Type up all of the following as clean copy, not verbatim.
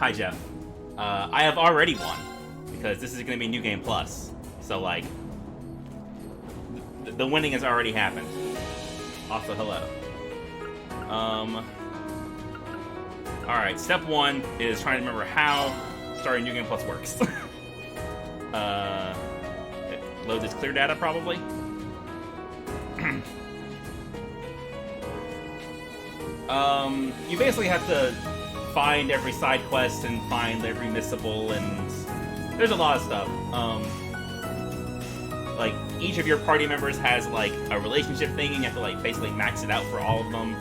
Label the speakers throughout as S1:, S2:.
S1: Hi, Jeff. I have already won, because this is going to be New Game Plus. So, like, the winning has already happened. Also, hello. Alright, step one is trying to remember how starting New Game Plus works. It loads its clear data, probably. You basically have to find every side quest and find every missable, and there's a lot of stuff. Like, each of your party members has, like, a relationship thing, and you have to, like, basically max it out for all of them.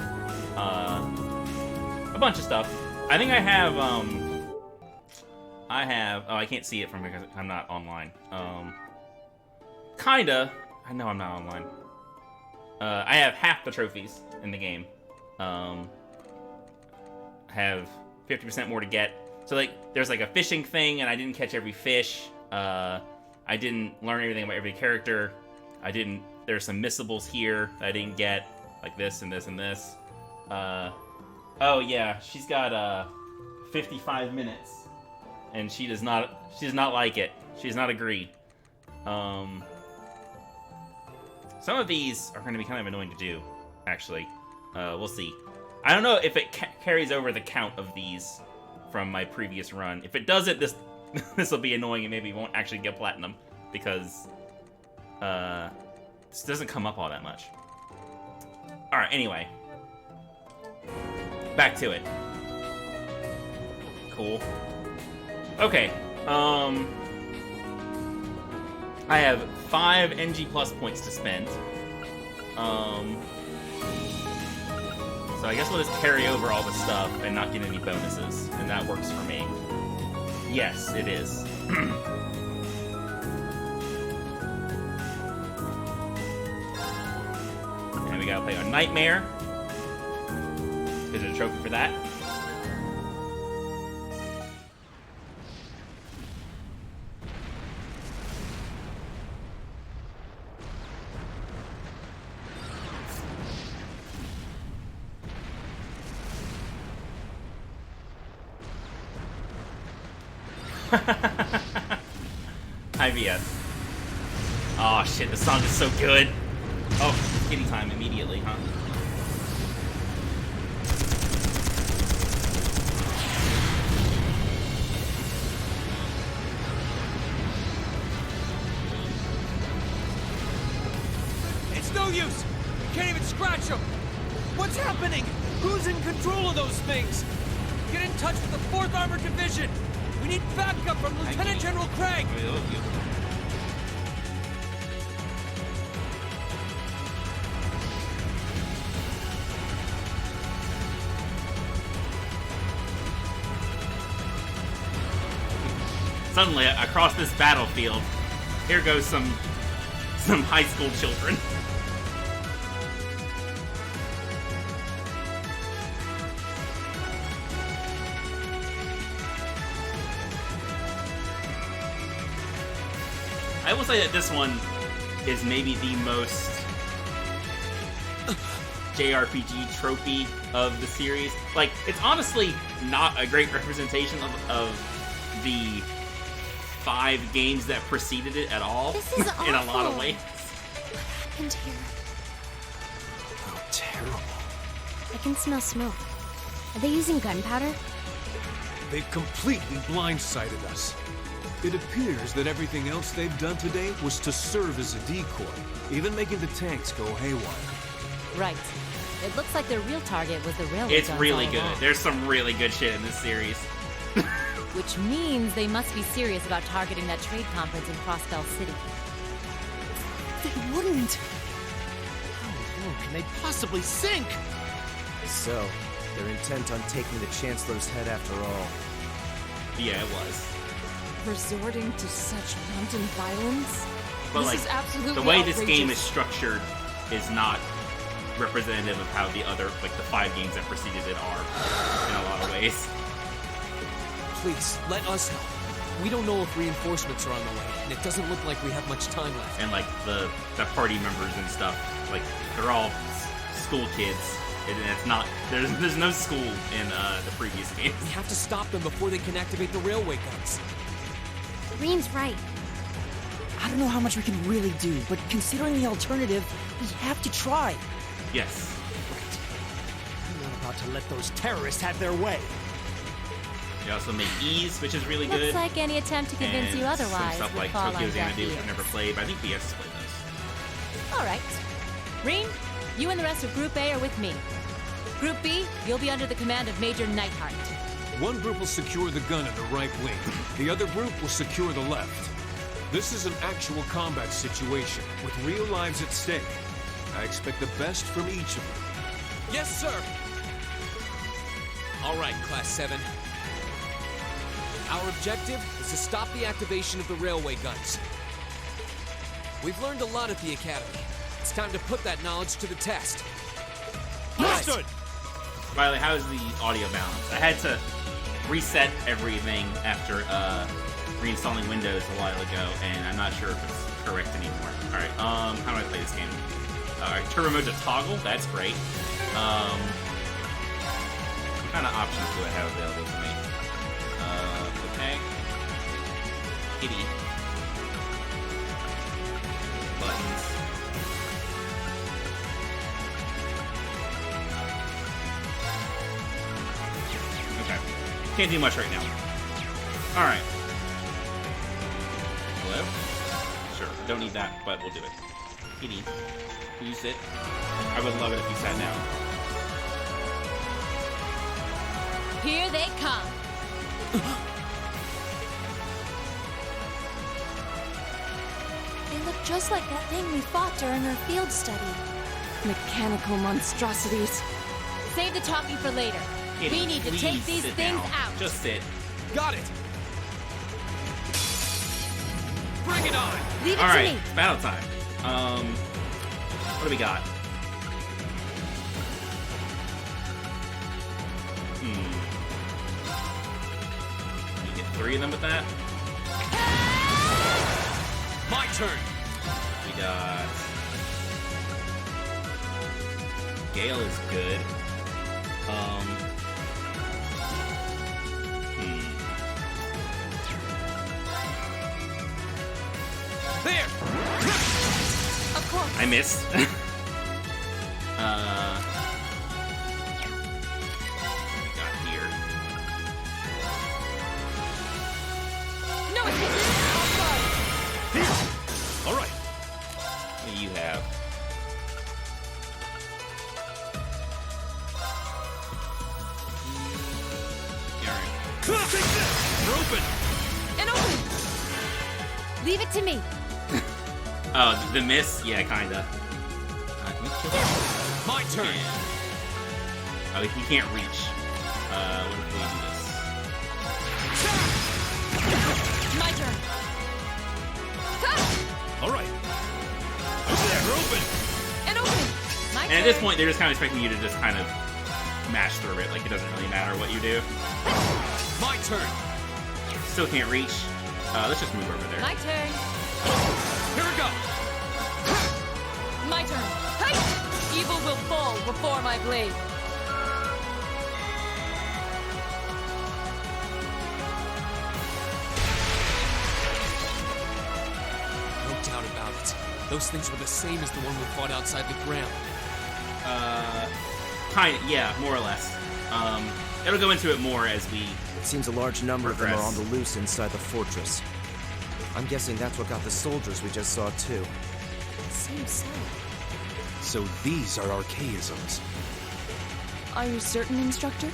S1: A bunch of stuff. I think I have, oh, I can't see it from here because I'm not online. Kinda. I know I'm not online. I have half the trophies in the game. Have 50% more to get. So, like, there's, like, a fishing thing, and I didn't catch every fish. I didn't learn everything about every character. There's some missables here that I didn't get, like this and this and this. Oh yeah, she's got 55 minutes, and she does not like it. She does not agree. Some of these are going to be kind of annoying to do, actually. We'll see. I don't know if it carries over the count of these from my previous run. If it doesn't, this will be annoying and maybe won't actually get platinum, because this doesn't come up all that much. Alright, anyway. Back to it. Cool. Okay, I have 5 NG Plus points to spend. So I guess we'll just carry over all the stuff and not get any bonuses, and that works for me. Yes, it is. And we gotta play a Nightmare. Is there a trophy for that? IVS. Oh shit, the song is so good. Oh, kitty time immediately, huh?
S2: scratch them! What's happening? Who's in control of those things? Get in touch with the 4th Armored Division! We need backup from Lieutenant General Craig!
S1: Suddenly, across this battlefield, here goes some high school children. I will say that this one is maybe the most JRPG tropey of the series. Like, it's honestly not a great representation of the 5 games that preceded it at all.
S3: This is
S1: in a lot of
S3: awful.
S1: ways.
S3: What happened here?
S2: How terrible.
S3: I can smell smoke. Are they using gunpowder?
S4: They've completely blindsided us. It appears that everything else they've done today was to serve as a decoy, even making the tanks go haywire.
S5: Right. It looks like their real target was the railway
S1: It's
S5: guns
S1: really
S5: all
S1: good.
S5: along.
S1: There's some really good shit in this series.
S5: Which means they must be serious about targeting that trade conference in Crossbell City.
S2: They wouldn't! How low can they possibly sink?
S6: So, they're intent on taking the Chancellor's head after all.
S1: Yeah, it was.
S7: Resorting to such wanton violence?
S1: But
S7: This
S1: like,
S7: is absolutely
S1: the way this game is
S7: outrageous.
S1: structured is not representative of how the other, like the 5 games that preceded it are in a lot of ways.
S2: Please, let us know. We don't know if reinforcements are on the way, and it doesn't look like we have much time left.
S1: And like the party members and stuff, like they're all school kids. And it's not, there's no school in the previous games.
S2: We have to stop them before they can activate the railway guns.
S3: Green's right.
S8: I don't know how much we can really do, but considering the alternative, we have to try.
S1: Yes.
S8: I'm not about to let those terrorists have their way.
S1: They also make Ease, which is really
S5: Looks
S1: good.
S5: like any attempt to convince
S1: and
S5: you otherwise
S1: some stuff
S5: would
S1: like
S5: fall
S1: Tokyo
S5: on deaf
S1: Xanadu, which
S5: ears.
S1: I've never played, but I think BS has played those.
S5: All right. Green, you and the rest of Group A are with me. Group B, you'll be under the command of Major Neidhart.
S4: One group will secure the gun in the right wing. The other group will secure the left. This is an actual combat situation, with real lives at stake. I expect the best from each of them.
S2: Yes, sir! All right, Class 7. Our objective is to stop the activation of the railway guns. We've learned a lot at the Academy. It's time to put that knowledge to the test.
S4: Understood!
S1: Riley, how's the audio balance? I had to reset everything after reinstalling Windows a while ago, and I'm not sure if it's correct anymore. Alright, how do I play this game? Alright, turbo mode to toggle, that's great. What kind of options do I have available to me? Okay. Kitty. Buttons. Okay. Can't do much right now. Alright. Hello? Sure. Don't need that, but we'll do it. Kitty. Can you sit? I would love it if you sat down.
S5: Here they come.
S3: They look just like that thing we fought during our field study.
S7: Mechanical monstrosities.
S5: Save the talking for later.
S1: Kitty,
S5: We need to
S1: please
S5: take these
S1: sit
S5: things
S1: down.
S5: out.
S1: Just sit.
S2: Got it! Bring it on!
S5: Leave it
S1: Alright,
S5: to me.
S1: it's battle time. What do we got? You get 3 of them with that?
S2: My turn!
S1: We got... Gale is good.
S2: There!
S7: Of course.
S1: I missed. What we got here?
S7: No, it's
S4: All right.
S1: What do you have?
S5: Leave it to me.
S1: Oh, the miss? Yeah, kinda.
S2: My turn.
S1: Oh, he can't reach. What if we do this?
S7: My turn.
S4: All right. Over there, open.
S7: And open.
S5: My
S1: And
S5: turn.
S1: at this point, they're just kind of expecting you to just kind of mash through it. Like, it doesn't really matter what you do.
S2: My turn.
S1: Still can't reach. Let's just move over there.
S5: My turn.
S2: Here we go.
S7: My turn. Hey! Evil will fall before my blade.
S2: No doubt about it. Those things were the same as the one we fought outside the ground.
S1: Yeah, more or less. It'll go into it more as we...
S6: It seems a large number of them are on
S1: Progress.
S6: the loose inside the fortress. I'm guessing that's what got the soldiers we just saw, too.
S3: Seems so.
S4: So these are archaisms.
S7: Are you certain, Instructor?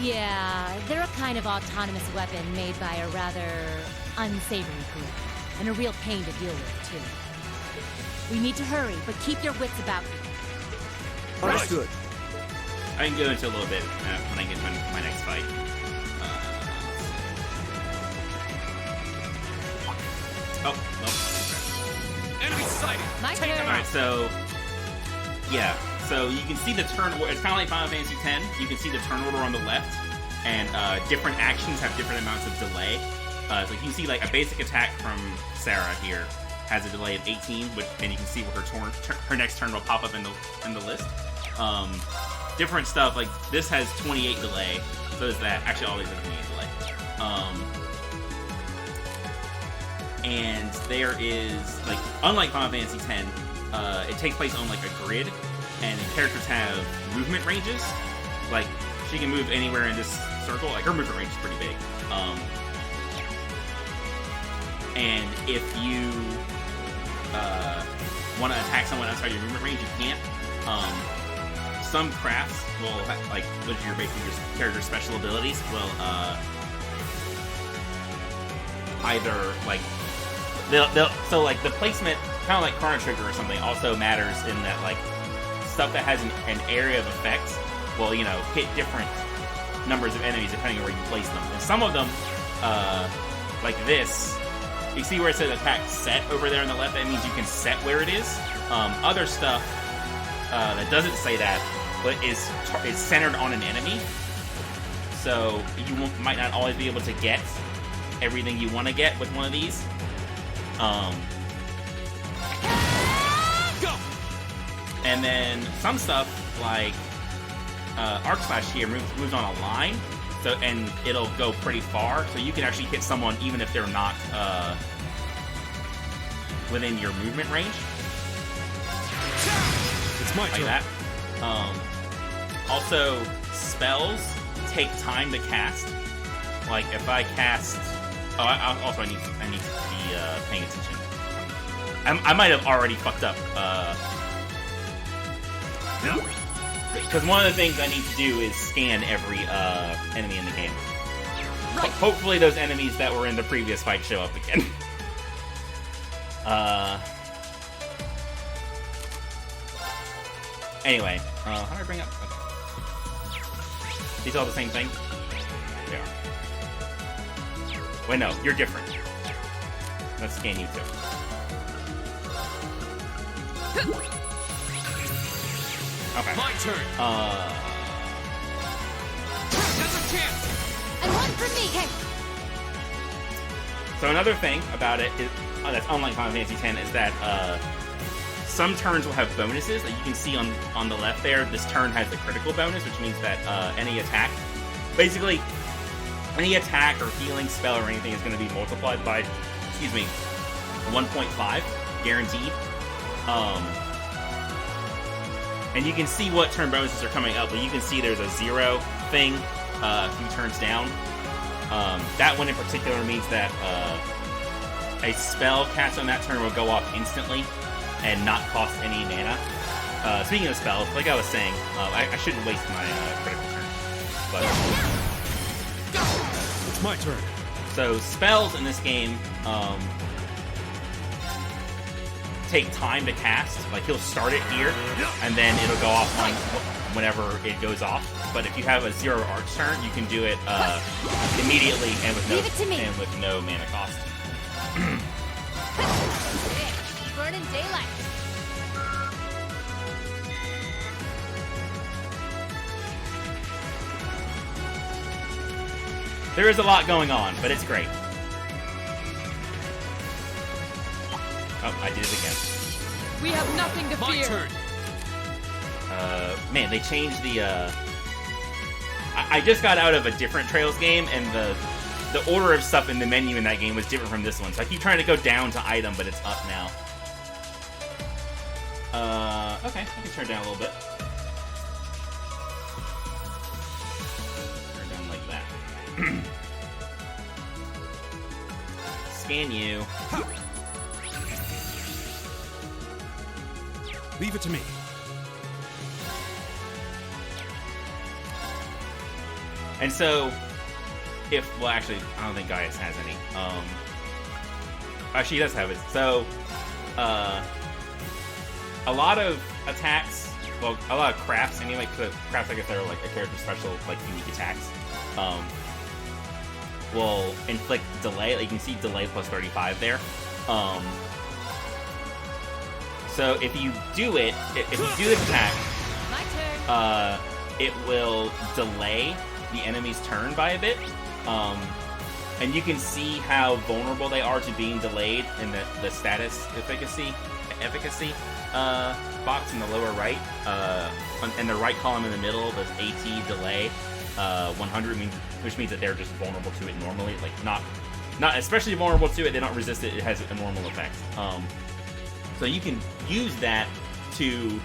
S5: Yeah, they're a kind of autonomous weapon made by a rather unsavory group. And a real pain to deal with, too. We need to hurry, but keep your wits about you.
S6: Understood.
S1: I can go into a little bit when I get to my next fight. Oh, well.
S2: Enemy sighted.
S5: My turn.
S1: Alright, so... Yeah, so you can see the turn... It's kind of like Final Fantasy X. You can see the turn order on the left, and different actions have different amounts of delay. So you can see, like, a basic attack from Sarah here has a delay of 18, and you can see where her next turn will pop up in the list. Different stuff, like, this has 28 delay, so does that. Actually, all these have 28 delay. And there is, like, unlike Final Fantasy X, it takes place on, like, a grid, and the characters have movement ranges. Like, she can move anywhere in this circle. Like, her movement range is pretty big. And if you want to attack someone outside your movement range, you can't. Some crafts will, like, which are basically your character's special abilities, will either, like, so, like, the placement, kind of like Chrono Trigger or something, also matters in that, like, stuff that has an area of effect will, you know, hit different numbers of enemies depending on where you place them. And some of them, like this, you see where it says attack set over there on the left? That means you can set where it is. Other stuff that doesn't say that, but is centered on an enemy. So you might not always be able to get everything you want to get with one of these.
S2: Go!
S1: And then some stuff like Arc Slash here moves on a line, so and it'll go pretty far, so you can actually hit someone even if they're not within your movement range.
S4: It's my
S1: Like
S4: turn.
S1: that. Also, spells take time to cast. Like if I cast, I need to be paying attention. I might have already fucked up. Because one of the things I need to do is scan every enemy in the game.
S7: Right.
S1: Hopefully, those enemies that were in the previous fight show up again. Anyway, how do I bring up? Okay. These all the same thing? They are. Wait, no, you're different. Let's scan you too. Okay.
S2: My turn. Now's a chance.
S3: And one for me! Hey!
S1: So another thing about it is that's unlike Final Fantasy X is that some turns will have bonuses that you can see on the left there. This turn has the critical bonus, which means that any attack, basically, any attack or healing spell or anything is going to be multiplied by, 1.5 guaranteed. And you can see what turn bonuses are coming up, but you can see there's a 0 thing a few turns down. That one in particular means that a spell cast on that turn will go off instantly and not cost any mana. Speaking of spells, like I was saying, I shouldn't waste my critical turn. But
S4: It's my turn.
S1: So spells in this game take time to cast. Like he'll start it here, and then it'll go off on whenever it goes off. But if you have a 0 arch turn, you can do it immediately and with no mana cost.
S5: Burning daylight.
S1: There is a lot going on, but it's great. Oh, I did it again.
S7: We have nothing to
S2: My
S7: fear.
S2: turn.
S1: Man, they changed the, I just got out of a different Trails game, and the order of stuff in the menu in that game was different from this one. So I keep trying to go down to item, but it's up now. Okay, I can turn it down a little bit. Turn it down like that. Scan you.
S9: Leave it to me.
S1: And so, well, actually, I don't think Gaius has any. Actually, he does have it. So, a lot of attacks, well, a lot of crafts anyway, because crafts, I guess they're like a character special, like unique attacks, will inflict delay. Like, you can see delay plus 35 there. So if you do it, if you do this attack,
S5: My turn.
S1: it will delay the enemy's turn by a bit. And you can see how vulnerable they are to being delayed in the status efficacy box in the lower right. In the right column in the middle, there's AT delay 100, which means that they're just vulnerable to it normally. Like not especially vulnerable to it. They don't resist it. It has a normal effect. So you can use that to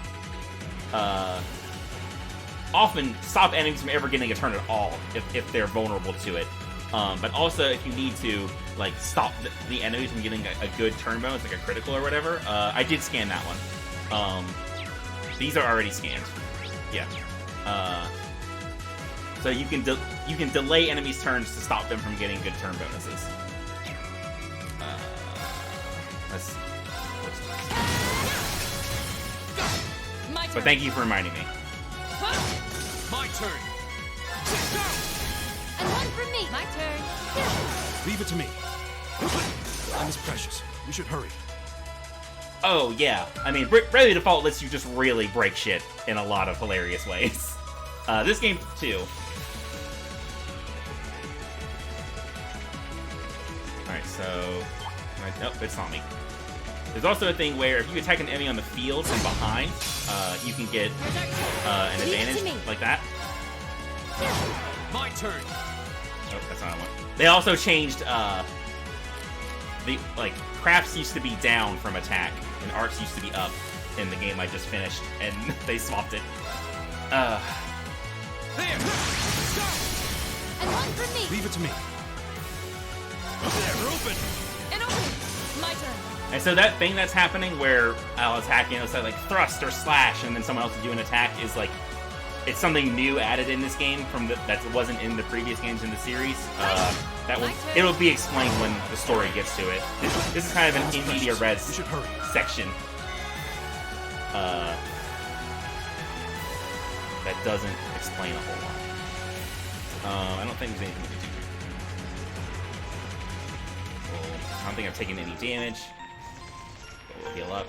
S1: often stop enemies from ever getting a turn at all if they're vulnerable to it. But also, if you need to like stop the enemies from getting a good turn bonus, like a critical or whatever, I did scan that one. These are already scanned. Yeah. So you can delay enemies' turns to stop them from getting good turn bonuses.
S7: My turn.
S1: But thank you for reminding me.
S2: My turn.
S5: And one from me. My turn.
S9: Leave it to me. Time is precious. We should hurry.
S1: Oh, yeah. I mean, Bravely Default lets you just really break shit in a lot of hilarious ways. This game, too. Alright, so... Nope, it's not me. There's also a thing where if you attack an enemy on the field from behind, you can get an advantage like that.
S2: My turn.
S1: Oh, that's not what I want. They also changed, crafts used to be down from attack, and arts used to be up in the game I just finished, and they swapped it.
S2: There.
S5: And one from me.
S9: Leave it to me.
S2: There, open.
S7: An opening. My turn.
S1: And so that thing that's happening where I'll attack, it's like thrust or slash, and then someone else will do an attack is like, it's something new added in this game that wasn't in the previous games in the series. It'll be explained when the story gets to it. This is kind of an in media res
S9: We should hurry.
S1: section. That doesn't explain a whole lot. I don't think there's anything we can do here. I don't think I've taken any damage. But we'll heal up.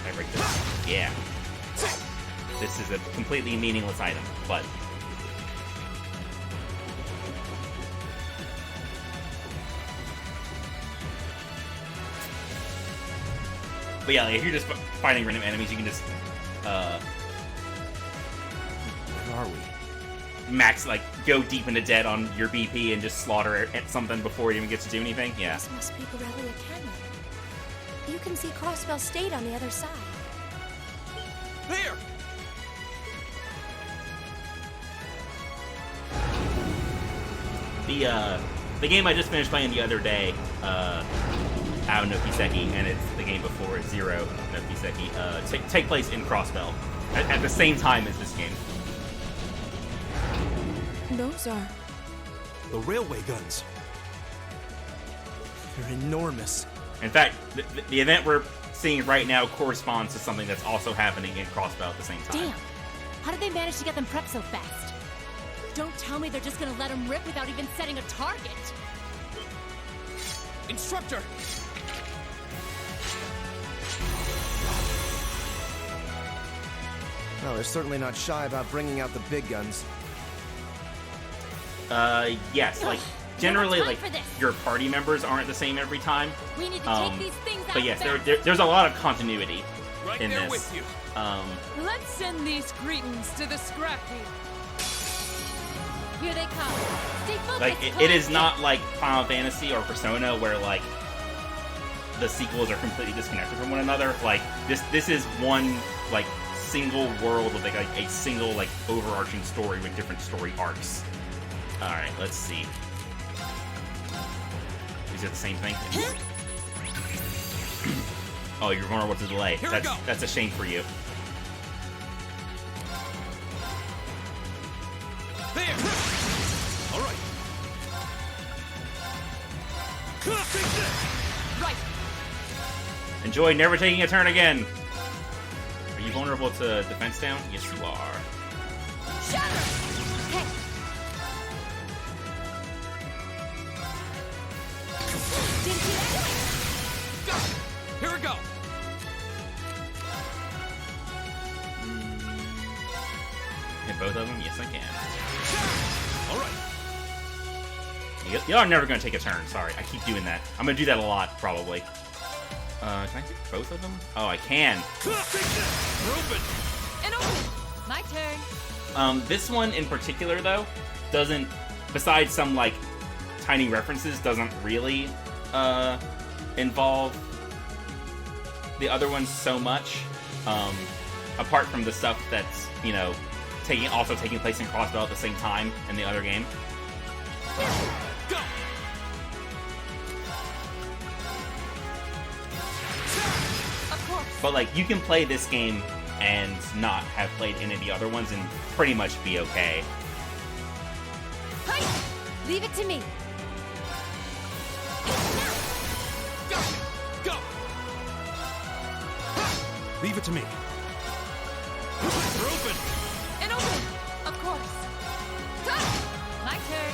S1: Can I break this? Yeah. This is a completely meaningless item, but... But yeah, if you're just fighting random enemies, you can just,
S6: Where are we?
S1: max, go deep into debt on your BP and just slaughter at something before it even gets to do anything. Yeah.
S3: This must be Borrelia Canyon. You can see Crossbell State on the other side.
S2: There.
S1: The game I just finished playing the other day, Ao no Kiseki, and it's the game before it, Zero no Kiseki, take place in Crossbell at the same time as this game.
S3: Those are
S9: The railway guns.
S6: They're enormous.
S1: In fact, the event we're seeing right now corresponds to something that's also happening in Crossbow at the same time.
S5: Damn! How did they manage to get them prepped so fast? Don't tell me they're just gonna let them rip without even setting a target.
S2: Instructor!
S6: No, they're certainly not shy about bringing out the big guns.
S1: Yes, like, generally,
S5: time
S1: like,
S5: for this.
S1: your party members aren't the same every time.
S5: We need to take these things out
S1: But yes,
S5: fast.
S1: there's a lot of continuity
S2: Right
S1: in
S2: there
S1: this.
S2: with you.
S7: Let's send these cretins to the scrap heap.
S5: Here they come. Stay focused,
S1: Like, it is not like Final Fantasy or Persona where, like, the sequels are completely disconnected from one another. Like, this is one, like, single world with, like, a single, like, overarching story with different story arcs. Alright, let's see. Is it the same thing? Oh, you're vulnerable to delay.
S2: Here we go.
S1: That's a shame for you.
S2: There! All right. Right.
S1: Enjoy never taking a turn again. Are you vulnerable to defense down? Yes, you are.
S5: Shatter! Okay. Didn't see that?
S2: Got it. Here we go.
S1: Hit both of them? Yes, I can.
S2: All right.
S1: Y'all are never going to take a turn. Sorry, I keep doing that. I'm going to do that a lot, probably. Can I hit both of them? Oh, I can.
S2: We're open.
S7: And open. My turn.
S1: This one in particular, though, doesn't, besides some, like, tiny references, doesn't really, involve the other ones so much. Apart from the stuff that's, you know, also taking place in Crossbow at the same time in the other game.
S2: Go.
S7: Of course.
S1: But, like, you can play this game and not have played any of the other ones and pretty much be okay.
S5: Hey! Leave it to me.
S2: Go. Go.
S9: Leave it to me.
S2: We're open.
S7: And open. Of course.
S5: My turn.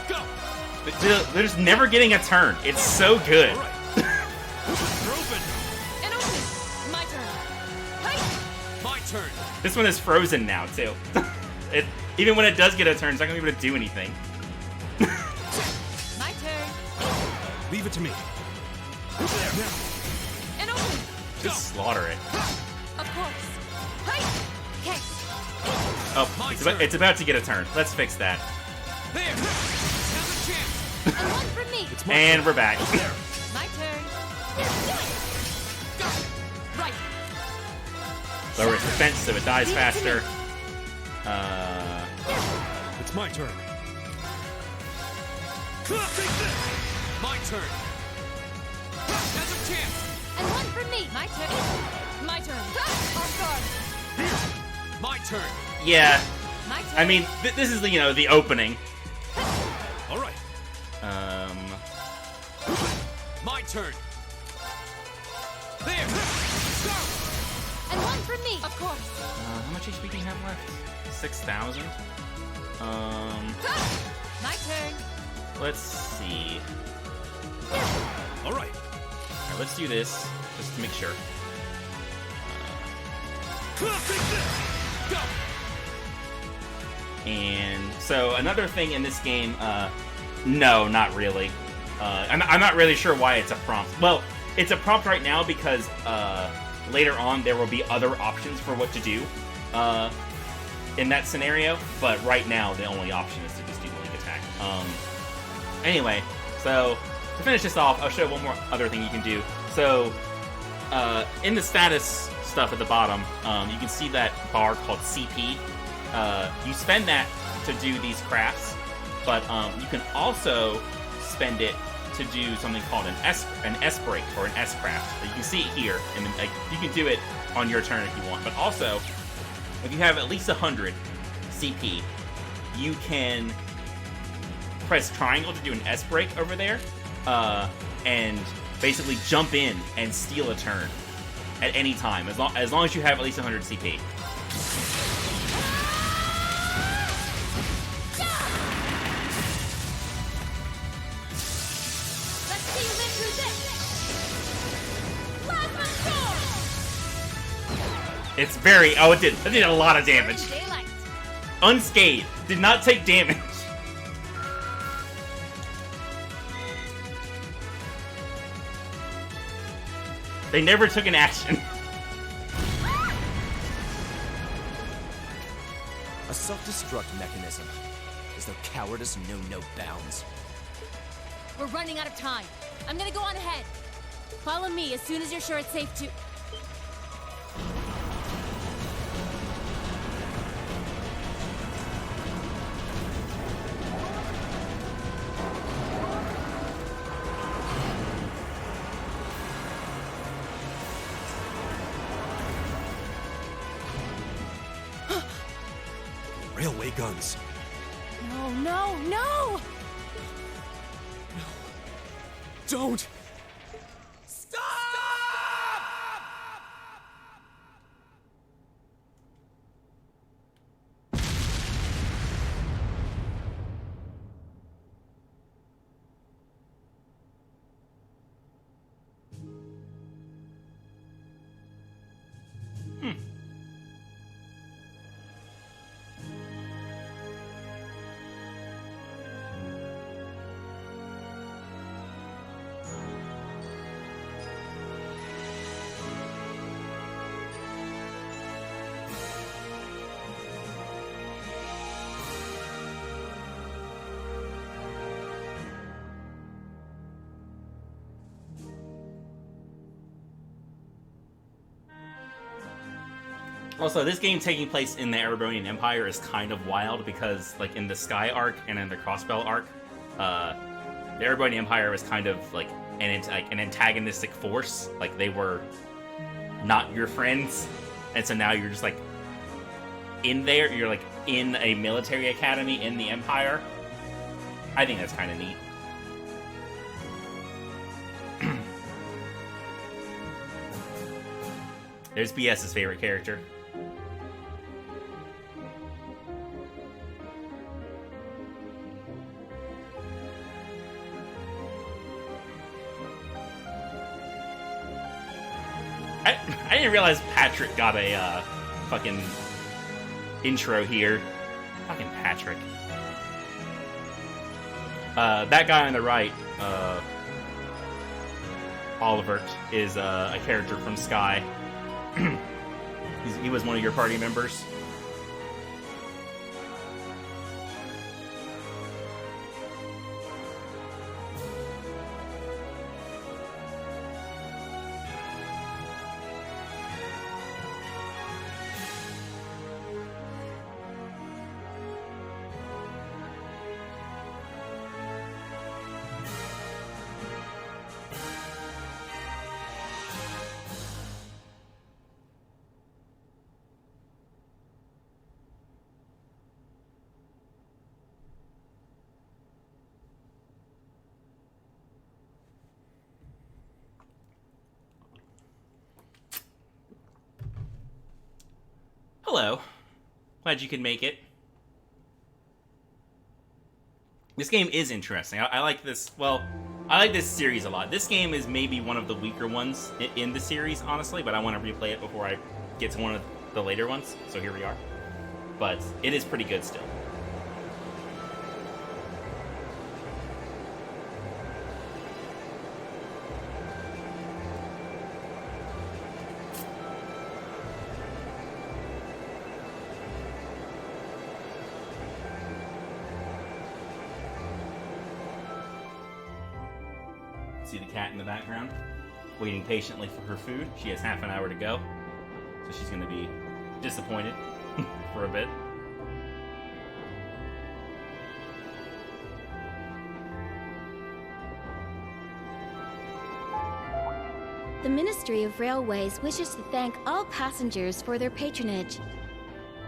S2: Go.
S1: They're just never getting a turn. It's so good.
S2: All right. We're open.
S7: And open. My turn. Hey.
S2: My turn.
S1: This one is frozen now, too. Even when it does get a turn, it's not going to be able to do anything.
S5: My turn.
S9: Leave it to me.
S2: There.
S7: And open.
S1: Just slaughter it.
S7: Of course. Hey.
S5: Okay.
S1: Oh, it's about to get a turn. Let's fix that.
S2: There. Now's a chance.
S5: And one for me.
S9: It's my
S1: And we're back.
S5: My turn.
S2: Go. Right.
S1: Lower its defense so it dies faster.
S9: It's my turn.
S2: My turn. Now's a chance.
S5: And one for me. My turn.
S7: My turn. Off guard.
S2: My turn.
S1: Yeah,
S5: My turn.
S1: I mean, this is the, you know, the opening.
S2: All right. My turn. There. Go.
S5: And one for me.
S7: Of course.
S1: How much HP do you have left? 6,000?
S5: My turn.
S1: Let's see.
S2: All right.
S1: Alright, let's do this, just to make sure.
S2: Go.
S1: And so another thing in this game, no, not really. I'm not really sure why it's a prompt. Well, it's a prompt right now because later on there will be other options for what to do in that scenario. But right now the only option is to just do the link attack. Anyway, so to finish this off, I'll show one more other thing you can do. So in the status stuff at the bottom, you can see that bar called CP. You spend that to do these crafts, but you can also spend it to do something called an S break or an S craft. You can see it here, and like, you can do it on your turn if you want. But also, if you have at least 100 CP, you can press triangle to do an S break over there, and basically jump in and steal a turn at any time, as long as you have at least 100 CP.
S3: Let's see you live through this! Plasma Storm!
S1: It's very... Oh, it did a lot of damage.
S3: Daylight.
S1: Unscathed. Did not take damage. They never took an action.
S6: A self-destruct mechanism. As though cowardice know no bounds.
S5: We're running out of time. I'm gonna go on ahead. Follow me as soon as you're sure it's safe to...
S9: Railway guns.
S5: No, no, no!
S9: Don't!
S1: Also, this game taking place in the Erebonian Empire is kind of wild because, like, in the Sky arc and in the Crossbell arc, the Erebonian Empire was kind of like an antagonistic force. Like, they were not your friends, and so now you're just like in there. You're like in a military academy in the Empire. I think that's kind of neat. There's BS's favorite character. I didn't realize Patrick got a fucking intro here. Fucking Patrick. That guy on the right, Olivert, is a character from Sky. He was one of your party members. Hello. Glad you could make it. This game is interesting. I like this. Well, I like this series a lot. This game is maybe one of the weaker ones in the series, honestly, but I want to replay it before I get to one of the later ones. So here we are. But it is pretty good still. See the cat in the background, waiting patiently for her food. She has half an hour to go, so she's going to be disappointed for a bit.
S10: The Ministry of Railways wishes to thank all passengers for their patronage.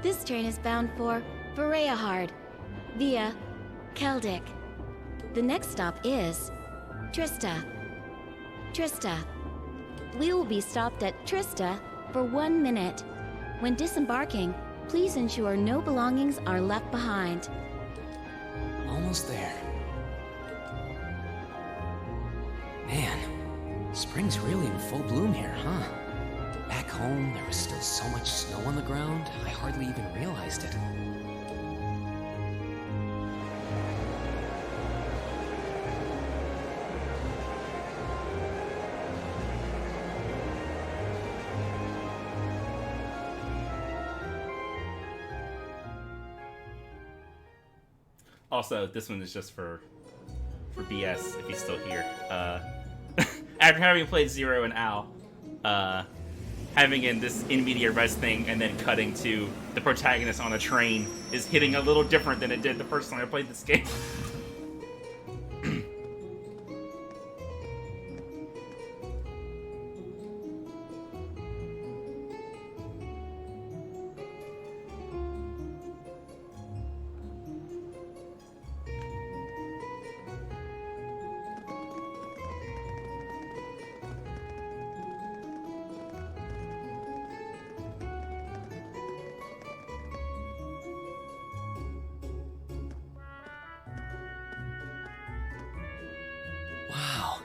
S10: This train is bound for Vareyahard. via Keldic. The next stop is Trista. Trista. We will be stopped at Trista for 1 minute. When disembarking, please ensure no belongings are left behind.
S6: Almost there. Man, spring's really in full bloom here, huh? Back home, there was still so much snow on the ground, I hardly even realized it.
S1: Also, this one is just for BS, if he's still here. After having played Zero and Al, having in this in media res thing and then cutting to the protagonist on a train is hitting a little different than it did the first time I played this game.
S6: Wow.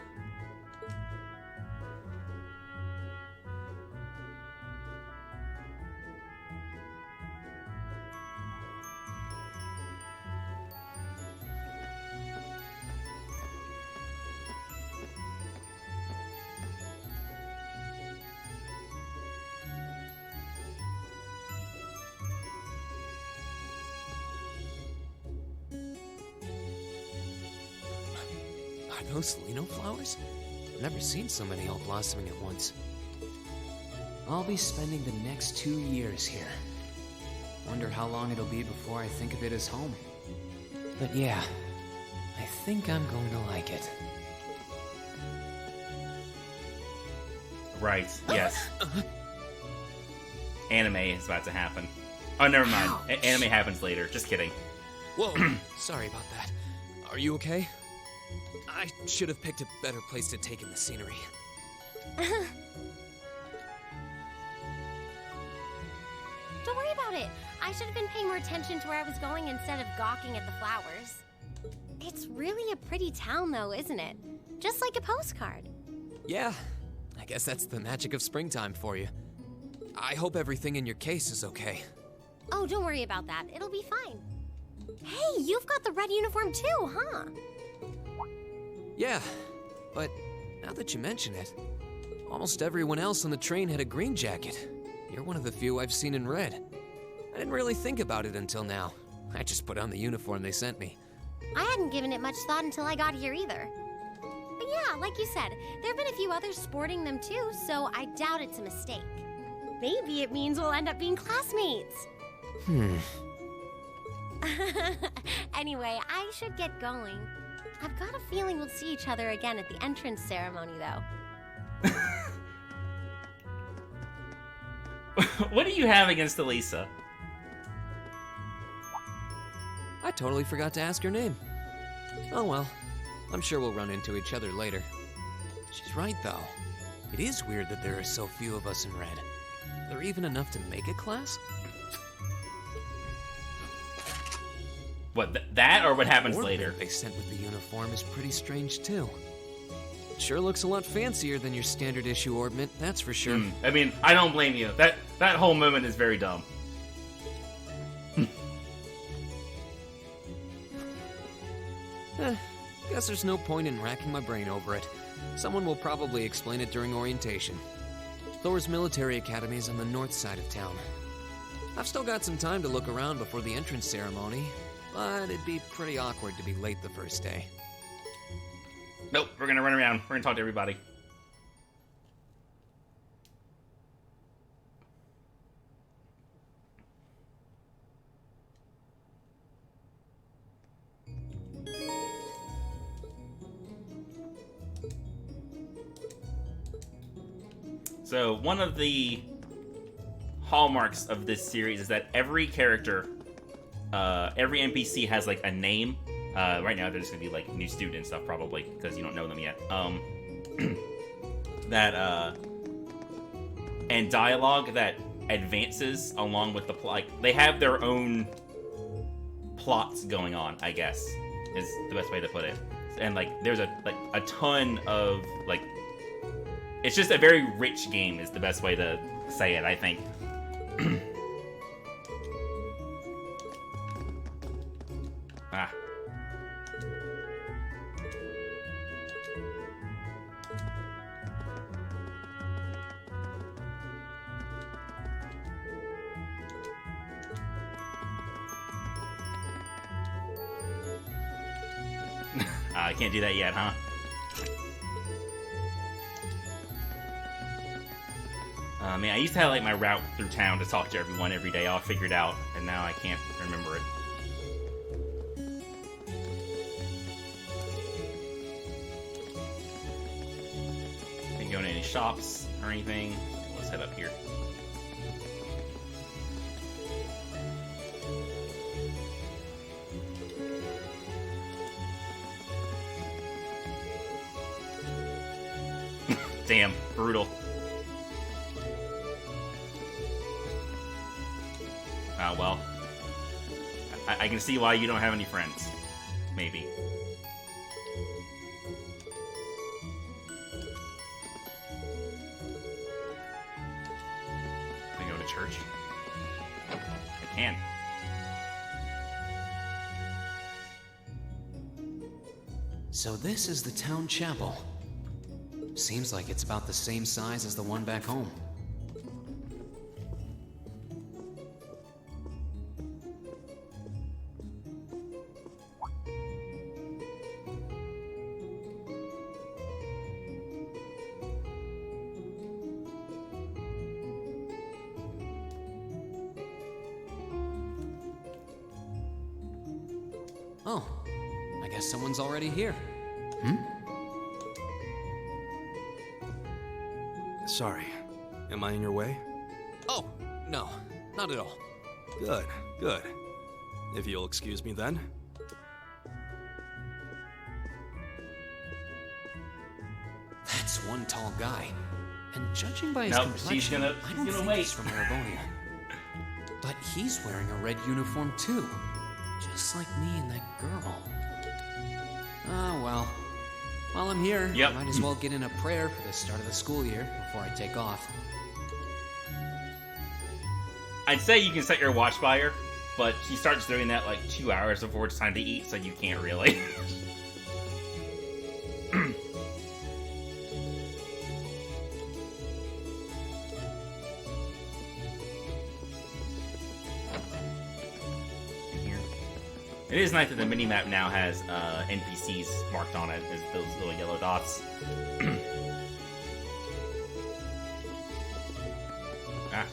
S6: Are those Lino flowers? I've never seen so many all blossoming at once. I'll be spending the next 2 years here. Wonder how long it'll be before I think of it as home. But yeah, I think I'm going to like it.
S1: Right, yes. Anime is about to happen. Oh, never mind. Anime happens later. Just kidding.
S2: Whoa, sorry about that. Are you okay? I should have picked a better place to take in the scenery.
S11: Don't worry about it. I should have been paying more attention to where I was going instead of gawking at the flowers. It's really a pretty town, though, isn't it? Just like a postcard.
S2: Yeah, I guess that's the magic of springtime for you. I hope everything in your case is okay.
S11: Oh, don't worry about that. It'll be fine. Hey, you've got the red uniform too, huh?
S2: Yeah, but now that you mention it, almost everyone else on the train had a green jacket. You're one of the few I've seen in red. I didn't really think about it until now. I just put on the uniform they sent me.
S11: I hadn't given it much thought until I got here either. But yeah, like you said, there have been a few others sporting them too, so I doubt it's a mistake. Maybe it means we'll end up being classmates. Anyway, I should get going. I've got a feeling we'll see each other again at the entrance ceremony, though.
S1: What do you have against Elisa?
S2: I totally forgot to ask your name. Oh well, I'm sure we'll run into each other later. She's right, though. It is weird that there are so few of us in red. Are there even enough to make a class?
S1: What, that or what happens
S2: The
S1: later?
S2: they sent with the uniform is pretty strange, too. It sure looks a lot fancier than your standard issue orbment, that's for sure.
S1: I mean, I don't blame you. That whole moment is very dumb.
S2: Guess there's no point in racking my brain over it. Someone will probably explain it during orientation. Thor's military academy is on the north side of town. I've still got some time to look around before the entrance ceremony, but it'd be pretty awkward to be late the first day.
S1: Nope, we're gonna run around. We're gonna talk to everybody. So, one of the hallmarks of this series is that every character every NPC has like a name. Right now, they're just gonna be like new student and stuff, probably because you don't know them yet. And dialogue that advances along with the plot. Like, they have their own plots going on, I guess, is the best way to put it. And like, there's a ton of like, it's just a very rich game is the best way to say it, I think. Ah. I can't do that yet, huh? Man, I used to have like my route through town to talk to everyone every day. All figured out, and now I can't remember it. Didn't go to any shops or anything. Let's head up here. Damn, brutal. Oh, well. I can see why you don't have any friends. Maybe. Can I go to church? I can.
S6: So this is the town chapel. Seems like it's about the same size as the one back home. Oh, I guess someone's already here.
S9: Sorry. Am I in your way?
S2: Oh, no, not at all.
S9: Good, good. If you'll excuse me then.
S6: That's one tall guy. And judging by his
S1: Nope,
S6: complexion,
S1: she's gonna
S6: I don't think
S1: wait.
S6: he's from Erebonia. But he's wearing a red uniform too. Just like me and that girl. Ah, well. While I'm here,
S1: Yep.
S6: I might as well get in a prayer for the start of the school year before I take off.
S1: I'd say you can set your watch by her, but she starts doing that like 2 hours before it's time to eat, so you can't really. It is nice that the minimap now has NPCs marked on it as those little yellow dots. Ah.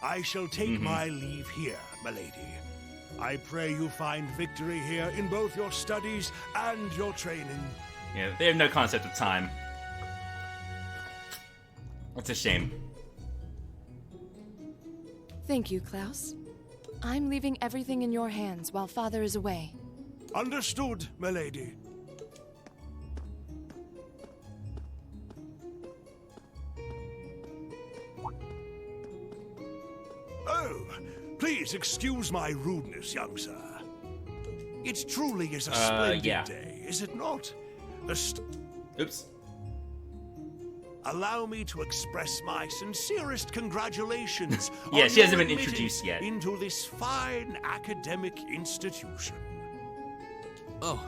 S12: I shall take my leave here, milady. I pray you find victory here in both your studies and your training.
S1: Yeah, they have no concept of time. It's a shame.
S7: Thank you, Klaus. I'm leaving everything in your hands while Father is away.
S12: Understood, milady. Oh, please excuse my rudeness, young sir. It truly is a splendid day, is it not?
S1: Oops.
S12: Allow me to express my sincerest congratulations.
S1: Yeah,
S12: on
S1: she hasn't
S12: your
S1: been introduced
S12: admittance
S1: yet.
S12: into this fine academic institution.
S2: Oh.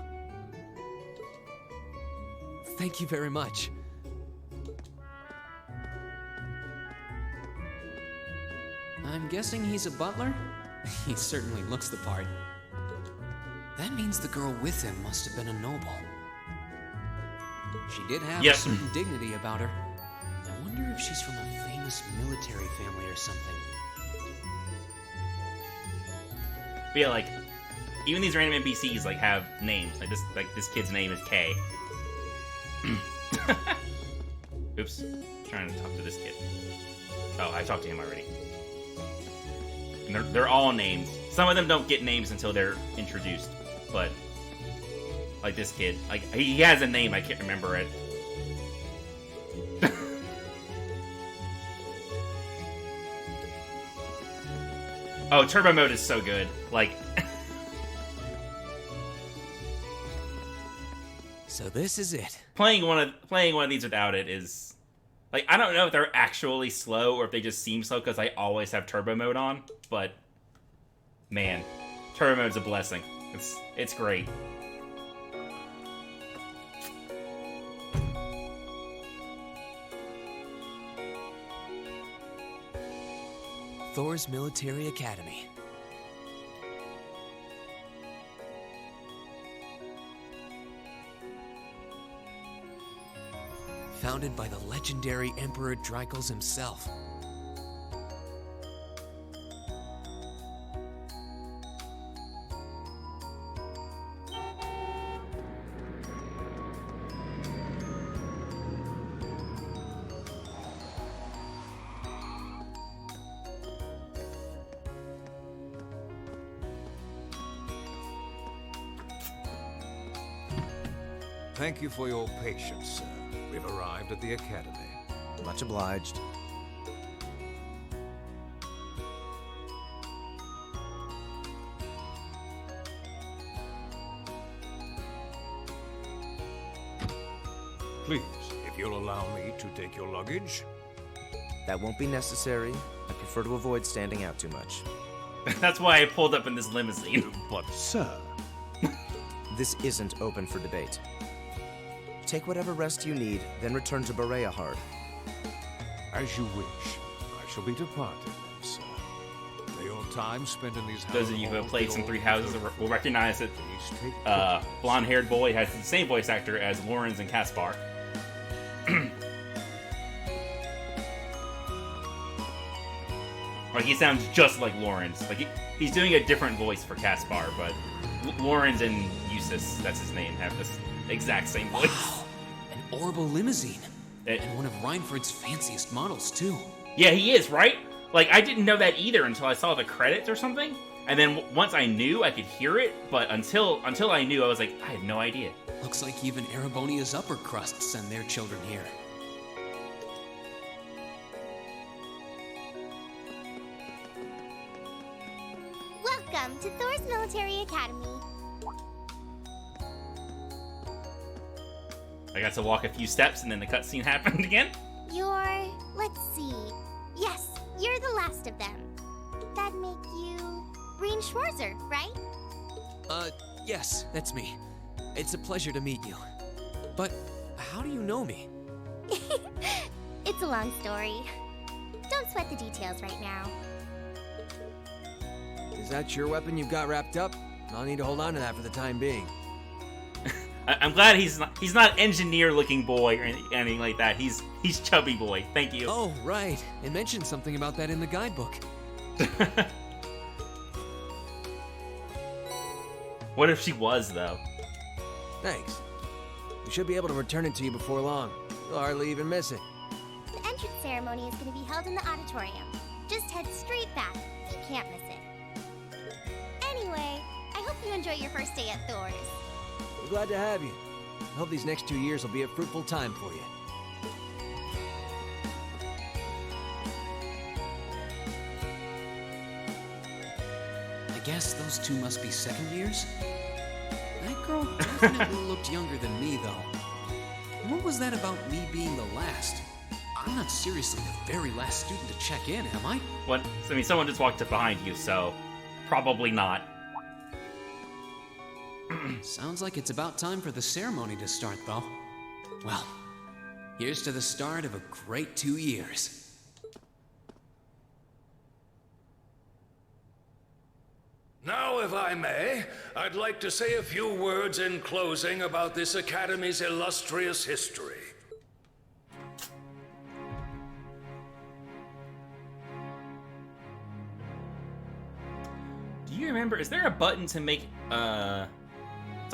S2: Thank you very much.
S6: I'm guessing he's a butler? He certainly looks the part. That means the girl with him must have been a noble. She did have a certain dignity about her. I wonder if she's from a famous military family or something.
S1: But yeah, like, even these random NPCs like have names. Like this kid's name is Kay. Oops. Trying to talk to this kid. Oh, I talked to him already. And they're all names. Some of them don't get names until they're introduced, but like this kid, like he has a name, I can't remember it. Oh, turbo mode is so good. Like
S6: So this is it.
S1: playing one of these without it is like, I don't know if they're actually slow or if they just seem slow because I always have turbo mode on, but man, turbo mode's a blessing. It's great.
S6: Thor's Military Academy. Founded by the legendary Emperor Dreichels himself.
S4: Thank you for your patience, sir. We've arrived at the Academy.
S13: Much obliged.
S4: Please, if you'll allow me to take your luggage.
S13: That won't be necessary. I prefer to avoid standing out too much.
S1: That's why I pulled up in this limousine.
S4: But, sir...
S13: This isn't open for debate. Take whatever rest you need, then return to Berea Hard.
S4: As you wish. I shall be departing then, sir. May your time spent in these
S1: Those of you who have played some Three Houses will recognize that blonde-haired boy has the same voice actor as Lorenz and Caspar. Like, he sounds just like Lorenz. Like, he's doing a different voice for Caspar, but Lorenz and Eustace, that's his name, have this exact same voice.
S6: Wow, an orbital limousine. And one of Reinford's fanciest models, too.
S1: Yeah, he is, right? Like, I didn't know that either until I saw the credits or something. And then once I knew, I could hear it, but until I knew, I was like, I had no idea.
S6: Looks like even Erebonia's upper crust send their children here.
S11: Welcome to Thor's Military Academy.
S1: I got to walk a few steps, and then the cutscene happened again.
S11: Let's see. Yes, you're the last of them. That'd make you Breen Schwarzer, right?
S6: Yes, that's me. It's a pleasure to meet you. But how do you know me?
S11: It's a long story. Don't sweat the details right now.
S14: Is that your weapon you've got wrapped up? I'll need to hold on to that for the time being.
S1: I'm glad he's not engineer-looking boy or anything like that. He's chubby boy. Thank you.
S6: Oh, right. It mentioned something about that in the guidebook.
S1: What if she was, though?
S14: Thanks. We should be able to return it to you before long. You'll hardly even miss it.
S11: The entrance ceremony is going to be held in the auditorium. Just head straight back. You can't miss it. Anyway, I hope you enjoy your first day at Thor's.
S14: We're glad to have you. I hope these next 2 years will be a fruitful time for you.
S6: I guess those two must be second years? That girl definitely looked younger than me, though. What was that about me being the last? I'm not seriously the very last student to check in, am I?
S1: What? I mean, someone just walked up behind you, so probably not.
S6: Sounds like it's about time for the ceremony to start, though. Well, here's to the start of a great 2 years.
S15: Now, if I may, I'd like to say a few words in closing about this Academy's illustrious history.
S1: Do you remember, is there a button to make, it's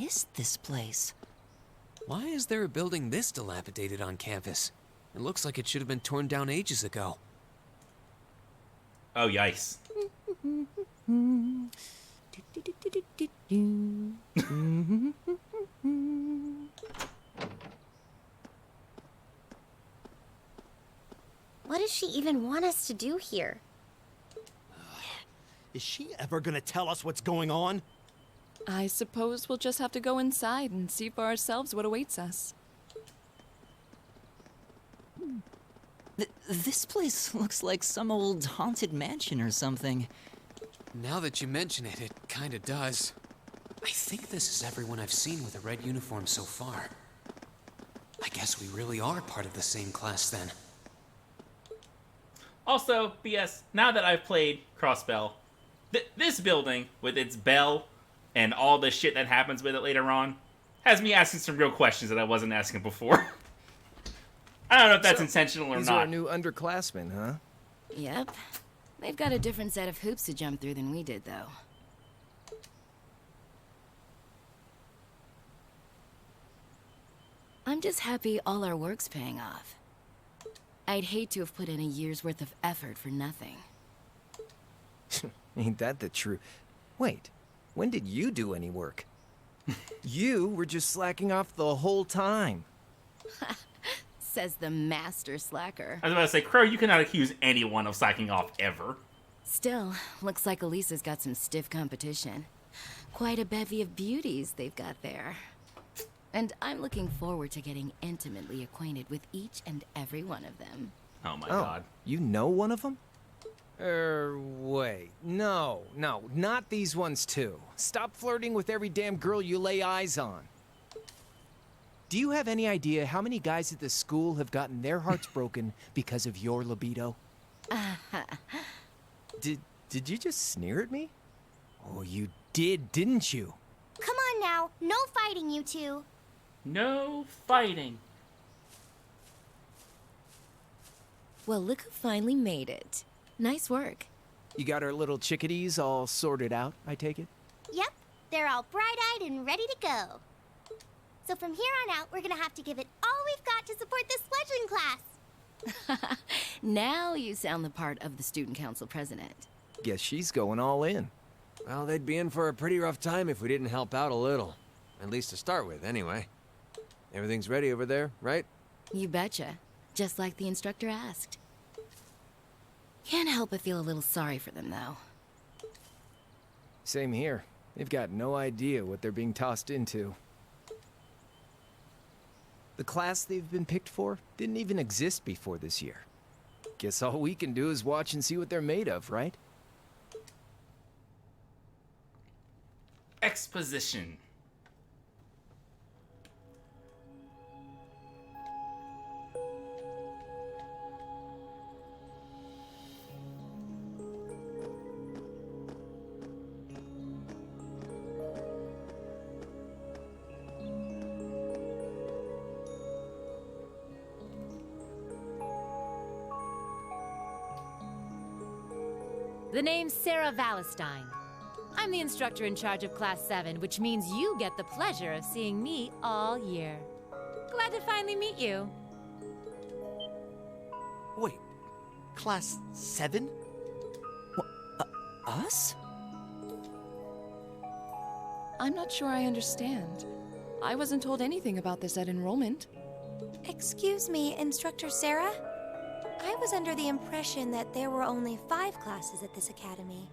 S8: is this place?
S6: Why is there a building this dilapidated on campus? It looks like it should have been torn down ages ago.
S1: Oh, yikes.
S11: What does she even want us to do here?
S9: Is she ever gonna tell us what's going on?
S7: I suppose we'll just have to go inside and see for ourselves what awaits us.
S8: This place looks like some old haunted mansion or something.
S6: Now that you mention it, it kinda does. I think this is everyone I've seen with a red uniform so far. I guess we really are part of the same class then.
S1: Also, BS, now that I've played Crossbell, this building, with its bell and all the shit that happens with it later on, has me asking some real questions that I wasn't asking before. I don't know if that's intentional or
S14: these
S1: not.
S14: are our new underclassmen, huh?
S16: Yep. They've got a different set of hoops to jump through than we did, though. I'm just happy all our work's paying off. I'd hate to have put in a year's worth of effort for nothing.
S14: Ain't that the truth? Wait, when did you do any work? You were just slacking off the whole time.
S16: Says the master slacker.
S1: I was about to say, Crow, you cannot accuse anyone of slacking off ever.
S16: Still, looks like Elisa's got some stiff competition. Quite a bevy of beauties they've got there. And I'm looking forward to getting intimately acquainted with each and every one of them.
S1: Oh my god.
S14: You know one of them? Wait. No, not these ones too. Stop flirting with every damn girl you lay eyes on. Do you have any idea how many guys at this school have gotten their hearts broken because of your libido? Did you just sneer at me? Oh, you did, didn't you?
S11: Come on now, no fighting, you two.
S1: No fighting.
S16: Well, look who finally made it. Nice work.
S14: You got our little chickadees all sorted out, I take it?
S11: Yep, they're all bright-eyed and ready to go. So from here on out, we're gonna have to give it all we've got to support this fledgling class.
S16: Now you sound the part of the student council president.
S14: Guess she's going all in.
S17: Well, they'd be in for a pretty rough time if we didn't help out a little. At least to start with, anyway. Everything's ready over there, right?
S16: You betcha. Just like the instructor asked. Can't help but feel a little sorry for them, though.
S14: Same here. They've got no idea what they're being tossed into. The class they've been picked for didn't even exist before this year. Guess all we can do is watch and see what they're made of, right?
S1: Exposition.
S5: The name's Sarah Valestine. I'm the instructor in charge of Class 7, which means you get the pleasure of seeing me all year. Glad to finally meet you.
S9: Wait, Class 7?
S8: Us?
S7: I'm not sure I understand. I wasn't told anything about this at enrollment.
S3: Excuse me, Instructor Sarah? I was under the impression that there were only 5 classes at this academy,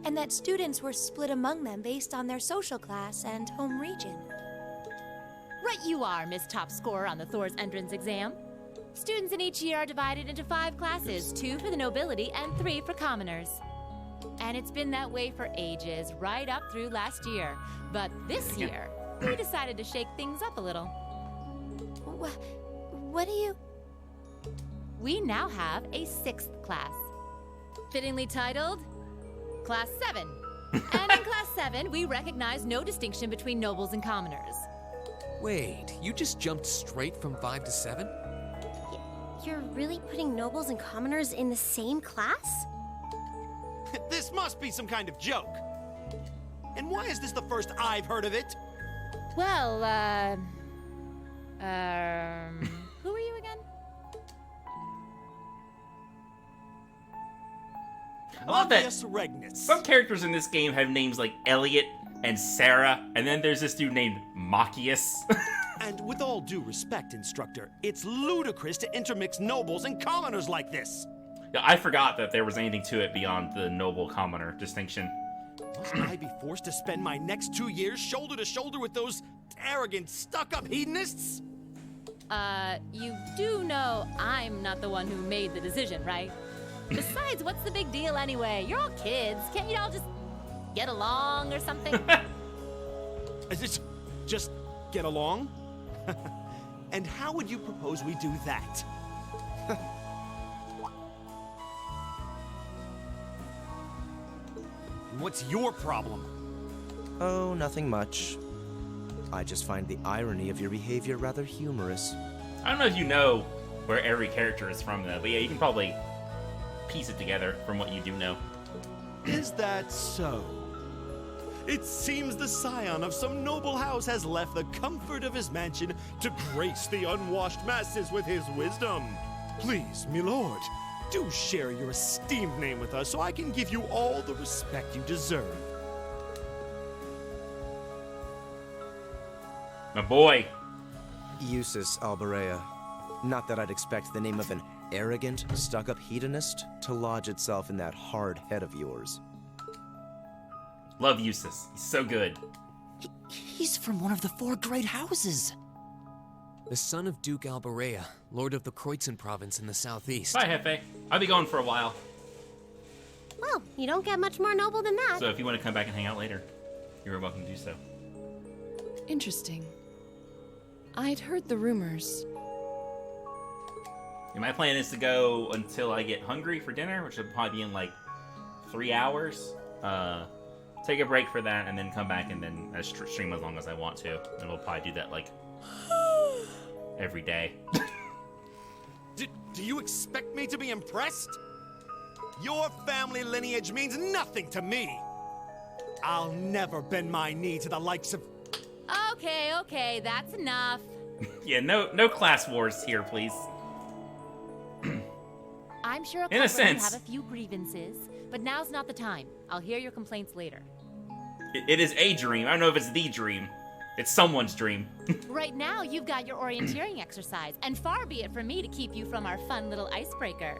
S3: and that students were split among them based on their social class and home region.
S5: Right you are, Miss Top Scorer on the Thor's entrance exam. Students in each year are divided into 5 classes, 2 for the nobility and 3 for commoners. And it's been that way for ages, right up through last year. But this year, we decided to shake things up a little.
S3: What do you...
S5: We now have a 6th class. Fittingly titled, Class 7. And in Class 7, we recognize no distinction between nobles and commoners.
S6: Wait, you just jumped straight from 5 to 7?
S11: You're really putting nobles and commoners in the same class?
S9: This must be some kind of joke. And why is this the first I've heard of it?
S5: Well, who are you again?
S1: I love that
S9: Regnitz.
S1: some characters in this game have names like Elliot and Sarah, and then there's this dude named Machias.
S9: And with all due respect, Instructor, it's ludicrous to intermix nobles and commoners like this.
S1: Yeah, I forgot that there was anything to it beyond the noble-commoner distinction.
S9: Must I be forced to spend my next 2 years shoulder to shoulder with those arrogant, stuck-up hedonists?
S5: You do know I'm not the one who made the decision, right? Besides, what's the big deal anyway? You're all kids. Can't you all just get along or something?
S9: Just get along? And how would you propose we do that? What's your problem?
S13: Oh, nothing much. I just find the irony of your behavior rather humorous.
S1: I don't know if you know where every character is from, though, but yeah, you can probably piece it together from what you do know.
S9: Is that so? It seems the scion of some noble house has left the comfort of his mansion to grace the unwashed masses with his wisdom. Please, my lord, do share your esteemed name with us so I can give you all the respect you deserve.
S1: My boy.
S13: Eustace Alberea. Not that I'd expect the name of an arrogant, stuck-up hedonist to lodge itself in that hard head of yours.
S1: Love Eustace. He's so good.
S8: He's from one of the 4 great houses.
S2: The son of Duke Alberea, lord of the Quartz province in the southeast.
S1: Bye, Hefe. I'll be going for a while.
S11: Well, you don't get much more noble than that.
S1: So if you want to come back and hang out later, you're welcome to do so.
S7: Interesting. I'd heard the rumors.
S1: And my plan is to go until I get hungry for dinner, which will probably be in like 3 hours. Take a break for that, and then come back and then stream as long as I want to. And we'll probably do that like every day.
S9: Do you expect me to be impressed? Your family lineage means nothing to me. I'll never bend my knee to the likes of...
S5: Okay, that's enough.
S1: Yeah, no class wars here, please.
S5: I'm sure a
S1: In a
S5: couple of you
S1: sense.
S5: have a few grievances, but now's not the time. I'll hear your complaints later.
S1: It is a dream. I don't know if it's the dream. It's someone's dream.
S5: Right now, you've got your orienteering exercise, and far be it from me to keep you from our fun little icebreaker.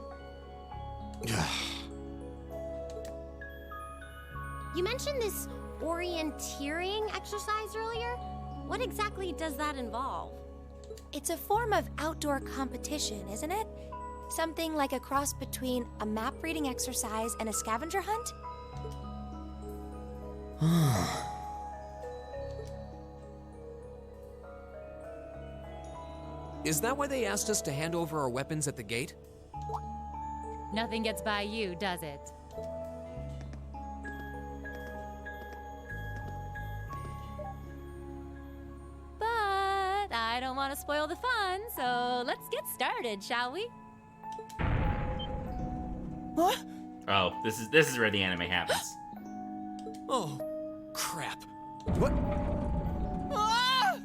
S11: You mentioned this orienteering exercise earlier. What exactly does that involve?
S3: It's a form of outdoor competition, isn't it? Something like a cross between a map-reading exercise and a scavenger hunt?
S2: Is that why they asked us to hand over our weapons at the gate?
S5: Nothing gets by you, does it? But I don't want to spoil the fun, so let's get started, shall we?
S8: What?
S1: Oh, this is where the anime happens.
S2: Oh, crap.
S9: What?
S8: Ah!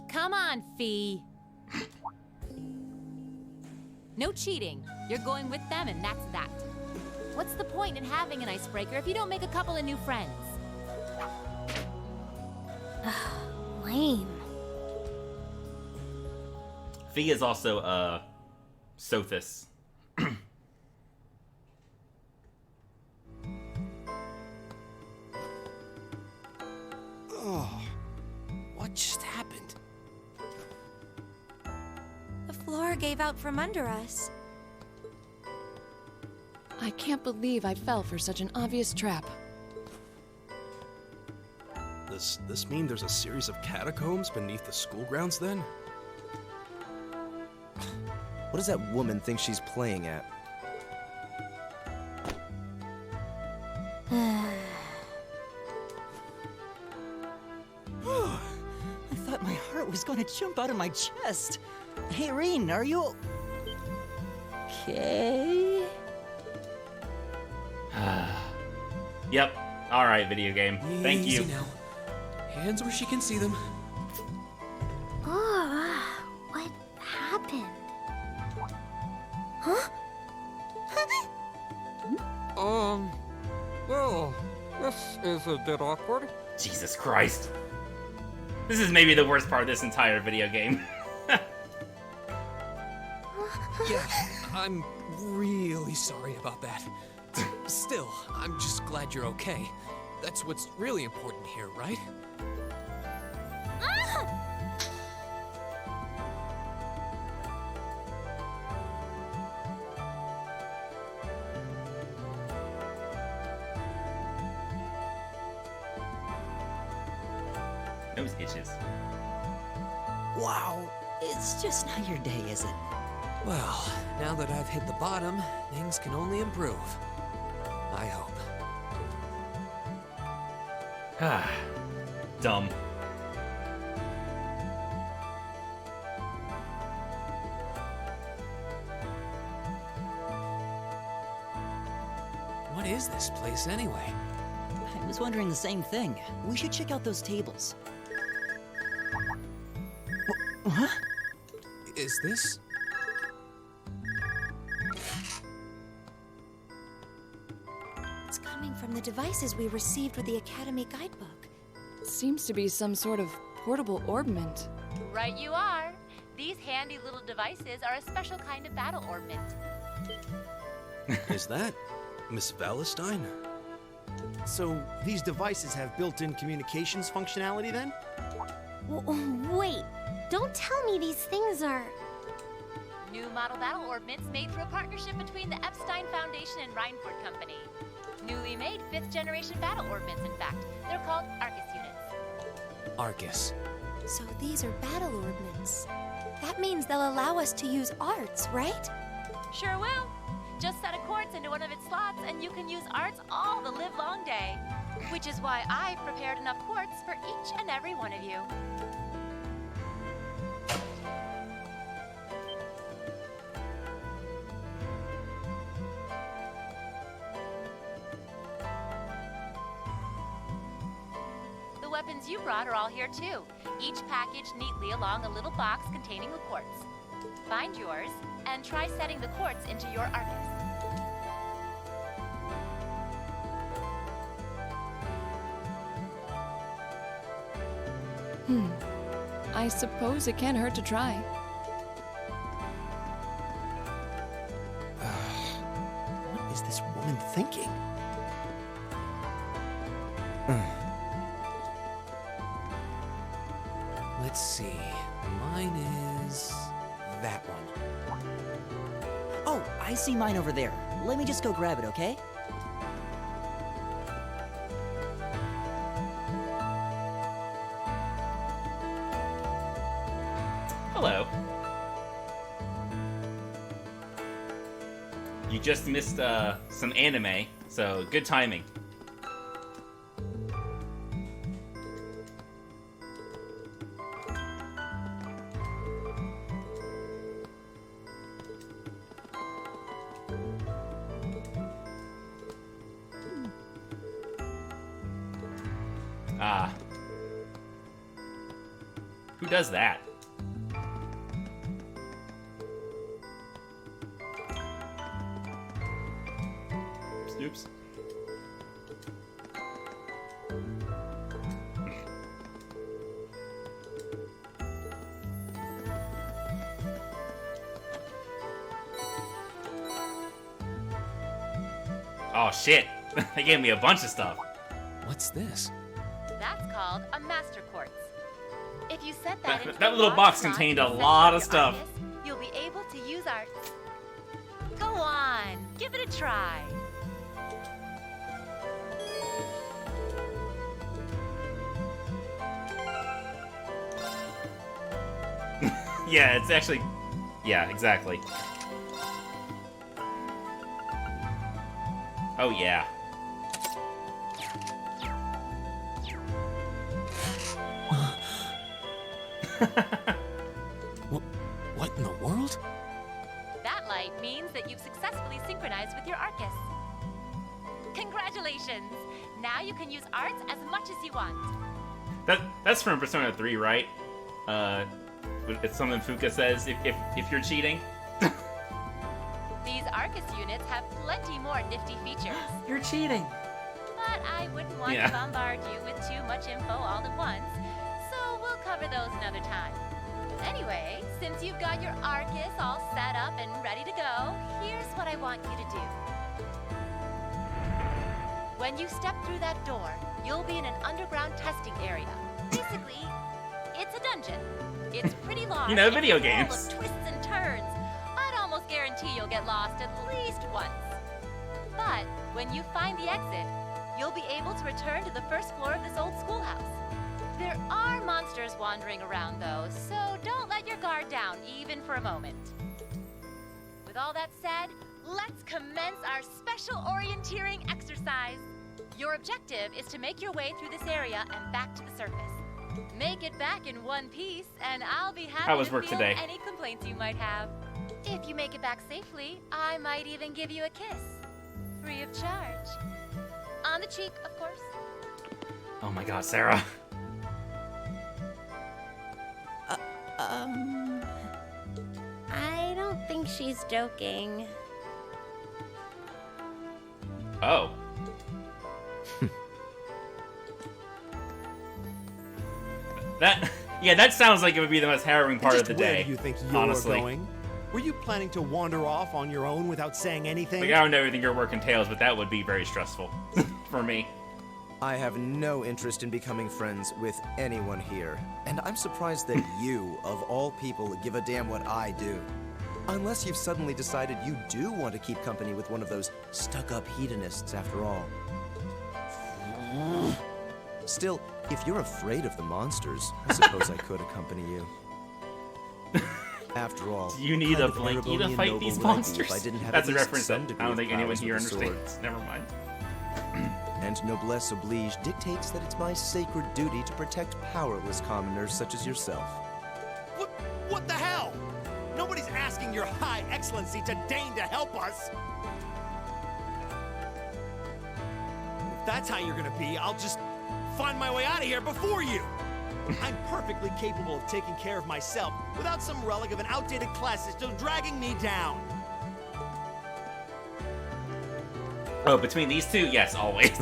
S5: Come on, Fee. No cheating. You're going with them, and that's that. What's the point in having an icebreaker if you don't make a couple of new friends?
S11: Lame.
S1: Fee is also Sothis.
S9: Oh, what just happened?
S3: The floor gave out from under us.
S7: I can't believe I fell for such an obvious trap.
S9: Does this mean there's a series of catacombs beneath the school grounds then?
S13: What does that woman think she's playing at?
S8: I thought my heart was gonna jump out of my chest. Hey, Reen, are you... Okay.
S1: Yep. All right, video game. Thank you.
S2: Easy now. Hands where she can see them.
S11: Oh, what happened? Huh?
S18: Well, this is a bit awkward.
S1: Jesus Christ. This is maybe the worst part of this entire video game.
S2: Yeah, I'm really sorry about that. Still, I'm just glad you're okay. That's what's really important here, right?
S1: Nose itches.
S8: Wow, it's just not your day, is it?
S2: Well, now that I've hit the bottom, things can only improve. I hope.
S1: Ah, dumb.
S2: What is this place anyway?
S8: I was wondering the same thing. We should check out those tables. Huh?
S2: Is this?
S3: It's coming from the devices we received with the Academy guidebook.
S7: Seems to be some sort of portable orbment.
S5: Right you are. These handy little devices are a special kind of battle orbment.
S9: Is that Miss Valestine?
S13: So, these devices have built-in communications functionality then?
S11: Wait, don't tell me these things are...
S5: New model battle orbments made through a partnership between the Epstein Foundation and Rhineford Company. Newly made 5th generation battle orbments, in fact. They're called Arcus units.
S2: Arcus.
S3: So these are battle orbments. That means they'll allow us to use arts, right?
S5: Sure will. Just set a quartz into one of its slots and you can use arts all the live-long day. Which is why I've prepared enough quartz for each and every one of you. The weapons you brought are all here too, each packaged neatly along a little box containing a quartz. Find yours and try setting the quartz into your Arcus.
S7: I suppose it can't hurt to try.
S13: What is this woman thinking?
S14: Let's see. Mine is that one.
S8: Oh, I see mine over there. Let me just go grab it, okay?
S1: Hello. You just missed some anime, so good timing. Ah. Who does that? Oops. Oh shit! They gave me a bunch of stuff.
S2: What's this?
S5: That's called a master quartz. If you set that into
S1: That
S5: a
S1: little
S5: large
S1: box
S5: slot
S1: contained
S5: in
S1: a
S5: the
S1: lot
S5: center
S1: of
S5: your
S1: stuff.
S5: Arcus, you'll be able to use arts. Go on, give it a try.
S1: Yeah, it's actually... Yeah, exactly. Oh, yeah.
S14: What in the world?
S5: That light means that you've successfully synchronized with your Arcus. Congratulations! Now you can use arts as much as you want.
S1: That's from Persona 3, right? It's something Fuka says if you're cheating.
S5: These Arcus units have plenty more nifty features.
S1: You're cheating.
S5: But I wouldn't want to bombard you with too much info all at once, so we'll cover those another time. Anyway, since you've got your Arcus all set up and ready to go, here's what I want you to do. When you step through that door, you'll be in an underground testing area. Basically, it's a dungeon. It's pretty large.
S1: You know, video
S5: and
S1: games.
S5: full of twists and turns. I'd almost guarantee you'll get lost at least once. But when you find the exit, you'll be able to return to the first floor of this old schoolhouse. There are monsters wandering around, though, so don't let your guard down, even for a moment. With all that said, let's commence our special orienteering exercise. Your objective is to make your way through this area and back to the surface. Make it back in one piece, and I'll be happy
S1: How was
S5: to
S1: work
S5: field
S1: today?
S5: any complaints you might have. If you make it back safely, I might even give you a kiss. Free of charge. On the cheek, of course.
S1: Oh my god, Sarah.
S11: I don't think she's joking.
S1: Oh. That sounds like it would be the most harrowing part of the
S9: Where
S1: day.
S9: do you think you're
S1: honestly.
S9: going? Were you planning to wander off on your own without saying anything?
S1: Like, I don't know everything your work entails, but that would be very stressful for me.
S13: I have no interest in becoming friends with anyone here, and I'm surprised that you, of all people, give a damn what I do. Unless you've suddenly decided you do want to keep company with one of those stuck-up hedonists after all. Still, if you're afraid of the monsters, I suppose I could accompany you. After all,
S1: Do you need
S13: kind
S1: a
S13: of
S1: blankie to
S13: Aragonian
S1: fight
S13: noble
S1: these
S13: would I be
S1: monsters?
S13: if I didn't have
S1: That's
S13: at
S1: a
S13: least
S1: reference that
S13: some
S1: I
S13: degree
S1: don't
S13: of
S1: think anyone
S13: prowess
S1: here
S13: with the
S1: understands.
S13: sword.
S1: Never mind.
S13: And noblesse oblige dictates that it's my sacred duty to protect powerless commoners such as yourself.
S9: What the hell? Nobody's asking your high excellency to deign to help us. If that's how you're gonna be, I'll just find my way out of here before you. I'm perfectly capable of taking care of myself without some relic of an outdated class system dragging me down.
S1: Oh, between these two? Yes, always.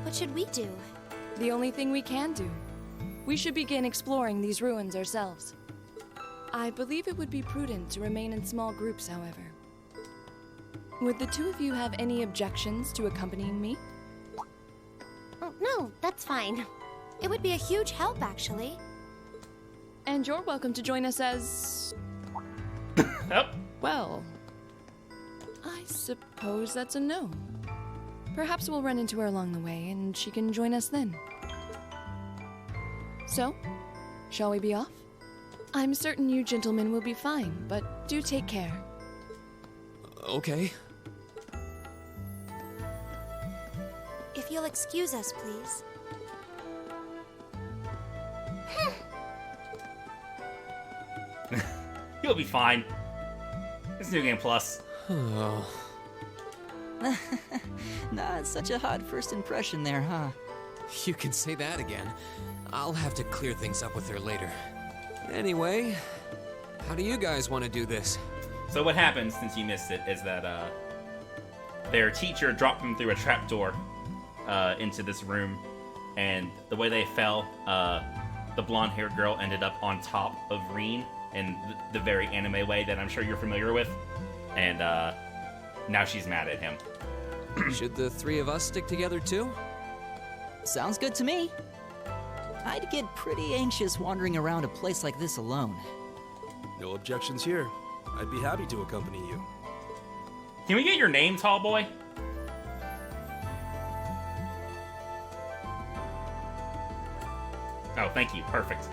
S3: What should we do?
S19: The only thing we can do. We should begin exploring these ruins ourselves. I believe it would be prudent to remain in small groups, however. Would the two of you have any objections to accompanying me?
S11: Oh, no, that's fine.
S3: It would be a huge help, actually.
S19: And you're welcome to join us as...
S1: Yep.
S19: Well, I suppose that's a no. Perhaps we'll run into her along the way, and she can join us then. So, shall we be off? I'm certain you gentlemen will be fine, but do take care.
S2: Okay.
S3: If you'll excuse us, please.
S1: You'll be fine. It's New Game Plus.
S2: Oh.
S8: Nah, such a hot first impression there, huh?
S2: You can say that again. I'll have to clear things up with her later. Anyway, how do you guys want to do this?
S1: So what happens, since you missed it, is that their teacher dropped them through a trapdoor into this room, and the way they fell, the blonde-haired girl ended up on top of Reen in the very anime way that I'm sure you're familiar with, and now she's mad at him.
S2: Should the three of us stick together too?
S8: Sounds good to me. I'd get pretty anxious wandering around a place like this alone.
S20: No objections here. I'd be happy to accompany you.
S1: Can we get your name, tall boy? Oh, thank you. Perfect.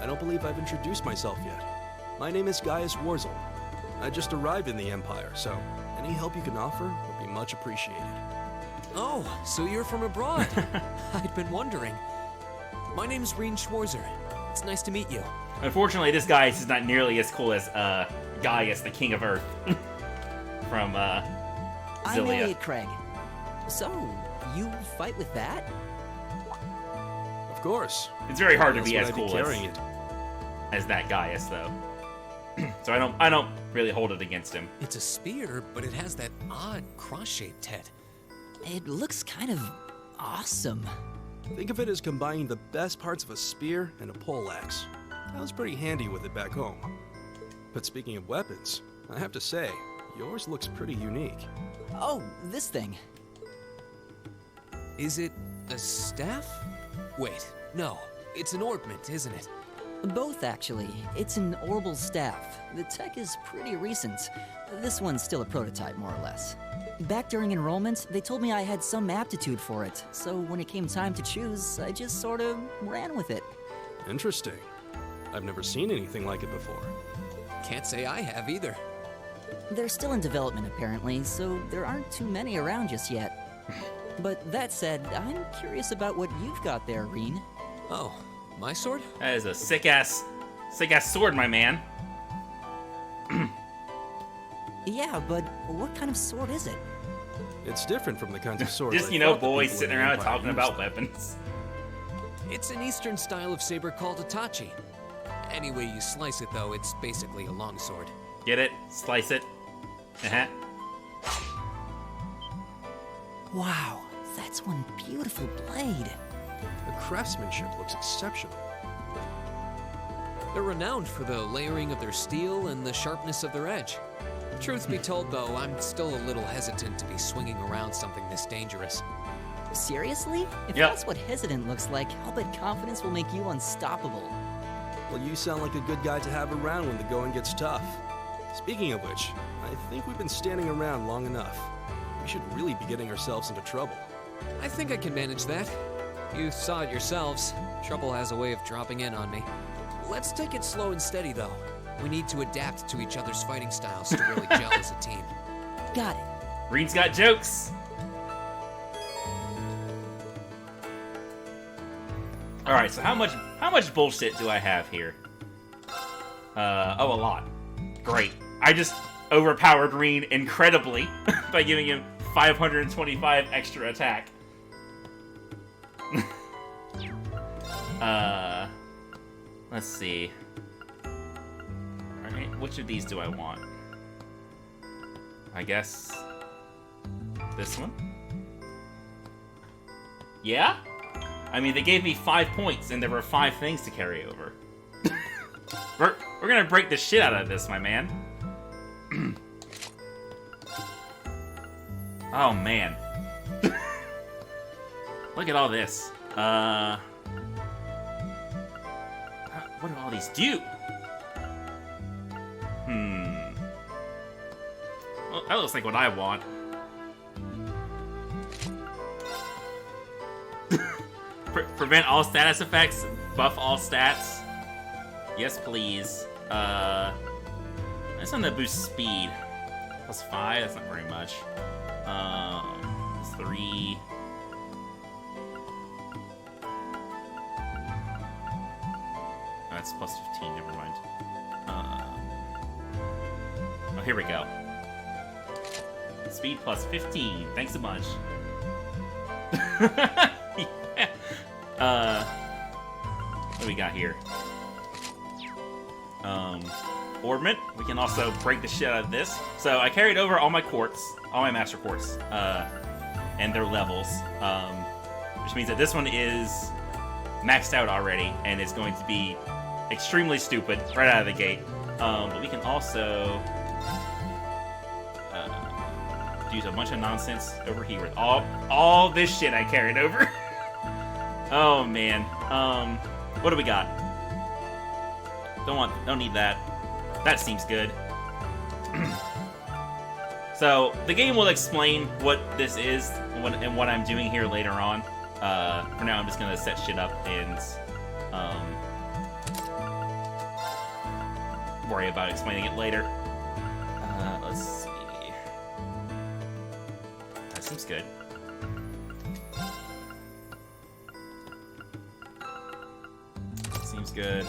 S20: I don't believe I've introduced myself yet. My name is Gaius Warzel. I just arrived in the Empire, so any help you can offer would be much appreciated.
S2: Oh, so you're from abroad. I'd been wondering. My name's Reen Schwarzer. It's nice to meet you.
S1: Unfortunately, this guy is not nearly as cool as Gaius, the King of Earth, from
S8: I'm
S1: Zilia.
S8: Elliot Craig. So, you fight with that?
S20: Of course.
S1: It's very hard to
S20: Else
S1: be
S20: would
S1: as
S20: I be
S1: cool
S20: carrying
S1: as that Gaius, though. So I don't really hold it against him.
S2: It's a spear, but it has that odd cross-shaped head.
S8: It looks kind of awesome.
S20: Think of it as combining the best parts of a spear and a poleaxe. I was pretty handy with it back home. But speaking of weapons, I have to say, yours looks pretty unique.
S8: Oh, this thing.
S2: Is it a staff? Wait, no. It's an ornament, isn't it?
S8: Both, actually. It's an orbital staff. The tech is pretty recent. This one's still a prototype, more or less. Back during enrollment, they told me I had some aptitude for it, so when it came time to choose, I just sort of ran with it.
S20: Interesting. I've never seen anything like it before.
S2: Can't say I have either.
S8: They're still in development, apparently, so there aren't too many around just yet. But that said, I'm curious about what you've got there, Reen.
S2: Oh, my sword?
S1: That is a sick-ass sword, my man.
S8: Yeah, but what kind of sword is it?
S20: It's different from the kinds of swords
S1: Just,
S20: I
S1: you know,
S20: thought the
S1: boys
S20: people
S1: sitting
S20: in the
S1: around
S20: Empire
S1: talking
S20: used.
S1: about weapons.
S2: It's an eastern style of saber called Itachi. Any way you slice it, though, it's basically a longsword.
S1: Get it? Slice it? Uh-huh.
S8: Wow, that's one beautiful blade.
S20: The craftsmanship looks exceptional.
S2: They're renowned for the layering of their steel and the sharpness of their edge. Truth be told, though, I'm still a little hesitant to be swinging around something this dangerous.
S8: Seriously? If
S1: Yep.
S8: that's what hesitant looks like, I'll bet confidence will make you unstoppable.
S20: Well, you sound like a good guy to have around when the going gets tough. Speaking of which, I think we've been standing around long enough. We should really be getting ourselves into trouble.
S2: I think I can manage that. You saw it yourselves. Trouble has a way of dropping in on me. Let's take it slow and steady, though. We need to adapt to each other's fighting styles to really gel as a team.
S8: Got it.
S1: Reen's got jokes. All right, so how much bullshit do I have here? A lot. Great. I just overpowered Reen incredibly by giving him 525 extra attack. Let's see. Alright, which of these do I want? I guess this one? Yeah? I mean, they gave me 5 points and there were 5 things to carry over. We're gonna break the shit out of this, my man. Oh, man. Look at all this. What do all these do? Well, that looks like what I want. Prevent all status effects, buff all stats. Yes, please. This one that boosts speed. +5, that's not very much. +3. That's +15, never mind. Oh, here we go. Speed +15, thanks a bunch. Yeah. What do we got here? Ornament. We can also break the shit out of this. So I carried over all my quartz, all my master quartz, and their levels, which means that this one is maxed out already, and it's going to be extremely stupid right out of the gate. But we can also use a bunch of nonsense over here with all this shit I carried over. Oh man. What do we got? Don't need that. That seems good. So the game will explain what this is and what I'm doing here later on. For now, I'm just gonna set shit up and worry about explaining it later. Let's see. That seems good. Seems good.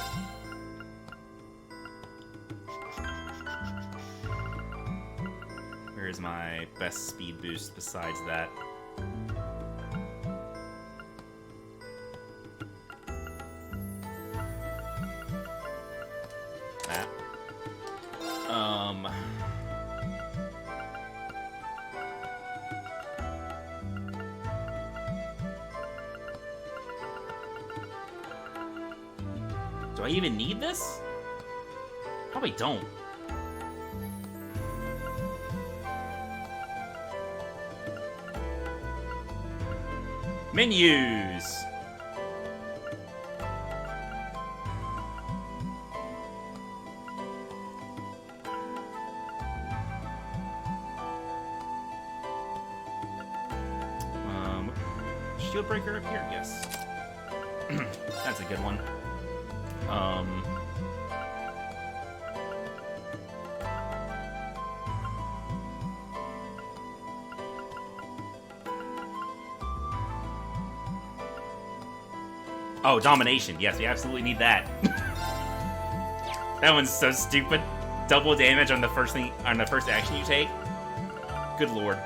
S1: Where is my best speed boost besides that? That. Do I even need this? Probably don't. Menus. Shield breaker up here? Yes. That's a good one. Oh, domination. Yes, we absolutely need that. That one's so stupid. Double damage on the first action you take. Good lord.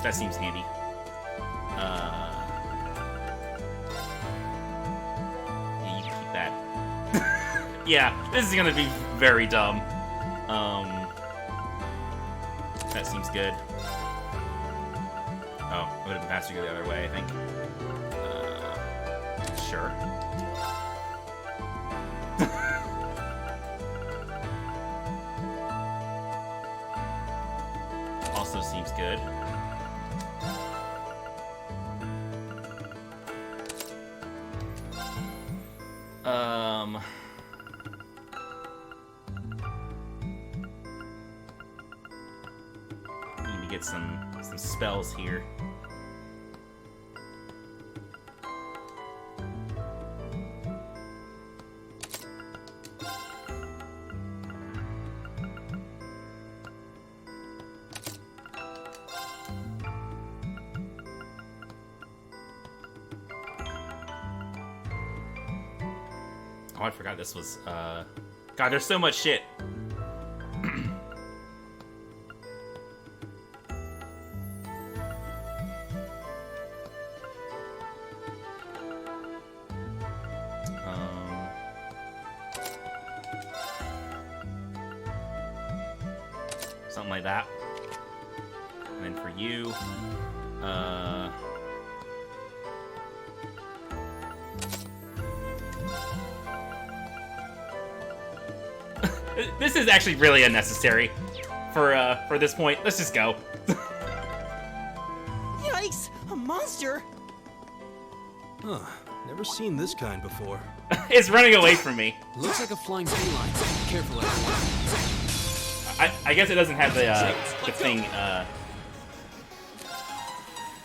S1: That seems handy. Yeah, you can keep that. Yeah, this is gonna be very dumb. That seems good. Oh, it would have been faster to go the other way, I think. Sure. Also seems good. Need to get some spells here. Oh, I forgot this was, God, there's so much shit. Something like that. And then for you, this is actually really unnecessary for this point. Let's just go.
S8: Yikes! A monster!
S20: Huh. Never seen this kind before.
S1: It's running away from me.
S2: Looks like a flying feline. Careful, everyone.
S1: I guess it doesn't have the thing. I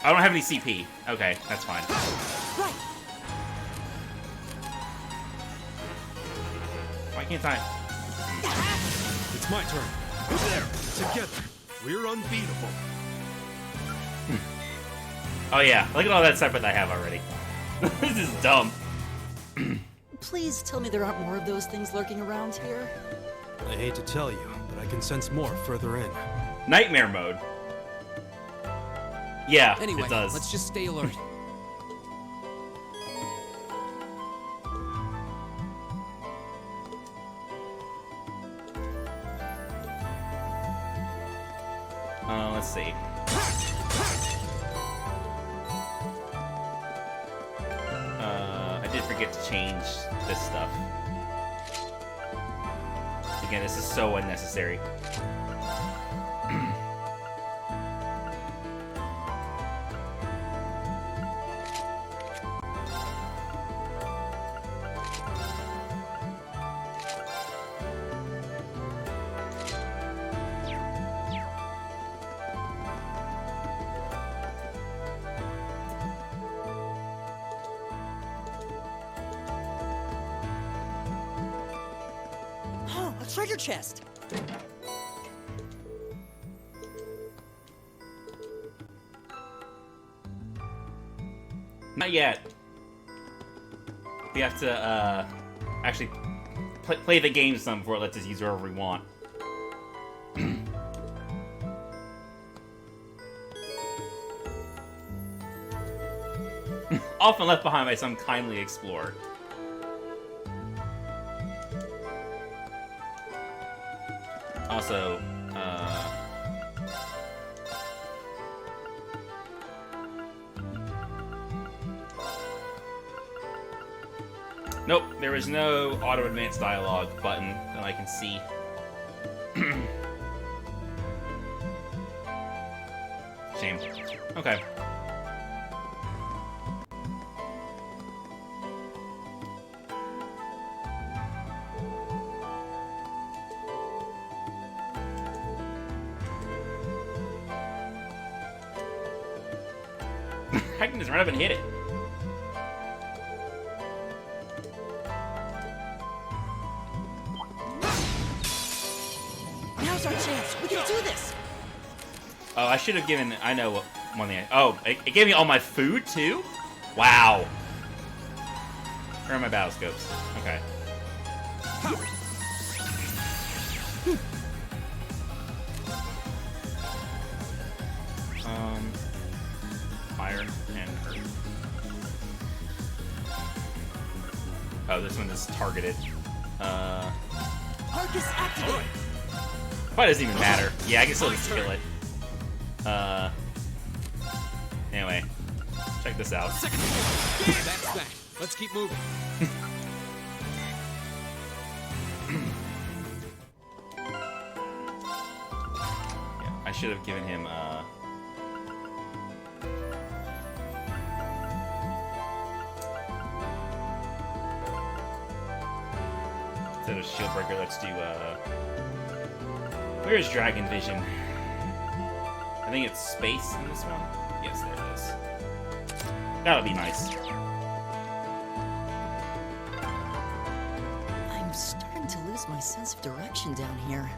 S1: don't have any CP. Okay, that's fine.
S8: Right.
S1: Why can't I?
S20: It's my turn. There, together, we're unbeatable.
S1: Oh yeah, look at all that stuff that I have already. This is dumb.
S8: Please tell me there aren't more of those things lurking around here.
S20: I hate to tell you, but I can sense more further in.
S1: Nightmare mode. Yeah,
S2: anyway,
S1: it does.
S2: Let's just stay alert.
S1: Let's see. I did forget to change this stuff. Again, this is so unnecessary.
S8: treasure chest!
S1: Not yet. We have to, actually play the game some before it lets us use wherever we want. Often left behind by some kindly explorer. Also, nope, there is no auto advanced dialogue button that I can see. Shame. Okay. I can just run up and hit it.
S8: Now's our chance. We can do this.
S1: Oh, I should have given. I know what one thing. Oh, it gave me all my food too. Wow. Where are my battle scopes? Okay. Fire and earth. Oh, this one is targeted.
S8: Arcus activate.
S1: Probably doesn't even matter. Yeah, I can still just kill it. Anyway, check this out.
S2: That's that. Let's keep moving.
S1: Yeah, I should have given him, instead of shield breaker, let's do, where's Dragon Vision? I think it's space in this one. Yes, there it is. That'll be nice.
S8: I'm starting to lose my sense of direction down here.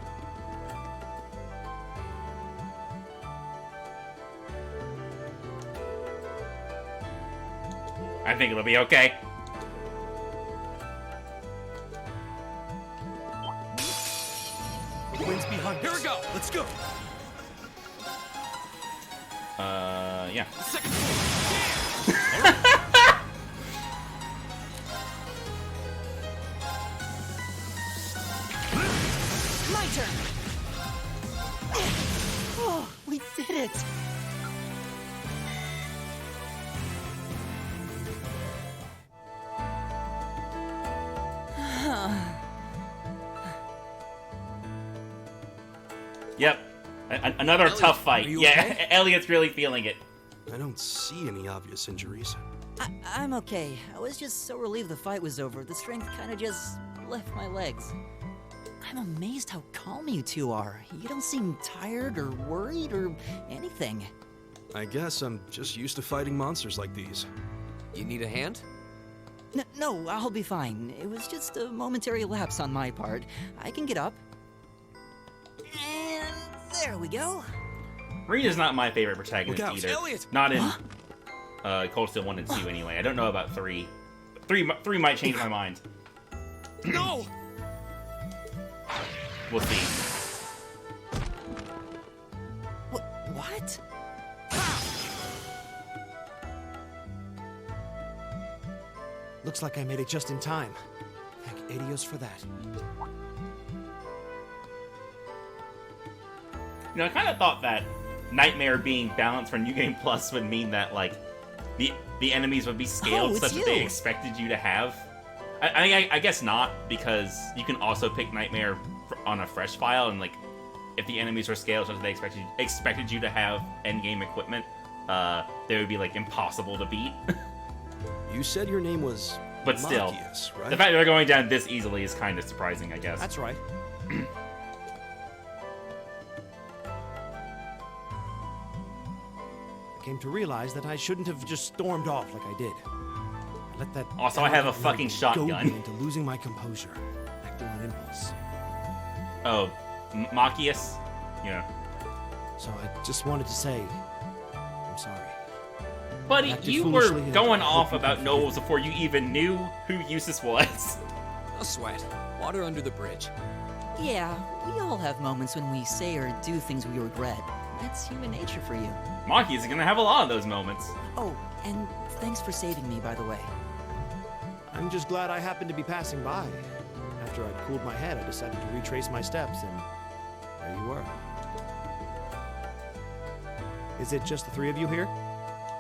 S1: I think it'll be okay.
S9: The wind's behind us.
S2: Here we go.
S9: Let's go.
S1: Yeah.
S8: My turn. Oh, we did it.
S1: Yep. Another
S20: Elliot,
S1: tough fight.
S20: are you
S1: Yeah,
S20: okay?
S1: Elliot's really feeling it.
S20: I don't see any obvious injuries.
S8: I'm okay. I was just so relieved the fight was over. The strength kind of just left my legs. I'm amazed how calm you two are. You don't seem tired or worried or anything.
S20: I guess I'm just used to fighting monsters like these.
S17: You need a hand?
S8: No, I'll be fine. It was just a momentary lapse on my part. I can get up. And there we go.
S1: Rita's not my favorite protagonist
S20: Look out,
S1: either.
S20: Elliot!
S1: Not in Cold Steel 1 and 2 anyway. I don't know about 3. 3 might change my mind.
S20: No!
S1: We'll see.
S8: What?
S9: Looks like I made it just in time. Thank Adios for that.
S1: You know, I kind of thought that Nightmare being balanced for New Game Plus would mean that, like, the enemies would be scaled such that they expected you to have. I guess not, because you can also pick Nightmare on a fresh file, and, like, if the enemies were scaled such that they expected you to have endgame equipment, they would be, like, impossible to beat.
S20: You said your name was
S1: But still,
S20: Machias, right?
S1: the fact that they're going down this easily is kind of surprising, I guess.
S9: That's right. I came to realize that I shouldn't have just stormed off like I did. Let that
S1: Also, I have a fucking
S9: goad
S1: shotgun.
S9: me into losing my composure, acting on impulse.
S1: Oh, Machias? Yeah.
S10: So I just wanted to say, I'm sorry.
S1: Buddy,
S10: Acted
S1: you were
S10: foolishly and
S1: going
S10: I
S1: off
S10: hope you
S1: about
S10: can
S1: nobles before you even knew who Eustace was.
S2: No sweat. Water under the bridge.
S8: Yeah, we all have moments when we say or do things we regret. That's human nature for you.
S1: Machias is gonna have a lot of those moments.
S8: Oh, and thanks for saving me, by the way.
S10: I'm just glad I happened to be passing by. After I'd cooled my head, I decided to retrace my steps, and there you were. Is it just the three of you here?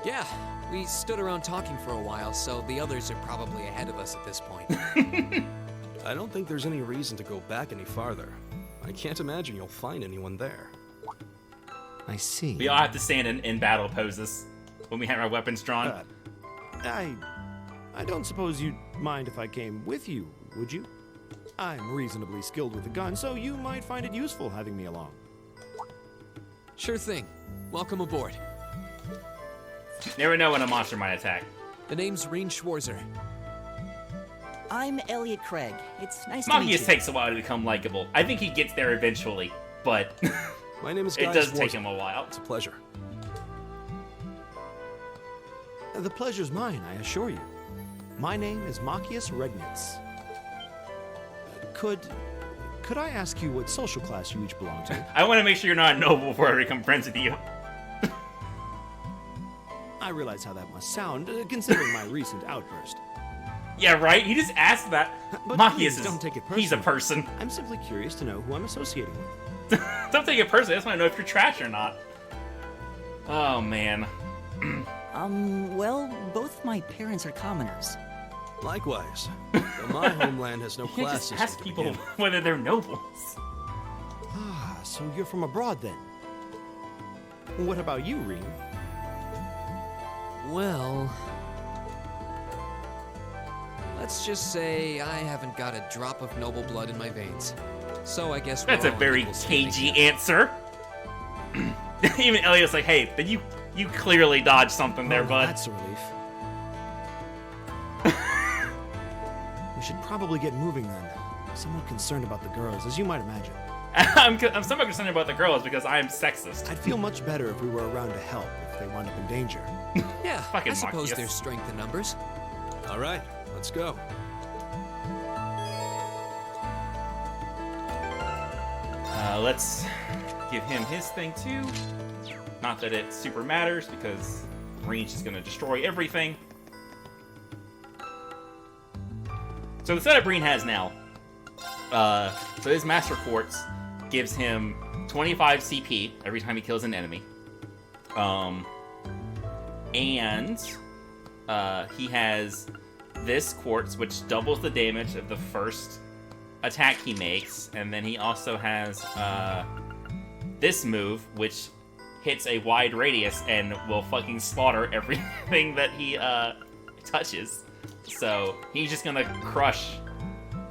S2: Yeah, we stood around talking for a while, so the others are probably ahead of us at this point.
S20: I don't think there's any reason to go back any farther. I can't imagine you'll find anyone there.
S10: I see.
S1: We all have to stand in battle poses when we have our weapons drawn.
S10: I don't suppose you'd mind if I came with you, would you? I'm reasonably skilled with a gun, so you might find it useful having me along.
S2: Sure thing. Welcome aboard.
S1: Never know when a monster might attack.
S2: The name's Reen Schwarzer.
S8: I'm Elliot Craig. It's nice to meet you.
S1: Machias takes a while to become likable. I think he gets there eventually, but
S20: My name is
S1: it
S20: Guy
S1: does
S20: Schwarzer.
S1: take him a while.
S20: It's a pleasure.
S10: The pleasure's mine, I assure you. My name is Machias Regnitz. Could I ask you what social class you each belong to?
S1: I want to make sure you're not a noble before I become friends with you.
S10: I realize how that must sound, considering my recent outburst.
S1: Yeah, right? You just asked that.
S10: But
S1: Machias
S10: please
S1: is,
S10: don't take it personally.
S1: he's a person.
S10: I'm simply curious to know who I'm associating with.
S1: Don't take it personally. I just want to know if you're trash or not. Oh, man.
S8: Well, both my parents are commoners.
S20: Likewise. Though my homeland has no
S1: You can't
S20: class
S1: just
S20: system
S1: ask
S20: to
S1: people
S20: begin with.
S1: whether they're nobles.
S10: Ah, so you're from abroad then? What about you, Reen?
S2: Well... let's just say I haven't got a drop of noble blood in my veins. So I guess
S1: That's
S2: we're
S1: a
S2: all
S1: very
S2: equal standing
S1: cagey
S2: here.
S1: answer. Even Elliot's like, hey, then you clearly dodged something there, bud.
S10: That's a relief. We should probably get moving then. I'm somewhat concerned about the girls, as you might imagine.
S1: I'm somewhat concerned about the girls because I am sexist.
S10: I'd feel much better if we were around to help if they wound up in danger.
S2: Yeah,
S1: Fucking
S2: I suppose
S1: Machias.
S2: there's strength in numbers.
S20: All right, let's go.
S1: Let's give him his thing too. Not that it super matters because Reen's just gonna destroy everything. So the setup Reen has now. So his Master Quartz gives him 25 CP every time he kills an enemy. And he has this Quartz, which doubles the damage of the first attack he makes, and then he also has this move, which hits a wide radius and will fucking slaughter everything that he touches. So he's just gonna crush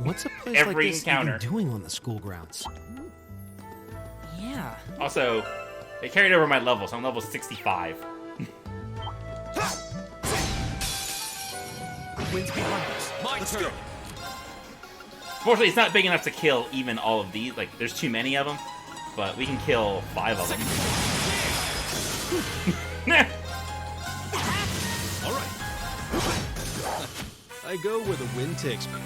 S10: What's a place
S1: every
S10: like this
S1: encounter.
S10: even doing on the school grounds?
S8: Yeah.
S1: Also, they carried over my level, so I'm level 65.
S14: Wind's behind us. My turn.
S1: Fortunately, it's not big enough to kill even all of these. Like, there's too many of them, but we can kill 5 of them.
S20: All right. I go where the wind takes me.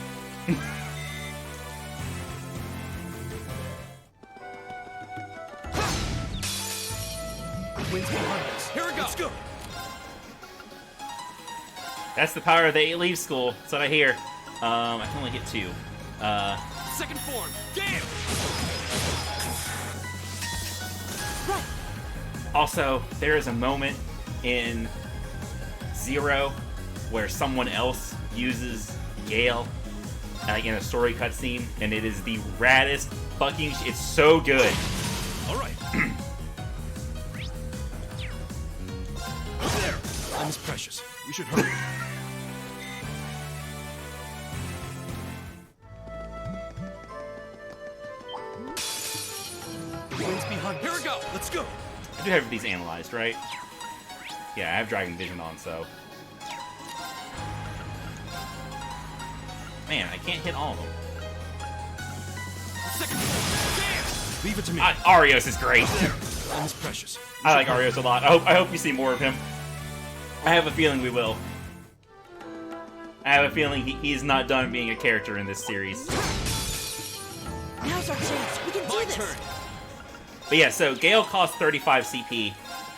S14: Wind's behind us. Here we go. Let's go.
S1: That's the power of the 8 leave school. That's what I hear. I can only hit 2.
S14: Second form. Damn.
S1: Also, there is a moment in Zero where someone else uses Gale in a story cutscene, and it is the raddest fucking. It's so good.
S20: All right. Over there. Time is precious. We should hurry.
S14: Wind's behind us. Here we go. Let's go.
S1: I do have these analyzed, right? Yeah, I have Dragon Vision on, so. Man, I can't hit all of them.
S20: Leave it to me.
S1: Arios is great.
S20: Time is precious.
S1: I like Arios a lot. I hope you see more of him. I have a feeling we will. I have a feeling he's not done being a character in this series.
S8: Now's our chance. We can do this.
S1: But yeah, so Gale costs 35 CP,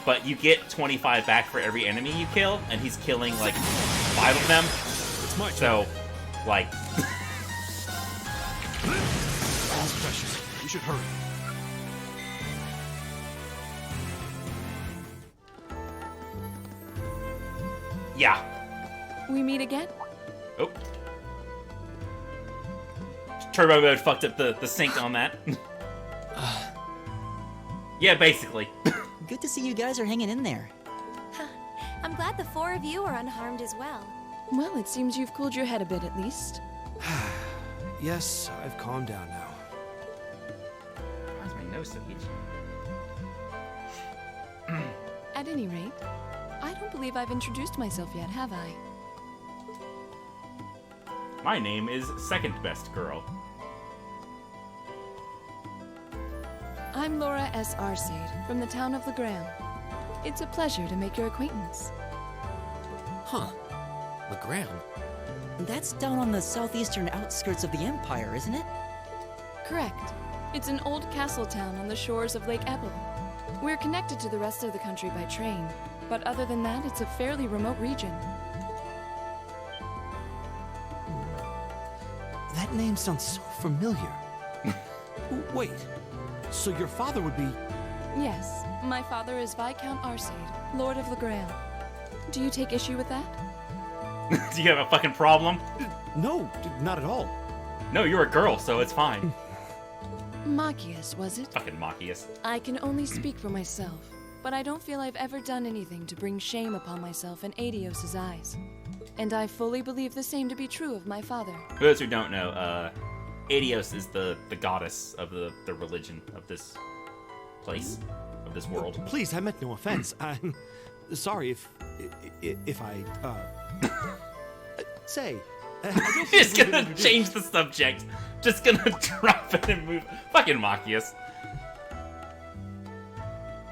S1: but you get 25 back for every enemy you kill, and he's killing like 5 of them.
S20: It's my turn.
S1: So, like.
S20: Time's precious. We should hurry.
S1: Yeah.
S19: We meet again?
S1: Oh. Turbo mode fucked up the sync on that. Yeah, basically.
S8: Good to see you guys are hanging in there.
S3: I'm glad the 4 of you are unharmed as well.
S19: Well, it seems you've cooled your head a bit at least.
S10: Yes, I've calmed down now.
S1: Why is my nose so itchy?
S19: At any rate, I don't believe I've introduced myself yet, have I?
S1: My name is Second Best Girl.
S19: I'm Laura S. Arcade, from the town of Legrand. It's a pleasure to make your acquaintance.
S6: Huh. Legrand?
S8: That's down on the southeastern outskirts of the Empire, isn't it?
S19: Correct. It's an old castle town on the shores of Lake Ebble. We're connected to the rest of the country by train, but other than that, it's a fairly remote region.
S10: That name sounds so familiar. Wait, so your father would be...
S19: Yes, my father is Viscount Arcade, Lord of Legrand. Do you take issue with that?
S1: Do you have a fucking problem?
S10: No, not at all.
S1: No, you're a girl, so it's fine.
S19: Machias, was it?
S1: Fucking Machias.
S19: I can only speak for myself, but I don't feel I've ever done anything to bring shame upon myself in Adios's eyes. And I fully believe the same to be true of my father.
S1: For those who don't know, Adios is the goddess of the religion of this place, of this world.
S10: Please, I meant no offense. I'm sorry if I, say...
S1: Just gonna change the subject. Just gonna drop it and move. Fucking Machias.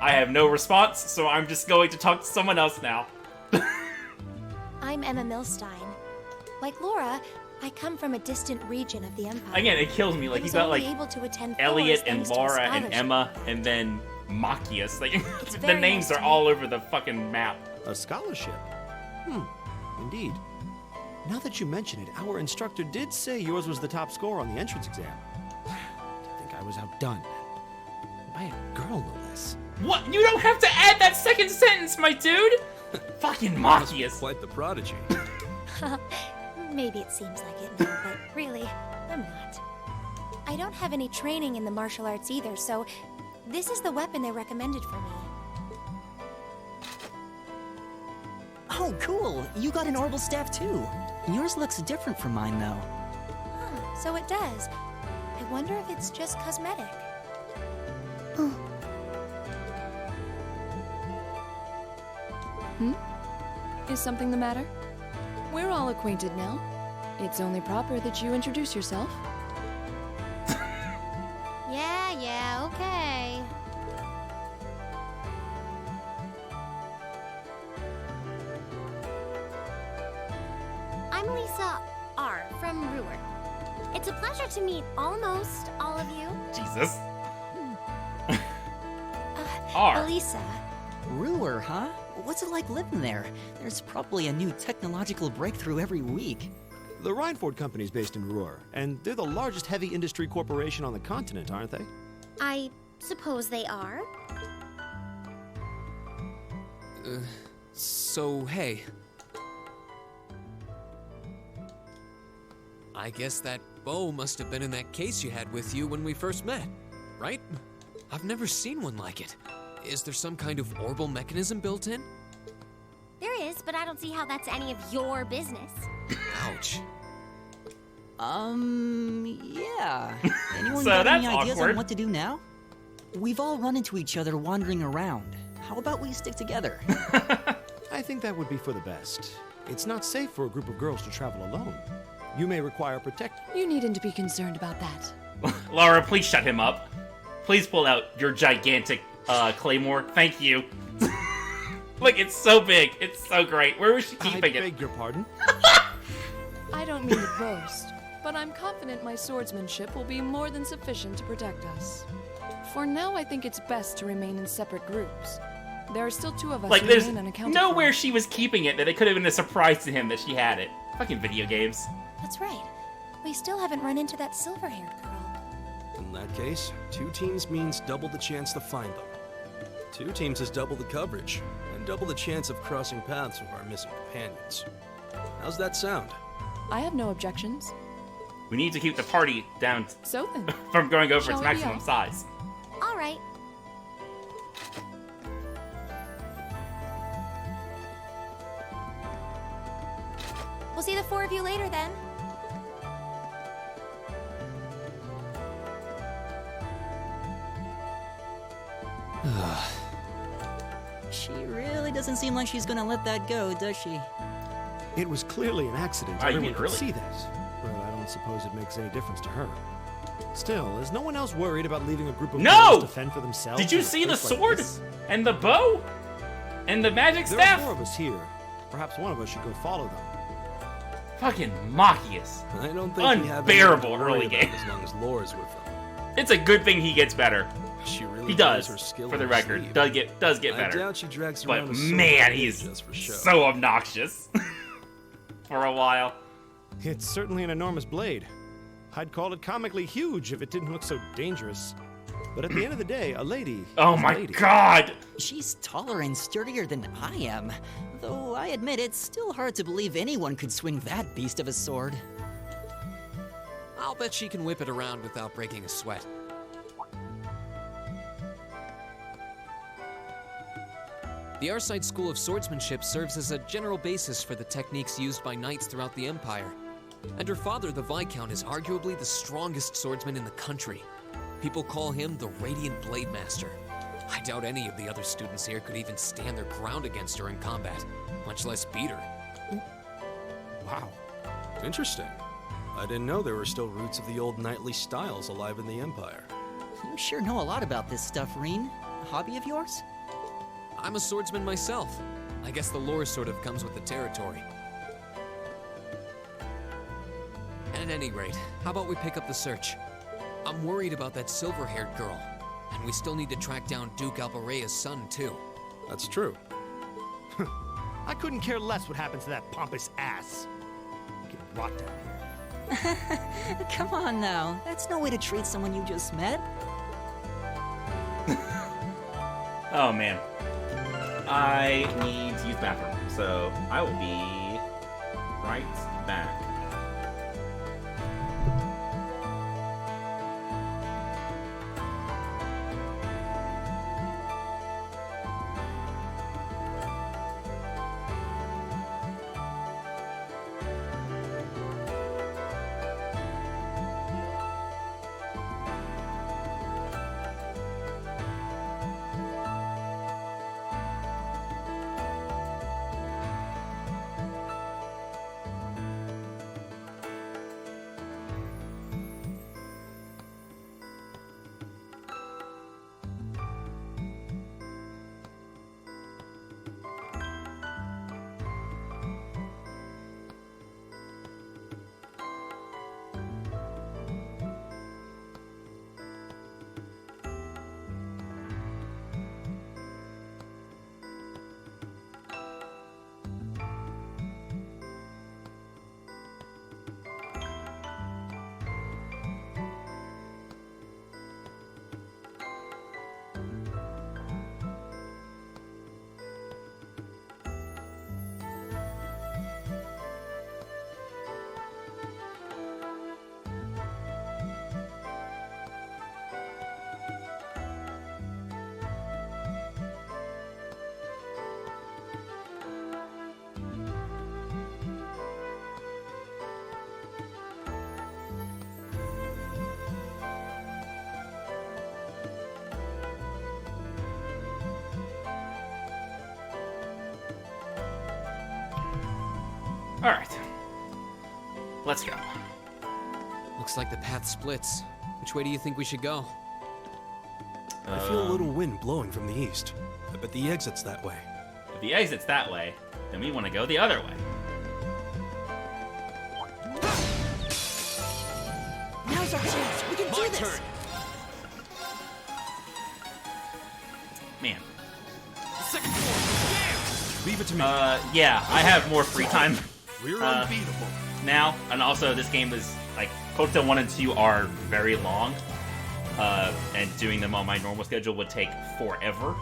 S1: I have no response, so I'm just going to talk to someone else now.
S3: I'm Emma Milstein. Like Laura, I come from a distant region of the Empire.
S1: Again, it kills me. Like,
S3: I
S1: you
S3: was
S1: got
S3: only
S1: like
S3: able to attend
S1: Elliot
S3: Thor's
S1: and
S3: thanks to a
S1: Laura and
S3: scholarship.
S1: Emma, and then Machias. Like, the
S3: very
S1: names
S3: nice
S1: are
S3: to
S1: all over the fucking map.
S10: A scholarship? Indeed. Now that you mention it, our instructor did say yours was the top score on the entrance exam. I think I was outdone. By a girl, no less.
S1: What? You don't have to add that second sentence, my dude! Fucking Machias.
S20: Quite the prodigy.
S3: Maybe it seems like it now, but really, I'm not. I don't have any training in the martial arts either, so this is the weapon they recommended for me.
S8: Oh, cool. You got an orbital staff too. Yours looks different from mine, though.
S3: Huh, so it does. I wonder if it's just cosmetic.
S19: Is something the matter? We're all acquainted now. It's only proper that you introduce yourself.
S11: Yeah, okay. I'm Lisa R. from Ruhr. It's a pleasure to meet almost all of you.
S1: Jesus. R.
S3: Elisa.
S8: Ruhr, huh? What's it like living there? There's probably a new technological breakthrough every week.
S10: The Rhineford Company's based in Ruhr, and they're the largest heavy industry corporation on the continent, aren't they?
S11: I suppose they are.
S6: So, hey. I guess that bow must have been in that case you had with you when we first met, right? I've never seen one like it. Is there some kind of orbital mechanism built in?
S11: There is, but I don't see how that's any of your business.
S6: Ouch.
S8: Yeah. Anyone
S1: So
S8: got any
S1: that's
S8: ideas
S1: awkward.
S8: on what to do now? We've all run into each other wandering around. How about we stick together?
S10: I think that would be for the best. It's not safe for a group of girls to travel alone. You may require protection.
S19: You needn't to be concerned about that.
S1: Laura, please shut him up. Please pull out your gigantic claymore. Thank you. Look, it's so big. It's so great. Where was she keeping it?
S10: I beg your pardon?
S19: I don't mean to boast, but I'm confident my swordsmanship will be more than sufficient to protect us. For now, I think it's best to remain in separate groups. There are still 2 of us
S1: Like,
S19: who
S1: there's
S19: remain unaccounted
S1: nowhere
S19: for.
S1: she was keeping it that it could have been a surprise to him that she had it. Fucking video games.
S3: That's right. We still haven't run into that silver-haired girl.
S20: In that case, 2 teams means double the chance to find them. 2 teams is double the coverage, and double the chance of crossing paths with our missing companions. How's that sound?
S19: I have no objections.
S1: We need to keep the party down
S19: So then,
S1: from going over
S19: shall
S1: its
S19: we be
S1: maximum
S19: off?
S1: size.
S11: All right.
S3: We'll see the 4 of you later then.
S8: She really doesn't seem like she's gonna let that go, does she?
S10: It was clearly an accident.
S1: Oh, you
S10: Everyone
S1: mean
S10: could
S1: really?
S10: see this, but I don't suppose it makes any difference to her. Still, is no one else worried about leaving a group of
S1: No!
S10: girls to fend for themselves?
S1: Did you
S10: in a
S1: see the
S10: place like
S1: sword?
S10: this?
S1: And the bow? And the magic
S10: There
S1: staff?
S10: are 4 of us here. Perhaps one of us should go follow them.
S1: Fucking Machias.
S20: I don't think we have
S1: Unbearable
S20: anything to worry
S1: early
S20: about
S1: game.
S20: as long as Laura's with them.
S1: It's a good thing he gets better.
S20: She really
S1: He
S20: wears
S1: does,
S20: her skill
S1: for the
S20: on her
S1: record.
S20: sleeve.
S1: Does get better.
S20: I doubt she drags
S1: But
S20: around a sword
S1: man,
S20: blade
S1: he's
S20: just for show.
S1: so obnoxious. For a while.
S10: It's certainly an enormous blade. I'd call it comically huge if it didn't look so dangerous. But at the end of the day, a lady.
S1: Oh
S10: is a
S1: my
S10: lady.
S1: god!
S8: She's taller and sturdier than I am. Though I admit it's still hard to believe anyone could swing that beast of a sword.
S2: I'll bet she can whip it around without breaking a sweat. The Arside School of Swordsmanship serves as a general basis for the techniques used by knights throughout the Empire. And her father, the Viscount, is arguably the strongest swordsman in the country. People call him the Radiant Blade Master. I doubt any of the other students here could even stand their ground against her in combat, much less beat her.
S20: Wow. Interesting. I didn't know there were still roots of the old knightly styles alive in the Empire.
S8: You sure know a lot about this stuff, Reen. A hobby of yours?
S2: I'm a swordsman myself. I guess the lore sort of comes with the territory. At any rate, how about we pick up the search? I'm worried about that silver-haired girl, and we still need to track down Duke Albarea's son, too.
S20: That's true.
S10: I couldn't care less what happens to that pompous ass. You can rot down here.
S8: Come on now. That's no way to treat someone you just met.
S1: Oh man. I need to use the bathroom, so I will be right back. Alright. Let's go.
S2: Looks like the path splits, which
S6: Which way do you think we should go?
S20: I feel a little wind blowing from the east. I bet the exit's that way.
S1: If the exit's that way, then we want to go the other way.
S8: Now's our chance. We can do this.
S6: Turn.
S1: Man.
S6: Second floor.
S20: Leave it to me.
S1: Yeah, I have more free time.
S20: We're unbeatable.
S1: Now, and also this game is, like, Hotel 1 and 2 are very long. And doing them on my normal schedule would take forever.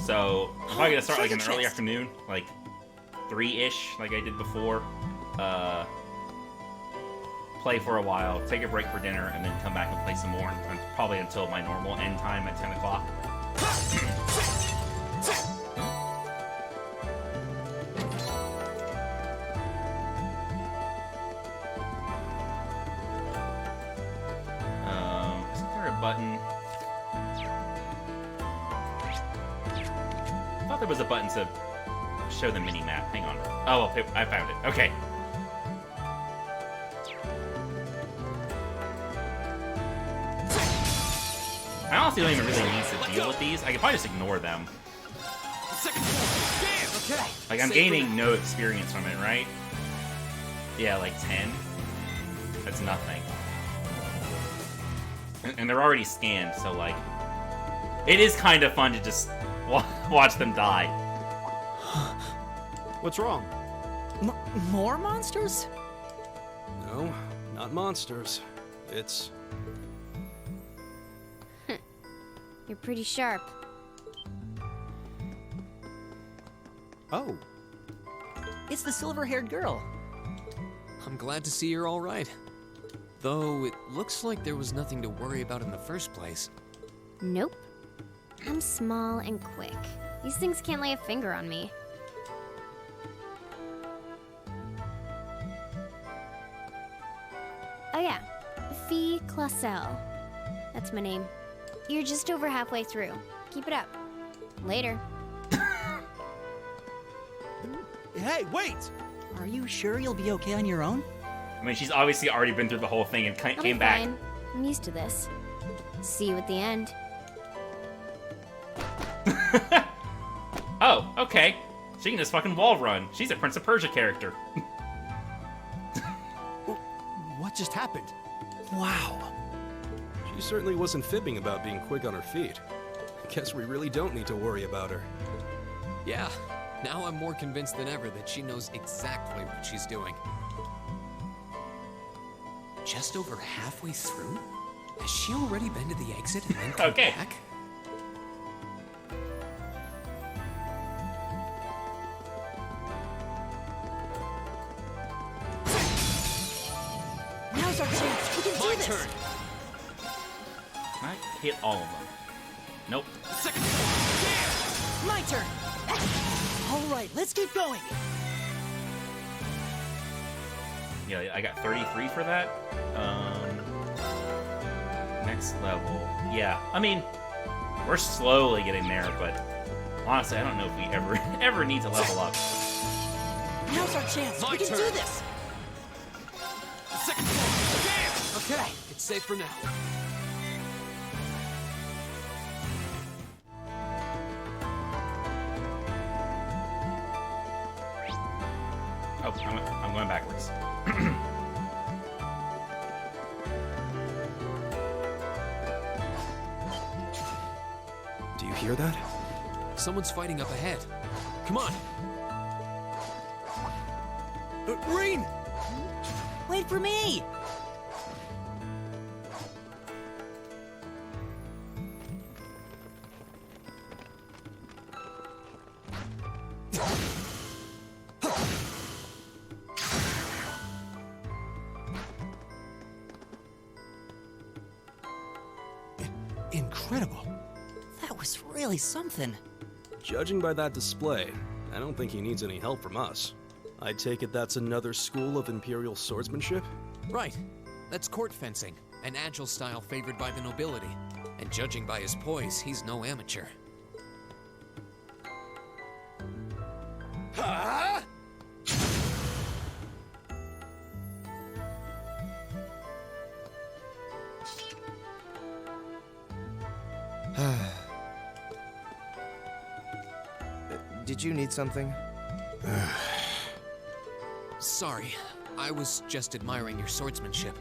S1: So, I'm probably gonna start, like, in the early afternoon, like, 3-ish, like I did before. Play for a while, take a break for dinner, and then come back and play some more, and probably until my normal end time at 10 o'clock. Isn't there a button? I thought there was a button to show the mini-map. Hang on. Oh, well, I found it. Okay. I honestly don't even really need to deal with these. I could probably just ignore them.
S6: Okay.
S1: Like, I'm gaining no experience from it, right? Yeah, like 10. That's nothing. And they're already scanned, so, like... It is kind of fun to just watch them die.
S10: What's wrong?
S8: More monsters?
S20: No, not monsters. It's...
S11: You're pretty sharp.
S10: Oh.
S8: It's the silver-haired girl.
S6: I'm glad to see you're all right. Though it looks like there was nothing to worry about in the first place.
S11: Nope. I'm small and quick. These things can't lay a finger on me. Oh yeah, Fee Clausel. That's my name. You're just over halfway through. Keep it up. Later.
S10: Hey, wait!
S8: Are you sure you'll be okay on your own?
S1: I mean, she's obviously already been through the whole thing and
S11: I'll
S1: came
S11: be
S1: back.
S11: fine. I'm used to this. See you at the end.
S1: Oh, okay. She can just fucking wall run. She's a Prince of Persia character.
S10: What just happened?
S20: Wow. She certainly wasn't fibbing about being quick on her feet. Guess we really don't need to worry about her.
S6: Yeah, now I'm more convinced than ever that she knows exactly what she's doing. Just over halfway through? Has she already been to the exit and then come back?
S8: Now's our chance. We can do this.
S6: Turn.
S1: Can I hit all of them? Nope.
S8: My turn. All right, let's keep going.
S1: Yeah, I got 33 for that. Next level. Yeah, I mean, we're slowly getting there, but honestly, I don't know if we ever need to level up.
S8: Now's our chance. We can do this.
S6: Okay, it's safe for now.
S1: Oh, I'm going backwards.
S20: Do you hear that?
S6: Someone's fighting up ahead. Come on.
S8: Green! Wait for me!
S10: Incredible.
S8: That was really something.
S20: Judging by that display, I don't think he needs any help from us. I take it that's another school of Imperial swordsmanship?
S6: Right. That's court fencing, an agile style favored by the nobility. And judging by his poise, he's no amateur.
S15: Huh?
S13: did you need something?
S2: Sorry, I was just admiring your swordsmanship.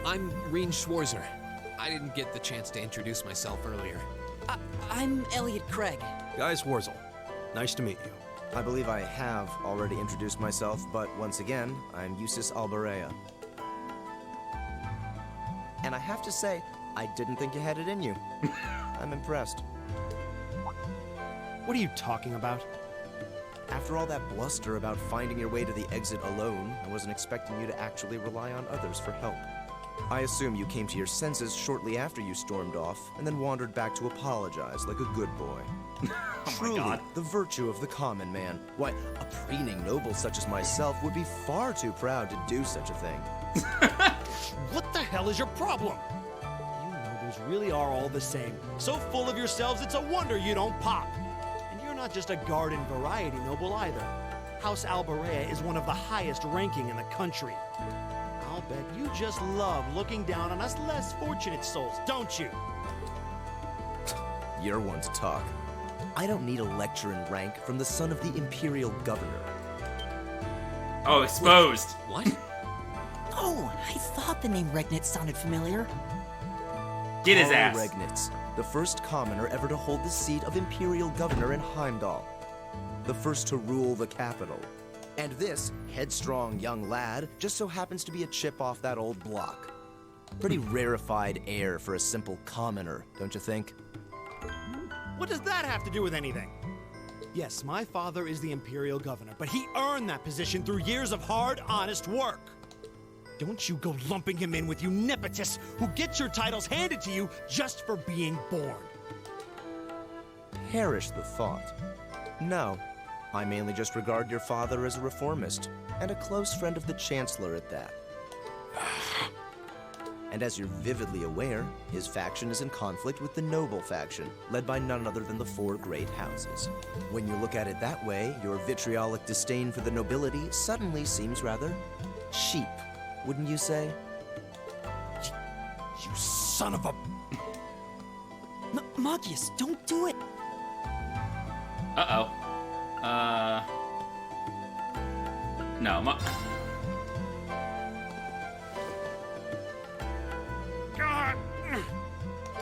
S2: I'm Reen Schwarzer. I didn't get the chance to introduce myself earlier.
S8: I'm Elliot Craig.
S20: Guy Wurzel. Nice to meet you.
S13: I believe I have already introduced myself, but once again, I'm Eustace Alberea. And I have to say, I didn't think you had it in you. I'm impressed.
S10: What are you talking about?
S13: After all that bluster about finding your way to the exit alone, I wasn't expecting you to actually rely on others for help. I assume you came to your senses shortly after you stormed off, and then wandered back to apologize like a good boy. Truly, the virtue of the common man. Why, a preening noble such as myself would be far too proud to do such a thing.
S9: What the hell is your problem? You nobles really are all the same. So full of yourselves, it's a wonder you don't pop. And you're not just a garden variety noble either. House Alberea is one of the highest ranking in the country. I'll bet you just love looking down on us less fortunate souls, don't you?
S13: You're one to talk. I don't need a lecture in rank from the son of the Imperial Governor.
S1: Oh, exposed.
S2: What?
S8: Oh, I thought the name Regnitz sounded familiar.
S1: Get his
S13: Karl
S1: ass.
S13: Regnitz, the first commoner ever to hold the seat of Imperial Governor in Heimdall. The first to rule the capital. And this headstrong young lad just so happens to be a chip off that old block. Pretty rarefied air for a simple commoner, don't you think?
S9: What does that have to do with anything? Yes, my father is the Imperial Governor, but he earned that position through years of hard, honest work. Don't you go lumping him in with you nepotists who get your titles handed to you just for being born.
S13: Perish the thought. No, I mainly just regard your father as a reformist, and a close friend of the Chancellor at that. And as you're vividly aware, his faction is in conflict with the noble faction, led by none other than the four great houses. When you look at it that way, your vitriolic disdain for the nobility suddenly seems rather cheap, wouldn't you say?
S9: You son of a...
S8: Magius, don't do it!
S1: Uh-oh. No,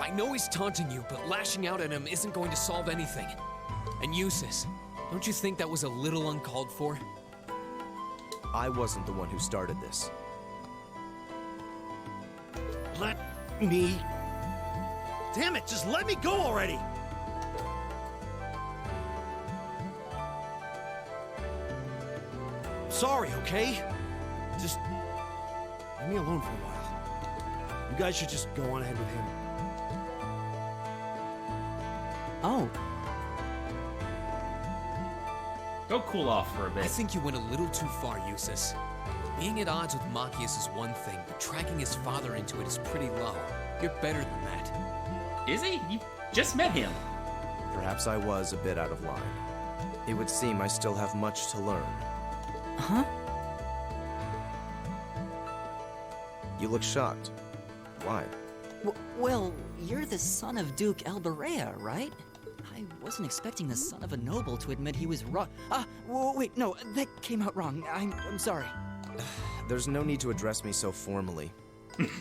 S2: I know he's taunting you, but lashing out at him isn't going to solve anything. And Eustace, don't you think that was a little uncalled for?
S13: I wasn't the one who started this.
S9: Let me... Damn it, just let me go already! Sorry, okay? Just leave me alone for a while. You guys should just go on ahead with him.
S8: Oh.
S1: Go cool off for a bit.
S2: I think you went a little too far, Eustace. Being at odds with Machias is one thing, but dragging his father into it is pretty low. You're better than that.
S1: Is he? You just met him.
S13: Perhaps I was a bit out of line. It would seem I still have much to learn.
S8: Huh?
S13: You look shocked. Why?
S8: Well, you're the son of Duke Alberea, right? I wasn't expecting the son of a noble to admit he was wrong. Wait, no, that came out wrong. I'm sorry.
S13: There's no need to address me so formally.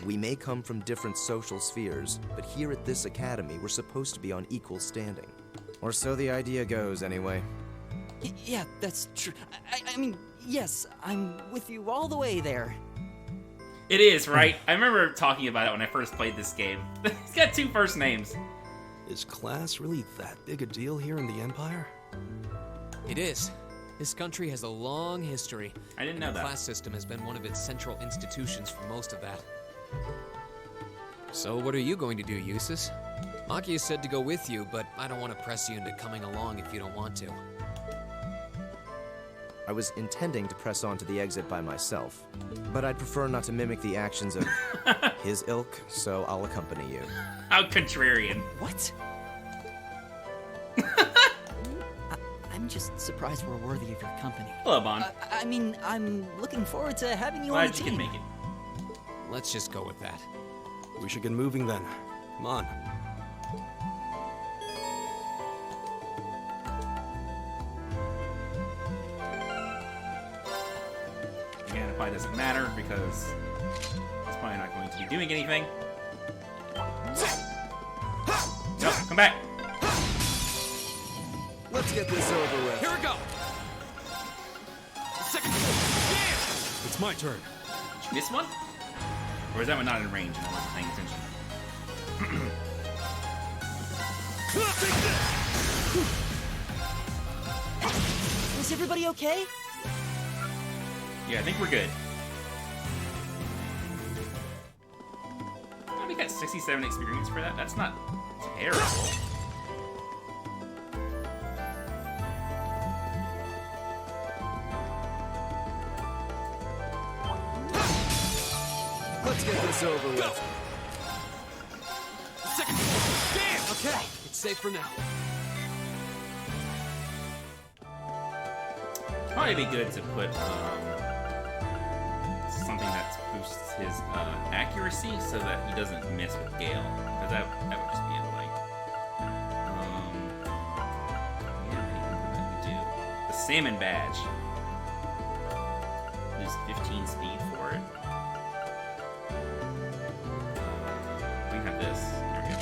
S13: We may come from different social spheres, but here at this academy, we're supposed to be on equal standing. Or so the idea goes, anyway.
S8: Yeah, that's true. I mean, yes, I'm with you all the way there.
S1: It is, right? I remember talking about it when I first played this game. He's got two first names.
S20: Is class really that big a deal here in the Empire?
S2: It is. This country has a long history.
S1: I didn't know that.
S2: The class system has been one of its central institutions for most of that. So what are you going to do, Eustace? Machias said to go with you, but I don't want to press you into coming along if you don't want to.
S13: I was intending to press on to the exit by myself, but I'd prefer not to mimic the actions of his ilk, so I'll accompany you.
S1: How contrarian.
S8: What? I'm just surprised we're worthy of your company.
S1: Hello, Bon.
S8: I mean, I'm looking forward to having you on
S1: Glad
S8: the
S1: you
S8: team.
S1: can make it.
S2: Let's just go with that.
S20: We should get moving then. Come on.
S1: probably doesn't matter because it's probably not going to be doing anything. Nope, come back.
S13: Let's get this over with.
S14: Here we go. Second. Yeah.
S20: It's my turn.
S1: This one? Or is that one not in range and I wasn't paying attention?
S8: Is everybody okay?
S1: Yeah, I think we're good. Oh, we got 67 experience for that. That's not terrible.
S13: Let's get this over with.
S14: Second. Damn. Okay, it's safe for now.
S1: Probably be good to put something that boosts his accuracy so that he doesn't miss with Gale. Because that would just be annoying. Yeah, what do we do? The Salmon Badge. Lose 15 speed for it. We have this. There we go.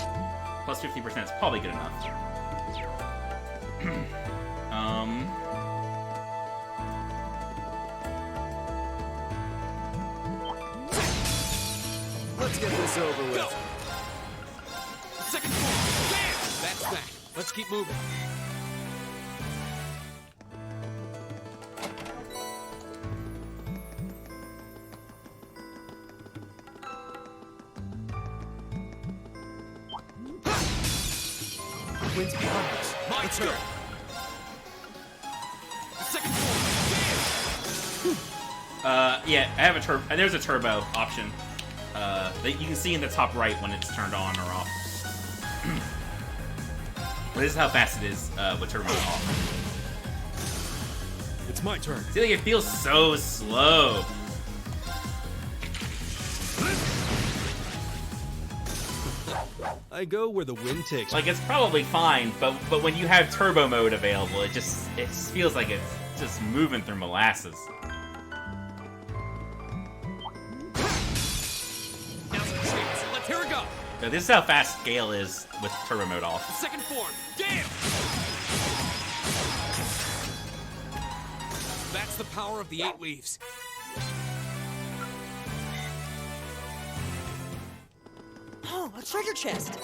S1: Plus 50% is probably good enough.
S13: Let's get this over with.
S14: Go. Second floor. Damn. That's that. Let's keep moving.
S13: Wind's behind us.
S14: My
S13: Let's
S14: turn.
S13: go.
S14: Second floor.
S1: Yeah, I have a turbo. There's a turbo option that you can see in the top right when it's turned on or off. But this is how fast it is with turbo off.
S20: It's my turn.
S1: See, like it feels so slow.
S20: I go where the wind takes me.
S1: Like it's probably fine, but when you have turbo mode available, it feels like it's just moving through molasses.
S14: Here we go.
S1: Now, this is how fast Gale is with turbo mode off.
S14: Second form. Damn. That's the power of the 8 leaves.
S8: Oh, a treasure chest!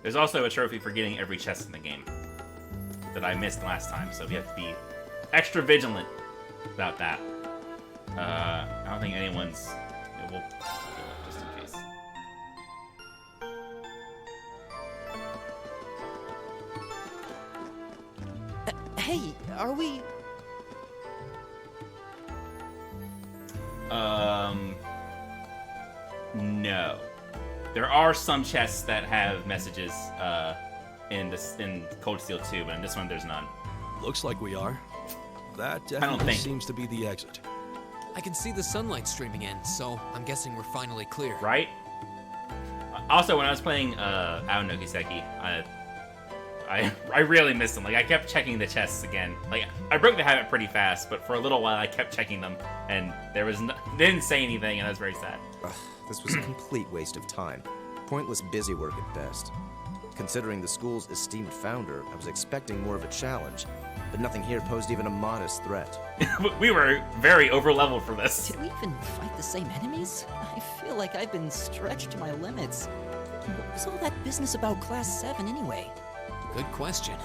S1: There's also a trophy for getting every chest in the game that I missed last time, so we have to be extra vigilant about that. I don't think anyone's... We'll just in case.
S8: Hey, are we...
S1: No. There are some chests that have messages in Cold Steel 2, but in this one there's none.
S20: Looks like we are. That
S1: don't
S20: definitely
S1: think.
S20: seems to be the exit.
S2: I can see the sunlight streaming in, so I'm guessing we're finally clear.
S1: Right? Also, when I was playing Ao no Kiseki, I really missed them. Like, I kept checking the chests again. Like, I broke the habit pretty fast, but for a little while I kept checking them, and there was didn't say anything, and I was very sad.
S13: Ugh, this was a complete waste of time. Pointless busy work at best. Considering the school's esteemed founder, I was expecting more of a challenge, but nothing here posed even a modest threat.
S1: We were very over-leveled for this.
S8: Did we even fight the same enemies? I feel like I've been stretched to my limits. What was all that business about Class 7 anyway?
S6: Good question.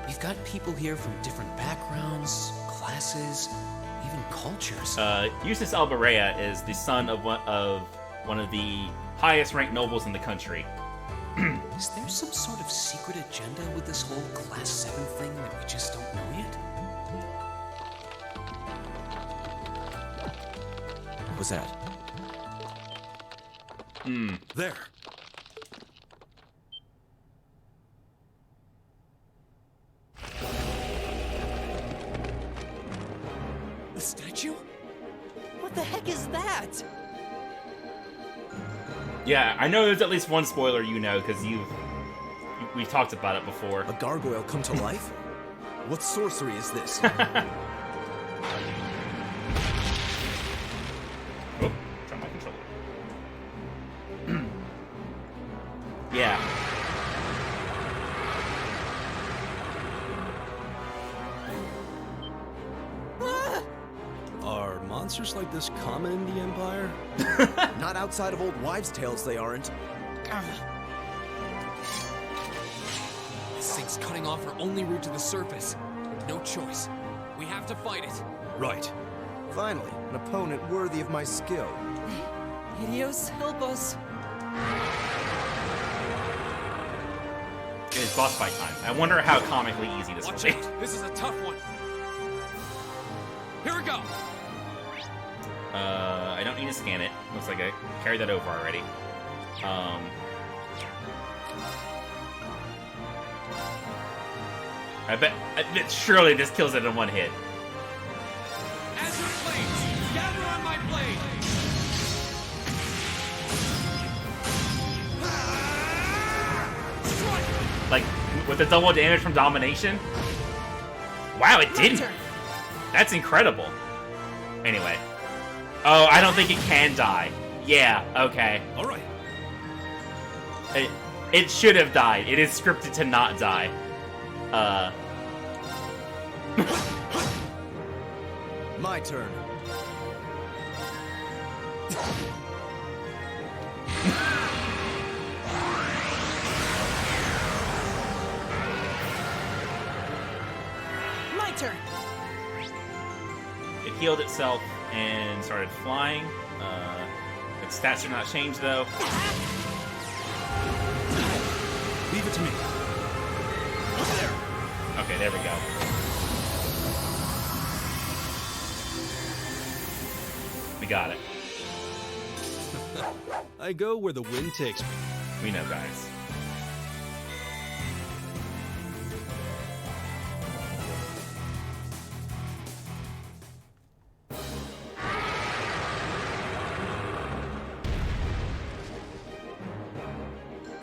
S6: We've got people here from different backgrounds, classes, even cultures.
S1: Eustace Alberea is the son of one of the highest-ranked nobles in the country.
S6: Is there some sort of secret agenda with this whole Class 7 thing that we just don't know yet?
S13: What was that?
S20: There.
S14: The statue?
S8: What the heck is that?
S1: Yeah, I know there's at least one spoiler you know, because we've talked about it before.
S13: A gargoyle come to life? What sorcery is this?
S1: Yeah.
S20: Are monsters like this common in the Empire?
S13: Not outside of old wives' tales, they aren't.
S2: This thing's cutting off our only route to the surface. No choice. We have to fight it.
S20: Right.
S13: Finally, an opponent worthy of my skill.
S19: Helios, help us.
S1: It's boss fight time. I wonder how comically easy this will
S2: Watch
S1: be.
S2: out. This is a tough one. Here we go.
S1: I don't need to scan it. Looks like I carried that over already. I bet surely this kills it in one hit.
S2: Azure flames, gather on my blade.
S1: Like, with the double damage from domination? Wow, it didn't. That's incredible. Anyway. Oh, I don't think it can die. Yeah, okay.
S20: Alright.
S1: It should have died. It is scripted to not die.
S13: My turn.
S8: My turn.
S1: It healed itself and started flying. Its stats are not changed though.
S20: Leave it to me. There.
S1: Okay, there we go. We got it.
S20: I go where the wind takes me.
S1: We know, guys.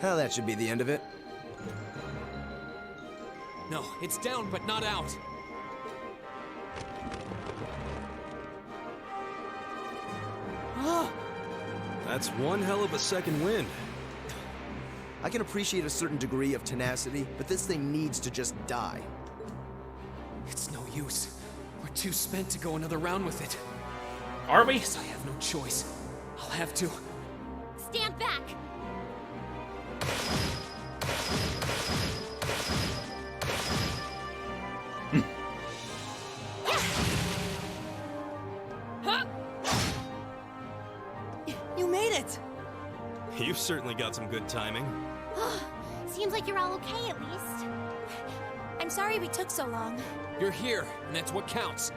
S13: Well, that should be the end of it.
S2: No, it's down but not out.
S20: That's one hell of a second wind.
S13: I can appreciate a certain degree of tenacity, but this thing needs to just die.
S2: It's no use. We're too spent to go another round with it.
S1: Are we?
S2: Guess I have no choice. I'll have to.
S11: Stand back!
S8: You made it!
S20: You've certainly got some good timing.
S11: Seems like you're all okay at least.
S3: I'm sorry we took so long.
S2: You're here, and that's what counts.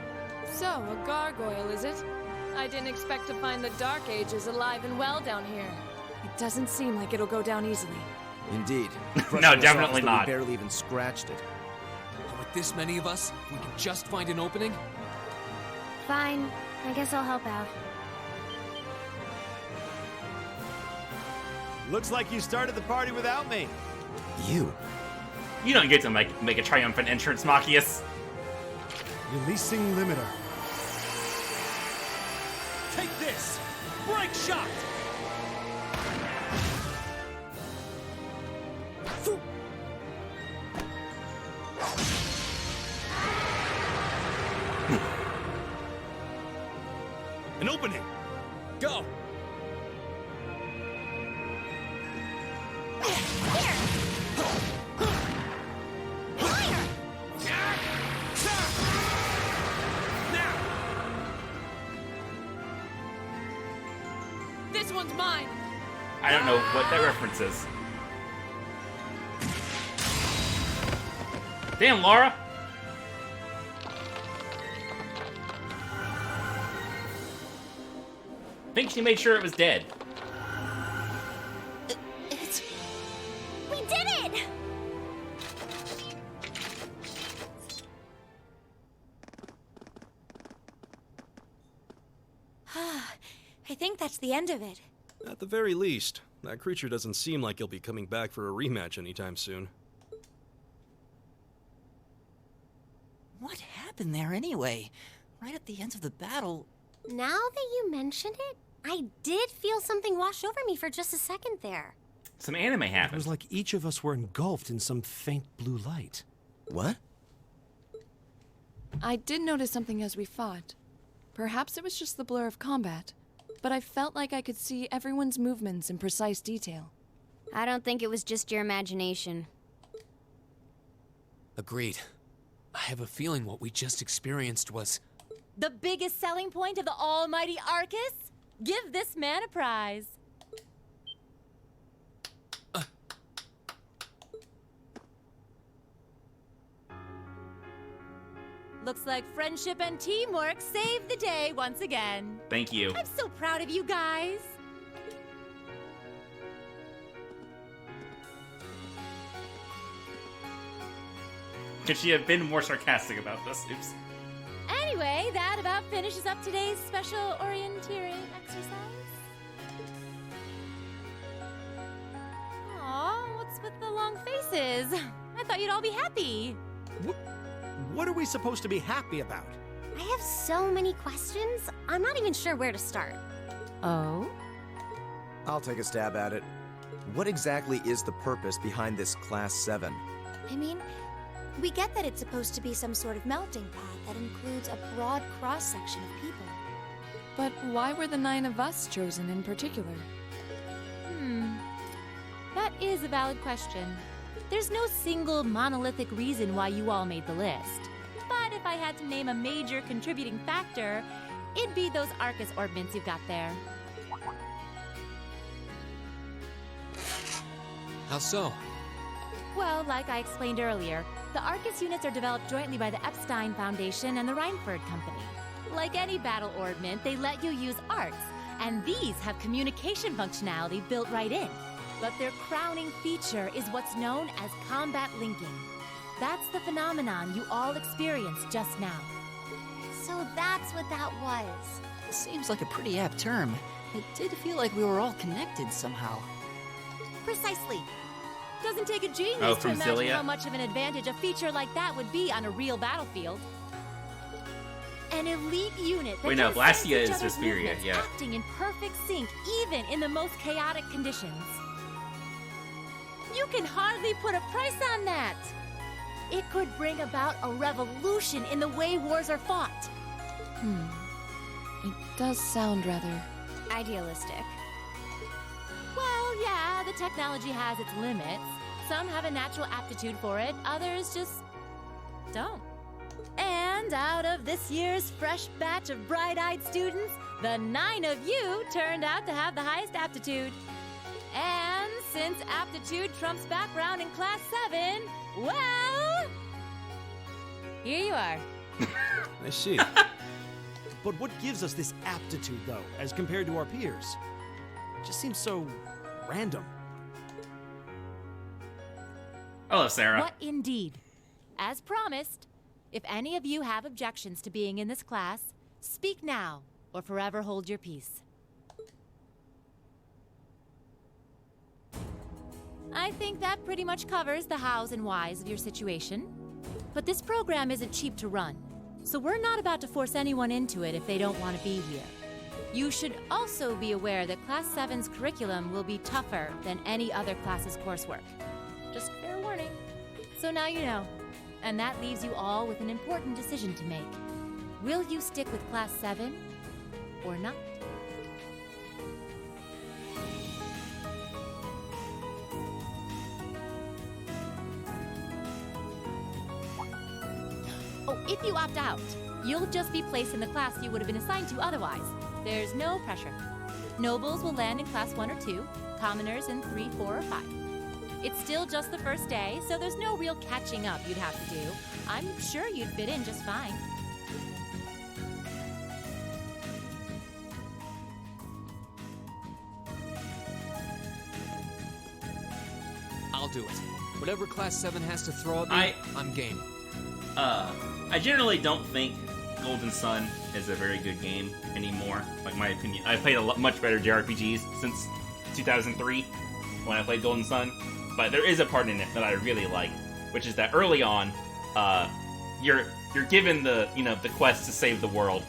S19: So, a gargoyle, is it? I didn't expect to find the Dark Ages alive and well down here. It doesn't seem like it'll go down easily.
S13: Indeed.
S1: No, definitely not.
S13: We barely even scratched it.
S2: But with this many of us, we can just find an opening.
S11: Fine. I guess I'll help out.
S9: Looks like you started the party without me.
S13: You?
S1: You don't get to make a triumphant entrance, Machias.
S9: Releasing limiter.
S14: Take this! Break shot!
S20: An opening!
S14: Go!
S19: This one's mine!
S1: I don't know what that reference is. Damn, Laura! I think she made sure it was dead.
S11: We did it!
S3: I think that's the end of it.
S20: At the very least, that creature doesn't seem like he'll be coming back for a rematch anytime soon.
S8: What happened there anyway? Right at the end of the battle.
S11: Now that you mention it, I did feel something wash over me for just a second there.
S1: Some anime
S10: It
S1: happened.
S10: was like each of us were engulfed in some faint blue light.
S13: What?
S19: I did notice something as we fought. Perhaps it was just the blur of combat, but I felt like I could see everyone's movements in precise detail.
S11: I don't think it was just your imagination.
S6: Agreed. I have a feeling what we just experienced was...
S5: The biggest selling point of the almighty Arcus? Give this man a prize. Looks like friendship and teamwork saved the day once again.
S1: Thank you.
S5: I'm so proud of you guys.
S1: Could she have been more sarcastic about this? Oops.
S5: Anyway, that about finishes up today's special orienteering exercise. Aw, what's with the long faces? I thought you'd all be happy.
S10: What are we supposed to be happy about?
S11: I have so many questions, I'm not even sure where to start.
S5: Oh?
S13: I'll take a stab at it. What exactly is the purpose behind this Class 7?
S3: I mean, we get that it's supposed to be some sort of melting pot that includes a broad cross-section of people.
S19: But why were the 9 of us chosen in particular?
S5: That is a valid question. There's no single monolithic reason why you all made the list. But if I had to name a major contributing factor, it'd be those Arcus ordnance you've got there.
S6: How so?
S5: Well, like I explained earlier, the Arcus units are developed jointly by the Epstein Foundation and the Reinford Company. Like any battle ordnance, they let you use arts, and these have communication functionality built right in. But their crowning feature is what's known as combat linking. That's the phenomenon you all experienced just now.
S11: So that's what that was.
S8: Seems like a pretty apt term. It did feel like we were all connected somehow.
S11: Precisely.
S5: Doesn't take a genius
S1: Oh,
S5: to
S1: from
S5: imagine
S1: Zillia?
S5: how much of an advantage a feature like that would be on a real battlefield. An elite unit that
S1: Wait, no,
S5: can sense
S1: Blastia
S5: each
S1: is
S5: other's
S1: Suspiria,
S5: movements,
S1: yeah.
S5: acting in perfect sync, even in the most chaotic conditions. You can hardly put a price on that. It could bring about a revolution in the way wars are fought.
S19: It does sound rather...
S11: idealistic.
S5: Well, yeah, the technology has its limits. Some have a natural aptitude for it, others just don't. And out of this year's fresh batch of bright-eyed students, the 9 of you turned out to have the highest aptitude. And since aptitude trumps background in Class 7, well, here you are.
S10: I see. But what gives us this aptitude, though, as compared to our peers? It just seems so random.
S1: Hello, Sarah.
S5: What indeed? As promised, if any of you have objections to being in this class, speak now or forever hold your peace. I think that pretty much covers the hows and whys of your situation. But this program isn't cheap to run, so we're not about to force anyone into it if they don't want to be here. You should also be aware that Class 7's curriculum will be tougher than any other class's coursework. Just fair warning. So now you know. And that leaves you all with an important decision to make. Will you stick with Class 7 or not? Oh, if you opt out, you'll just be placed in the class you would have been assigned to otherwise. There's no pressure. Nobles will land in Class 1 or 2, commoners in 3, 4, or 5. It's still just the first day, so there's no real catching up you'd have to do. I'm sure you'd fit in just fine.
S6: I'll do it. Whatever Class 7 has to throw at me, I'm game.
S1: I generally don't think Golden Sun is a very good game anymore. Like, my opinion. I've played much better JRPGs since 2003 when I played Golden Sun. But there is a part in it that I really like, which is that early on, you're given the quest to save the world,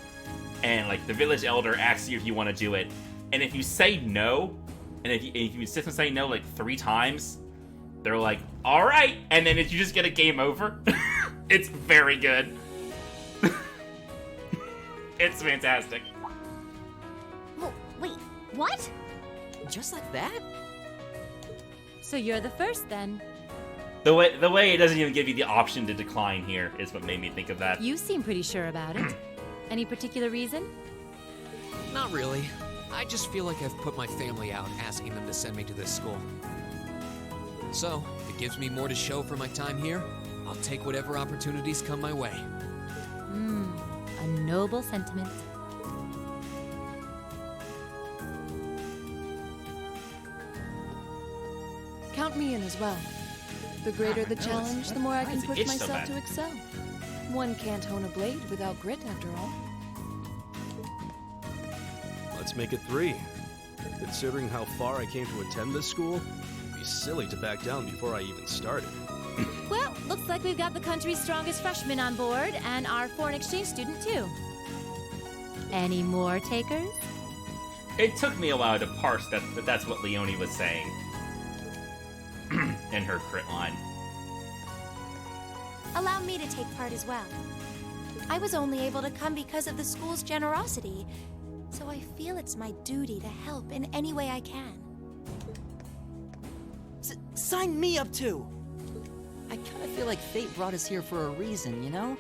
S1: and like the village elder asks you if you want to do it, and if you say no, and if you insist on saying no like 3 times, they're like, all right, and then if you just get a game over. It's very good. It's fantastic.
S11: Oh, wait, what?
S8: Just like that?
S5: So you're the first then.
S1: The way it doesn't even give you the option to decline here is what made me think of that.
S5: You seem pretty sure about it. Any particular reason?
S2: Not really. I just feel like I've put my family out asking them to send me to this school. So, if it gives me more to show for my time here, I'll take whatever opportunities come my way.
S5: A noble sentiment.
S19: Count me in as well. The greater the challenge, the more I can push myself to excel. One can't hone a blade without grit, after all.
S20: Let's make it 3. Considering how far I came to attend this school, it'd be silly to back down before I even started.
S5: Well, looks like we've got the country's strongest freshman on board, and our foreign exchange student, too. Any more takers?
S1: It took me a while to parse that that's what Leonie was saying. In her crit line.
S3: Allow me to take part as well. I was only able to come because of the school's generosity, so I feel it's my duty to help in any way I can.
S8: Sign me up too! I kind of feel like fate brought us here for a reason, you know?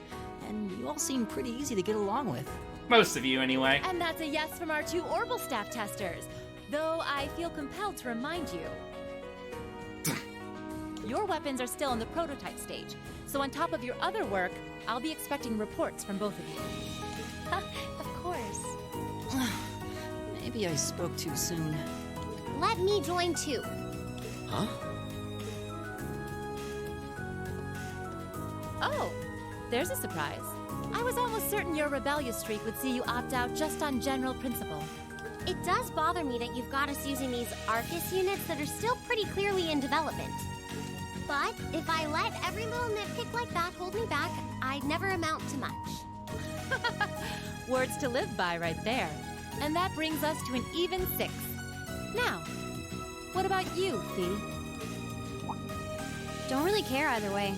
S8: And you all seem pretty easy to get along with.
S1: Most of you, anyway.
S5: And that's a yes from our 2 Orbital staff testers. Though I feel compelled to remind you. Your weapons are still in the prototype stage, so on top of your other work, I'll be expecting reports from both of you.
S3: Of course.
S8: Maybe I spoke too soon.
S11: Let me join too.
S8: Huh?
S5: Oh, there's a surprise. I was almost certain your rebellious streak would see you opt out just on general principle.
S11: It does bother me that you've got us using these Arcus units that are still pretty clearly in development. But if I let every little nitpick like that hold me back, I'd never amount to much.
S5: Words to live by right there. And that brings us to an even 6. Now, what about you, Fee?
S11: Don't really care either way.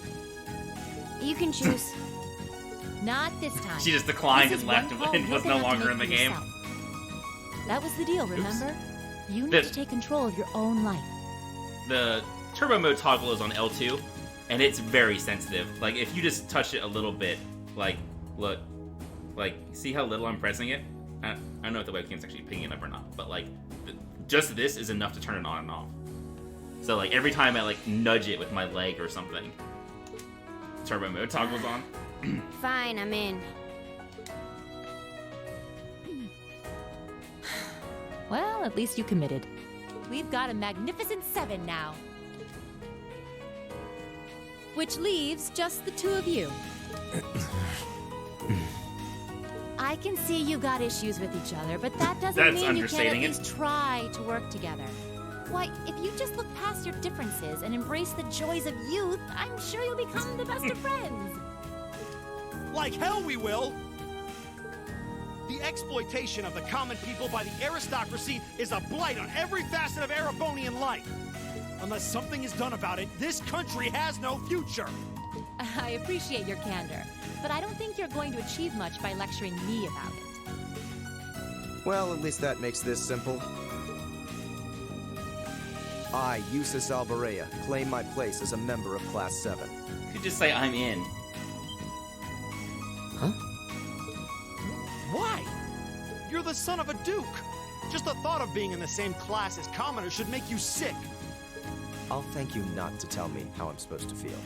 S11: You can choose.
S5: Not this time.
S1: She just declined
S5: This
S1: and
S5: is
S1: left
S5: one call
S1: and was
S5: you're
S1: no
S5: gonna have to
S1: longer in the
S5: make for
S1: game.
S5: yourself. That was the deal, remember?
S1: Oops.
S5: You need to take control of your own life.
S1: The turbo mode toggle is on L2, and it's very sensitive. Like, if you just touch it a little bit, like, look, like, see how little I'm pressing it? I don't know if the webcam's actually picking it up or not, but, like, just this is enough to turn it on and off. So, like, every time I, like, nudge it with my leg or something, turbo mode toggles on.
S11: Fine, I'm in.
S5: Well, at least you committed. We've got a magnificent 7 now. Which leaves just the 2 of you. I can see you got issues with each other, but that doesn't mean you can't at least try to work together. Why, if you just look past your differences and embrace the joys of youth, I'm sure you'll become the best of friends.
S9: Like hell we will! The exploitation of the common people by the aristocracy is a blight on every facet of Erebonian life. Unless something is done about it, this country has no future.
S5: I appreciate your candor, but I don't think you're going to achieve much by lecturing me about it.
S13: Well, at least that makes this simple. I, Eustace Alberea, claim my place as a member of Class 7.
S1: You could just say I'm in.
S13: Huh?
S9: Why? You're the son of a duke. Just the thought of being in the same class as commoners should make you sick.
S13: I'll thank you not to tell me how I'm supposed to feel.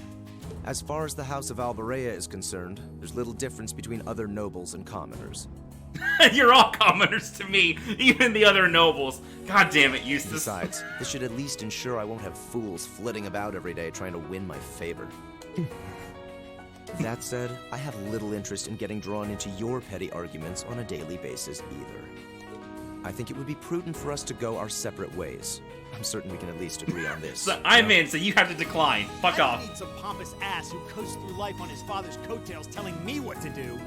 S13: As far as the House of Alberea is concerned, there's little difference between other nobles and commoners.
S1: You're all commoners to me, even the other nobles. God damn it, Eustace.
S13: Besides, this should at least ensure I won't have fools flitting about every day trying to win my favor. That said, I have little interest in getting drawn into your petty arguments on a daily basis either. I think it would be prudent for us to go our separate ways. I'm certain we can at least agree on this.
S1: So I'm in, so you have to decline. Fuck off.
S9: I need some pompous ass who coasts through life on his father's coattails telling me what to do.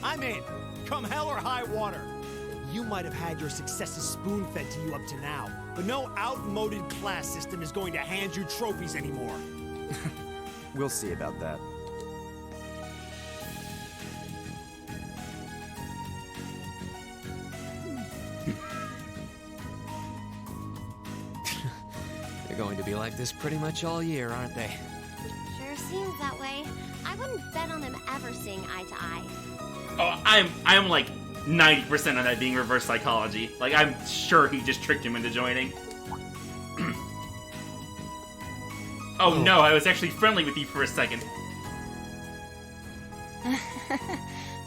S9: I'm in. Come hell or high water. you might have had your successes spoon-fed to you up to now, but no outmoded class system is going to hand you trophies anymore.
S13: We'll see about that.
S6: They're going to be like this pretty much all year, aren't they?
S11: Sure seems that way. I wouldn't bet on them ever seeing eye to eye.
S1: Oh, I'm like 90% on that being reverse psychology. Like, I'm sure he just tricked him into joining. Oh no, I was actually friendly with you for a second.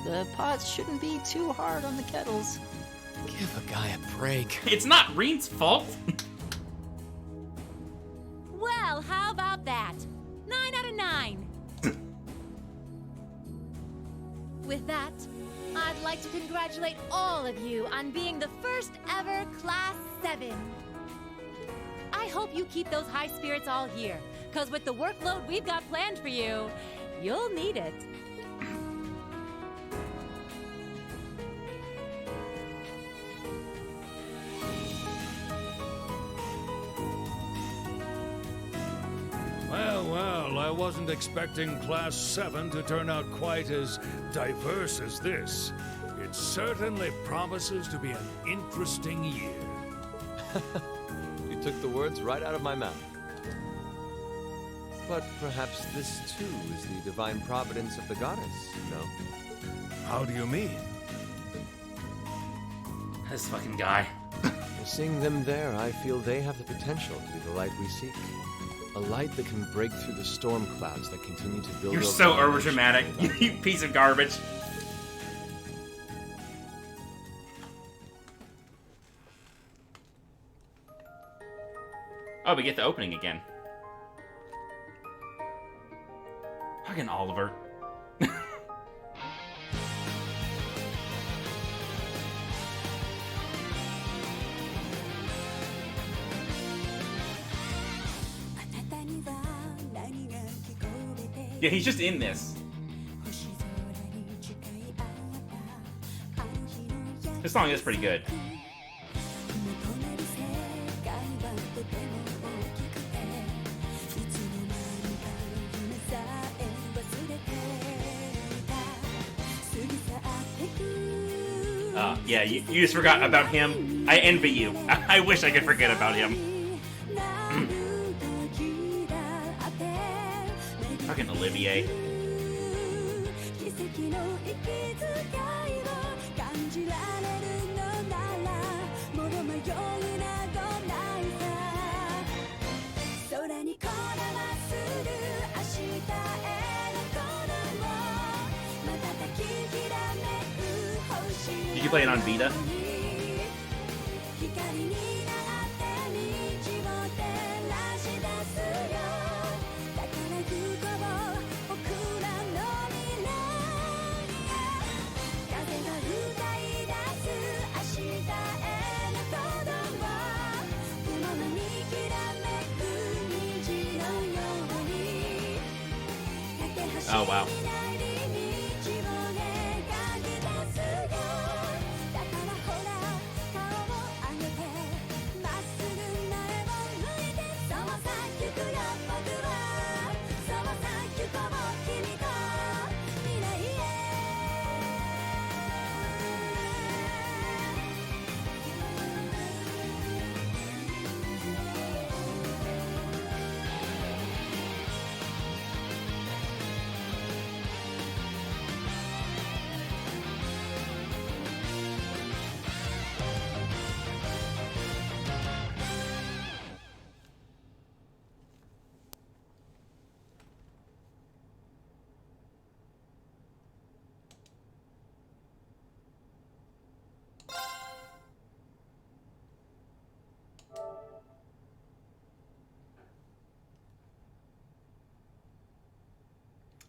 S8: The pots shouldn't be too hard on the kettles.
S6: Give a guy a break.
S1: It's not Reen's fault.
S5: Well, how about that? 9 out of 9. With that, I'd like to congratulate all of you on being the first ever Class 7. I hope you keep those high spirits all year, because with the workload we've got planned for you, you'll need it.
S15: Well, I wasn't expecting Class 7 to turn out quite as diverse as this. It certainly promises to be an interesting year.
S17: You took the words right out of my mouth. But perhaps this too is the divine providence of the goddess, no?
S15: How do you mean?
S1: This fucking guy.
S17: Seeing them there, I feel they have the potential to be the light we seek. A light that can break through the storm clouds that continue to build.
S1: You're
S17: over
S1: so
S17: our
S1: overdramatic, you piece of garbage. Oh, we get the opening again. Fucking Oliver. Yeah, he's just in this. This song is pretty good. Yeah, you just forgot about him. I envy you. I wish I could forget about him. Fucking Olivier. Did you play it on Vita? Oh, wow.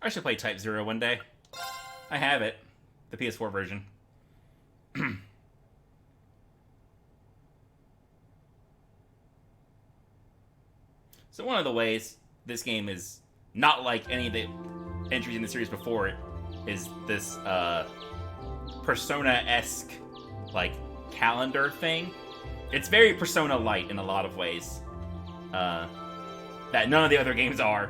S1: I should play Type 0 one day. I have it. The PS4 version. So one of the ways this game is not like any of the entries in the series before it is this Persona-esque, like, calendar thing. It's very Persona Light in a lot of ways. That none of the other games are.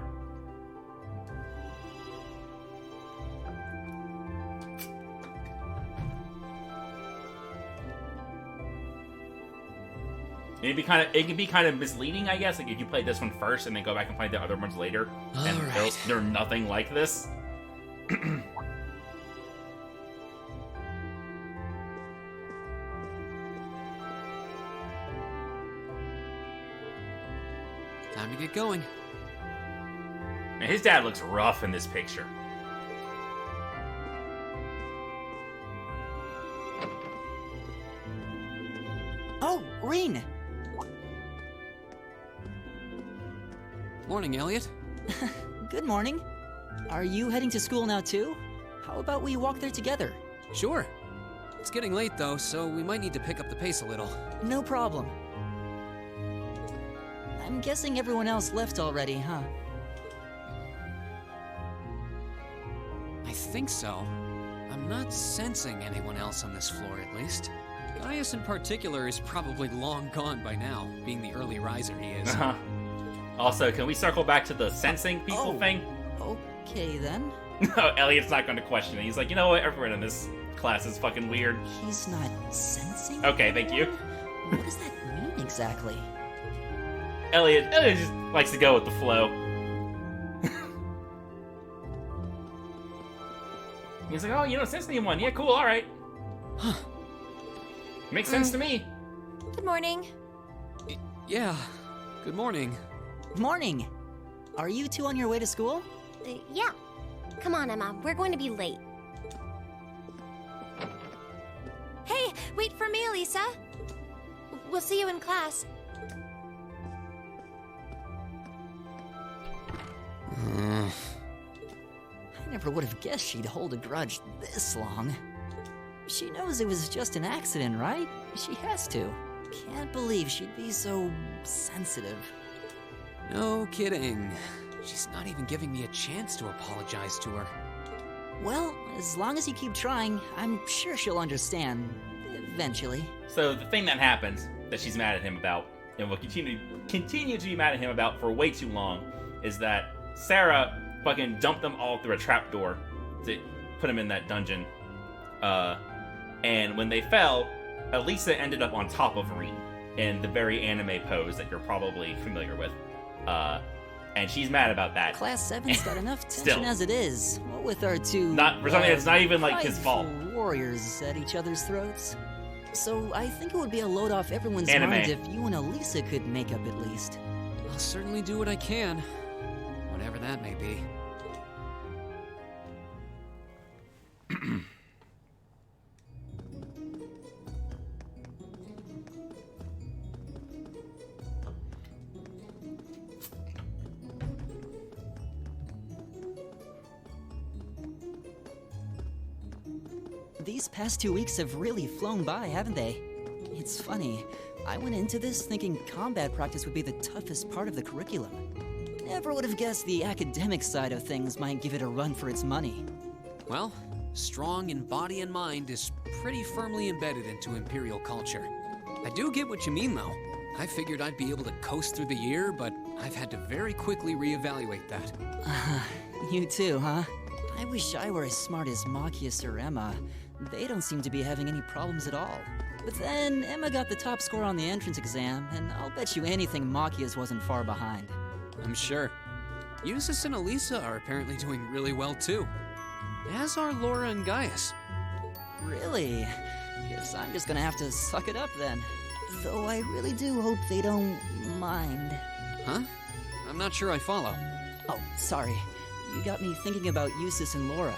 S1: It can be kind of misleading, I guess. Like if you play this one first and then go back and play the other ones later, and they're nothing like this.
S6: Time to get going.
S1: Man, his dad looks rough in this picture.
S8: Oh, Reen!
S6: Morning, Elliot.
S8: Good morning. Are you heading to school now too? How about we walk there together?
S6: Sure. It's getting late though, so we might need to pick up the pace a little.
S8: No problem. I'm guessing everyone else left already, huh?
S6: I think so. I'm not sensing anyone else on this floor, at least. Gaius in particular is probably long gone by now, being the early riser he is.
S1: Also, can we circle back to the sensing people thing?
S8: Okay, then.
S1: No, Elliot's not going to question it. He's like, you know what? Everyone in this class is fucking weird.
S8: He's not sensing?
S1: Okay, thank you.
S8: What does that mean exactly?
S1: Elliot just likes to go with the flow. He's like, oh, you don't sense anyone. Yeah, cool, alright.
S6: Huh.
S1: Makes sense to me.
S3: Good morning.
S6: Yeah, good morning.
S8: Morning! Are you two on your way to school?
S11: Yeah. Come on, Emma. We're going to be late.
S3: Hey, wait for me, Elisa. We'll see you in class.
S8: I never would have guessed she'd hold a grudge this long. She knows it was just an accident, right? She has to. Can't believe she'd be so sensitive.
S6: No kidding. She's not even giving me a chance to apologize to her.
S8: Well, as long as you keep trying, I'm sure she'll understand. Eventually.
S1: So the thing that happens that she's mad at him about, and will continue to be mad at him about for way too long, is that Sarah fucking dumped them all through a trapdoor to put them in that dungeon. And when they fell, Elisa ended up on top of Reen in the very anime pose that you're probably familiar with. And she's mad about that.
S8: Class 7's got enough tension as it is. What with our two...
S1: For something that's not even like his fault.
S8: Warriors at each other's throats. So I think it would be a load off everyone's mind if you and Elisa could make up at least.
S6: I'll certainly do what I can. Whatever that may be.
S8: These past 2 weeks have really flown by, haven't they? It's funny. I went into this thinking combat practice would be the toughest part of the curriculum. Never would have guessed the academic side of things might give it a run for its money.
S6: Well, strong in body and mind is pretty firmly embedded into Imperial culture. I do get what you mean, though. I figured I'd be able to coast through the year, but I've had to very quickly reevaluate that.
S8: You too, huh? I wish I were as smart as Machias or Emma. They don't seem to be having any problems at all. But then, Emma got the top score on the entrance exam, and I'll bet you anything Machias wasn't far behind.
S6: I'm sure. Eustace and Elisa are apparently doing really well, too. As are Laura and Gaius.
S8: Really? Guess I'm just gonna have to suck it up then. Though I really do hope they don't mind.
S6: Huh? I'm not sure I follow.
S8: Oh, sorry. You got me thinking about Eustace and Laura.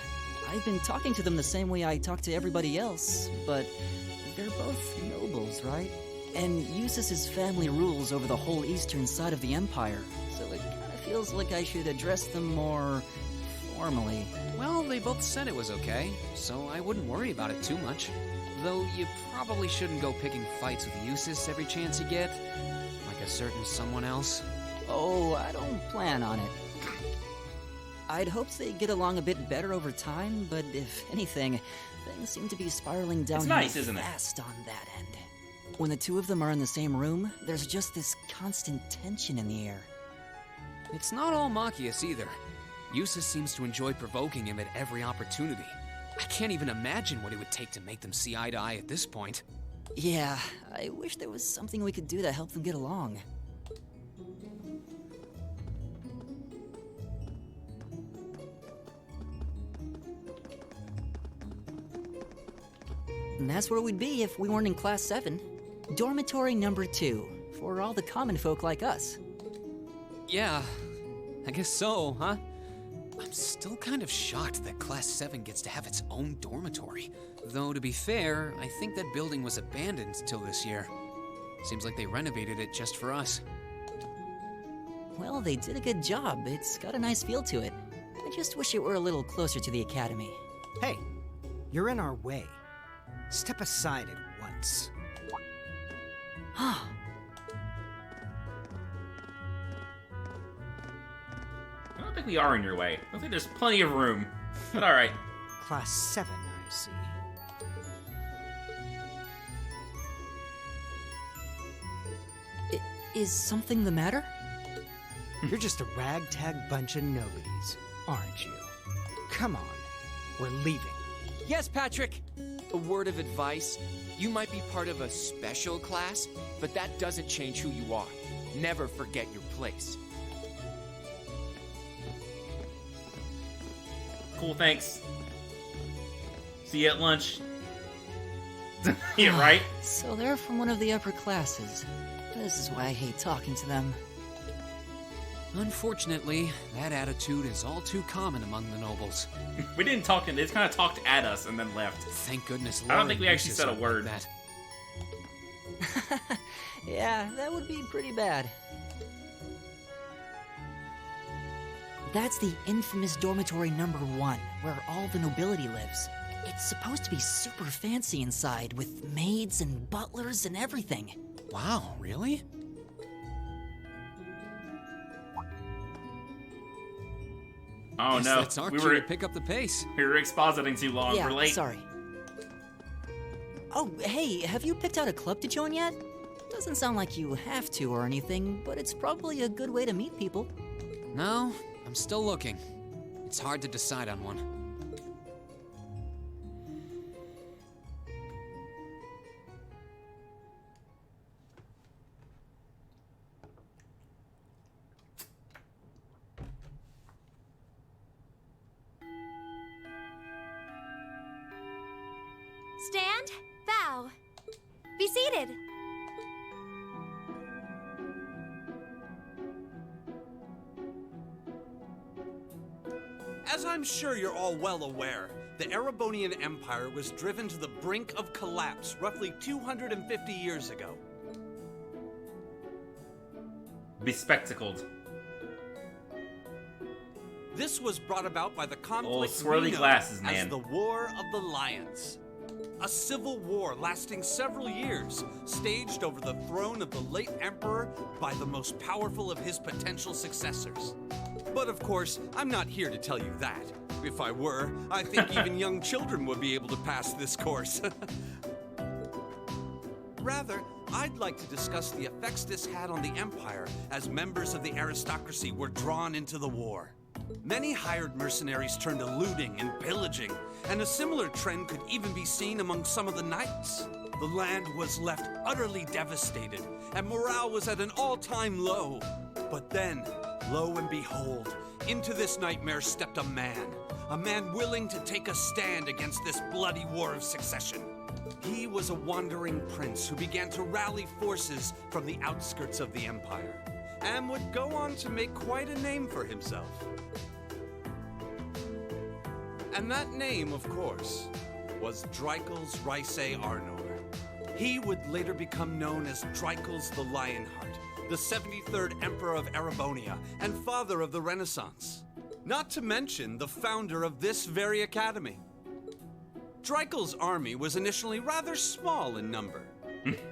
S8: I've been talking to them the same way I talk to everybody else, but they're both nobles, right? And Eustace's family rules over the whole eastern side of the Empire, so it kind of feels like I should address them more formally.
S6: Well, they both said it was okay, so I wouldn't worry about it too much. Though you probably shouldn't go picking fights with Eustace every chance you get, like a certain someone else.
S8: Oh, I don't plan on it. I'd hoped they'd get along a bit better over time, but if anything, things seem to be spiraling down
S1: nice, isn't it?
S8: fast on that end. When the two of them are in the same room, there's just this constant tension in the air.
S6: It's not all Machias either. Yusa seems to enjoy provoking him at every opportunity. I can't even imagine what it would take to make them see eye to eye at this point.
S8: Yeah, I wish there was something we could do to help them get along. And that's where we'd be if we weren't in Class 7. Dormitory number 2, for all the common folk like us.
S6: Yeah, I guess so, huh? I'm still kind of shocked that Class 7 gets to have its own dormitory. Though, to be fair, I think that building was abandoned till this year. Seems like they renovated it just for us.
S8: Well, they did a good job. It's got a nice feel to it. I just wish it were a little closer to the academy.
S14: Hey, you're in our way. Step aside at once.
S1: I don't think we are in your way. I think there's plenty of room. But alright.
S14: Class 7, I see.
S8: Is something the matter?
S14: You're just a ragtag bunch of nobodies, aren't you? Come on, we're leaving.
S2: Yes, Patrick! A word of advice. You might be part of a special class, but that doesn't change who you are. Never forget your place.
S1: Cool, thanks. See you at lunch. Yeah, right?
S8: So they're from one of the upper classes. This is why I hate talking to them.
S6: Unfortunately, that attitude is all too common among the nobles.
S1: We didn't talk, they just kind of talked at us and then left.
S6: Thank goodness
S1: I don't think we actually said a
S6: like
S1: word.
S6: That.
S8: Yeah, that would be pretty bad. That's the infamous dormitory number 1, where all the nobility lives. It's supposed to be super fancy inside, with maids and butlers and everything.
S6: Wow, really?
S1: Oh
S6: Guess
S1: no,
S6: that's our cue to pick up the pace.
S1: We were expositing too long.
S8: Yeah,
S1: We're late.
S8: sorry. Oh, hey, have you picked out a club to join yet? Doesn't sound like you have to or anything, but it's probably a good way to meet people.
S6: No, I'm still looking. It's hard to decide on one.
S3: Stand, bow. Be seated.
S9: As I'm sure you're all well aware, the Erebonian Empire was driven to the brink of collapse roughly 250 years ago.
S1: Bespectacled.
S9: This was brought about by the conflict
S1: Oh, swirly
S9: we know
S1: glasses, man.
S9: as the War of the Lions. A civil war lasting several years, staged over the throne of the late emperor by the most powerful of his potential successors. But of course, I'm not here to tell you that. If I were, I think even young children would be able to pass this course. Rather, I'd like to discuss the effects this had on the Empire as members of the aristocracy were drawn into the war. Many hired mercenaries turned to looting and pillaging, and a similar trend could even be seen among some of the knights. The land was left utterly devastated, and morale was at an all-time low. But then, lo and behold, into this nightmare stepped a man willing to take a stand against this bloody war of succession. He was a wandering prince who began to rally forces from the outskirts of the Empire, and would go on to make quite a name for himself. And that name, of course, was Dreikel's Ricey Arnor. He would later become known as Dreikel's the Lionheart, the 73rd Emperor of Erebonia, and father of the Renaissance. Not to mention the founder of this very academy. Dreikel's army was initially rather small in number,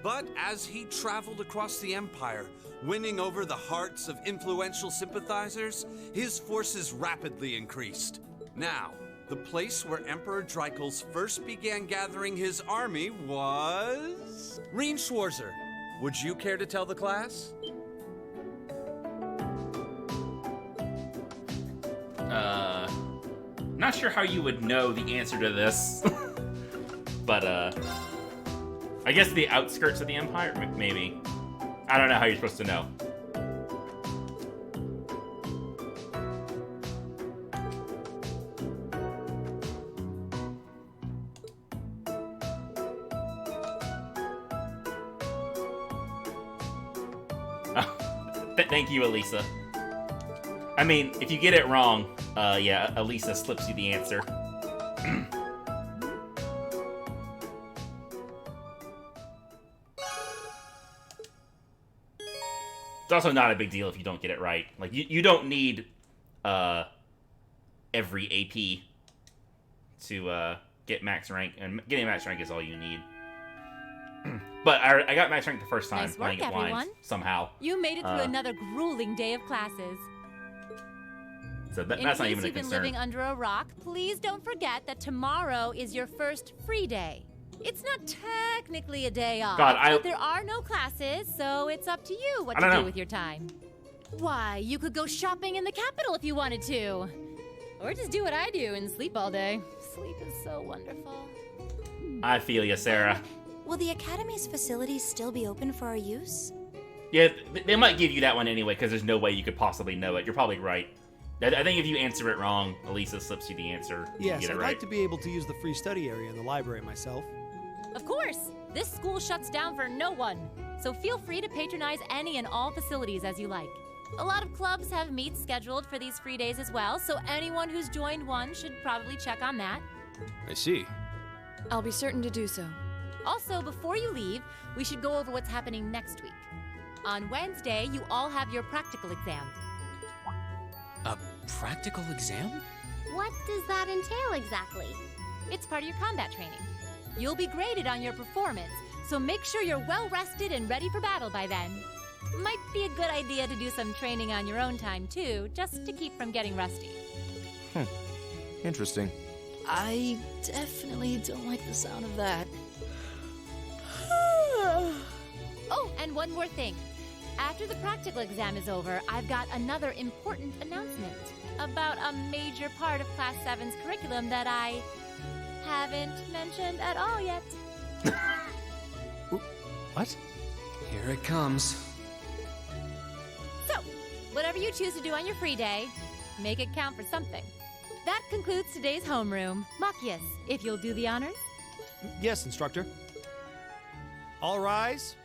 S21: But as he traveled across the Empire, winning over the hearts of influential sympathizers, his forces rapidly increased. Now, the place where Emperor Dreikel's first began gathering his army was... Reen Schwarzer, would you care to tell the class?
S1: Not sure how you would know the answer to this. But, I guess the outskirts of the Empire? Maybe. I don't know how you're supposed to know. Thank you, Elisa. I mean, if you get it wrong, yeah, Elisa slips you the answer. It's also not a big deal if you don't get it right. Like, you don't need every AP to get max rank, and getting max rank is all you need. But I got max rank the first time
S5: Nice
S1: playing
S5: work,
S1: it blind,
S5: everyone.
S1: somehow.
S5: You made it through another grueling day of classes.
S1: So that's not even a
S5: In case you've been
S1: concern.
S5: living under a rock, please don't forget that tomorrow is your first free day. It's not technically a day off,
S1: God,
S5: but there are no classes, so it's up to you what
S1: I
S5: to
S1: don't
S5: do
S1: know.
S5: with your time. Why, you could go shopping in the capital if you wanted to. Or just do what I do and sleep all day. Sleep is so wonderful.
S1: I feel you, Sarah.
S3: Will the Academy's facilities still be open for our use?
S1: Yeah, they might give you that one anyway, because there's no way you could possibly know it. You're probably right. I think if you answer it wrong, Elisa slips you the answer. You
S10: Yes,
S1: get it
S10: I'd
S1: right.
S10: like to be able to use the free study area in the library myself.
S5: Of course! This school shuts down for no one, so feel free to patronize any and all facilities as you like. A lot of clubs have meets scheduled for these free days as well, so anyone who's joined one should probably check on that.
S20: I see.
S19: I'll be certain to do so.
S5: Also, before you leave, we should go over what's happening next week. On Wednesday, you all have your practical exam.
S6: A practical exam?
S11: What does that entail exactly?
S5: It's part of your combat training. You'll be graded on your performance, so make sure you're well rested and ready for battle by then. Might be a good idea to do some training on your own time too, just to keep from getting rusty.
S13: Interesting.
S8: I definitely don't like the sound of that.
S5: Oh, and one more thing. After the practical exam is over, I've got another important announcement about a major part of Class 7's curriculum that I haven't mentioned at all yet.
S6: What? Here it comes.
S5: So, whatever you choose to do on your free day, make it count for something. That concludes today's homeroom. Machias, if you'll do the honors.
S10: Yes, instructor. All rise.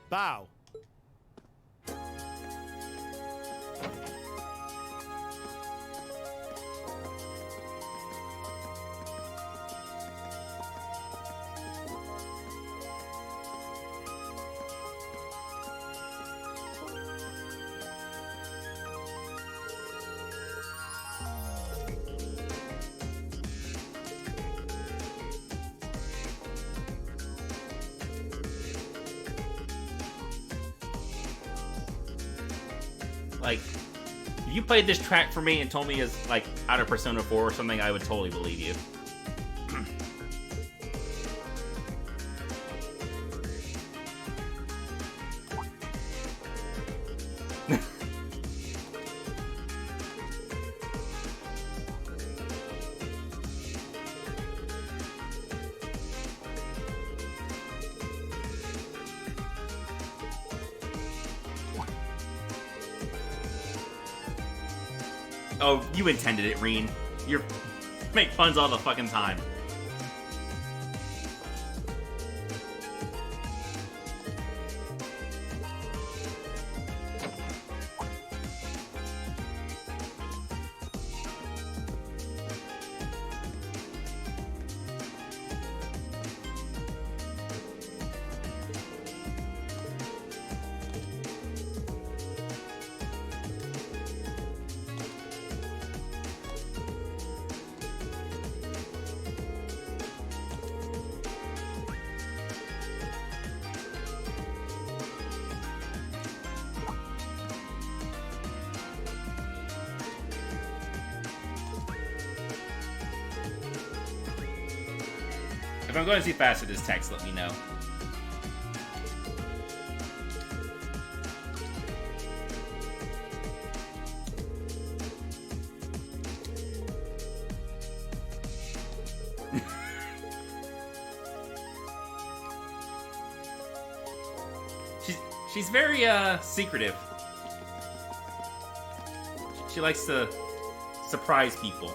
S10: Bow.
S1: Like, if you played this track for me and told me it's like out of Persona 4 or something, I would totally believe you. Oh, you intended it, Reen. You make puns all the fucking time. If I'm going to see faster this text, let me know. She's very, secretive. She likes to surprise people.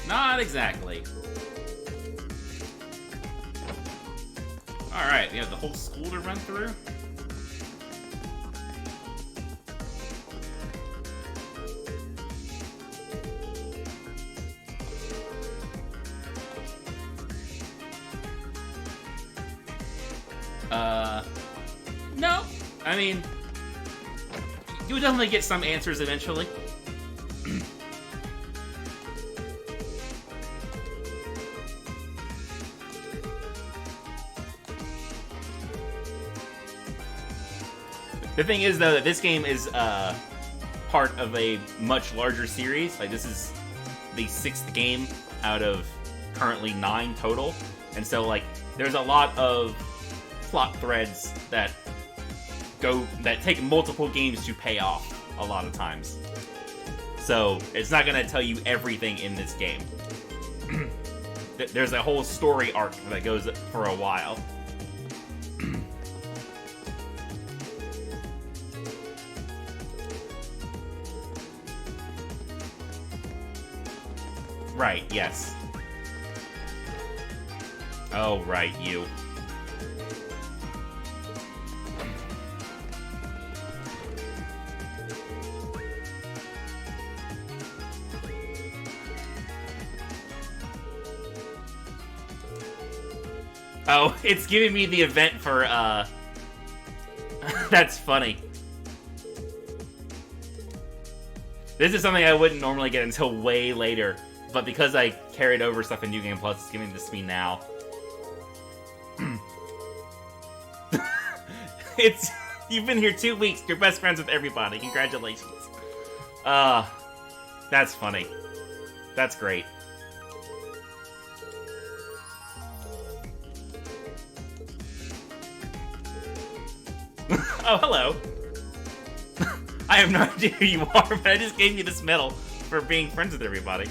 S1: Not exactly. Alright, we have the whole school to run through. No. I mean, you'll definitely get some answers eventually. The thing is, though, that this game is part of a much larger series. Like, this is the 6th game out of currently 9 total. And so, like, there's a lot of plot threads that take multiple games to pay off a lot of times. So, it's not going to tell you everything in this game. There's a whole story arc that goes for a while. Right, yes. Oh, right, you. Oh, it's giving me the event for, That's funny. This is something I wouldn't normally get until way later, but because I carried over stuff in New Game Plus, it's giving this to me now. You've been here 2 weeks, you're best friends with everybody, congratulations. That's funny. That's great. Oh, hello. I have no idea who you are, but I just gave you this medal for being friends with everybody.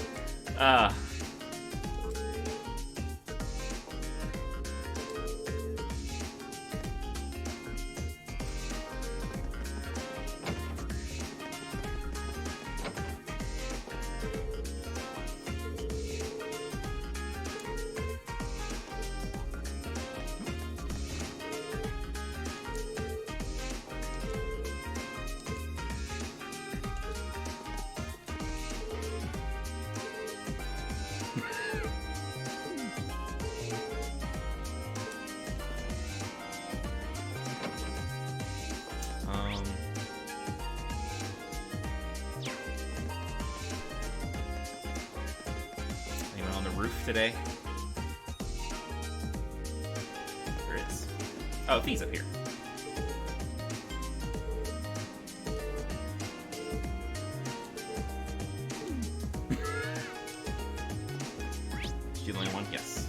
S1: Anyone on the roof today? There is. Oh, Fee's up here. Is she the only one? Yes.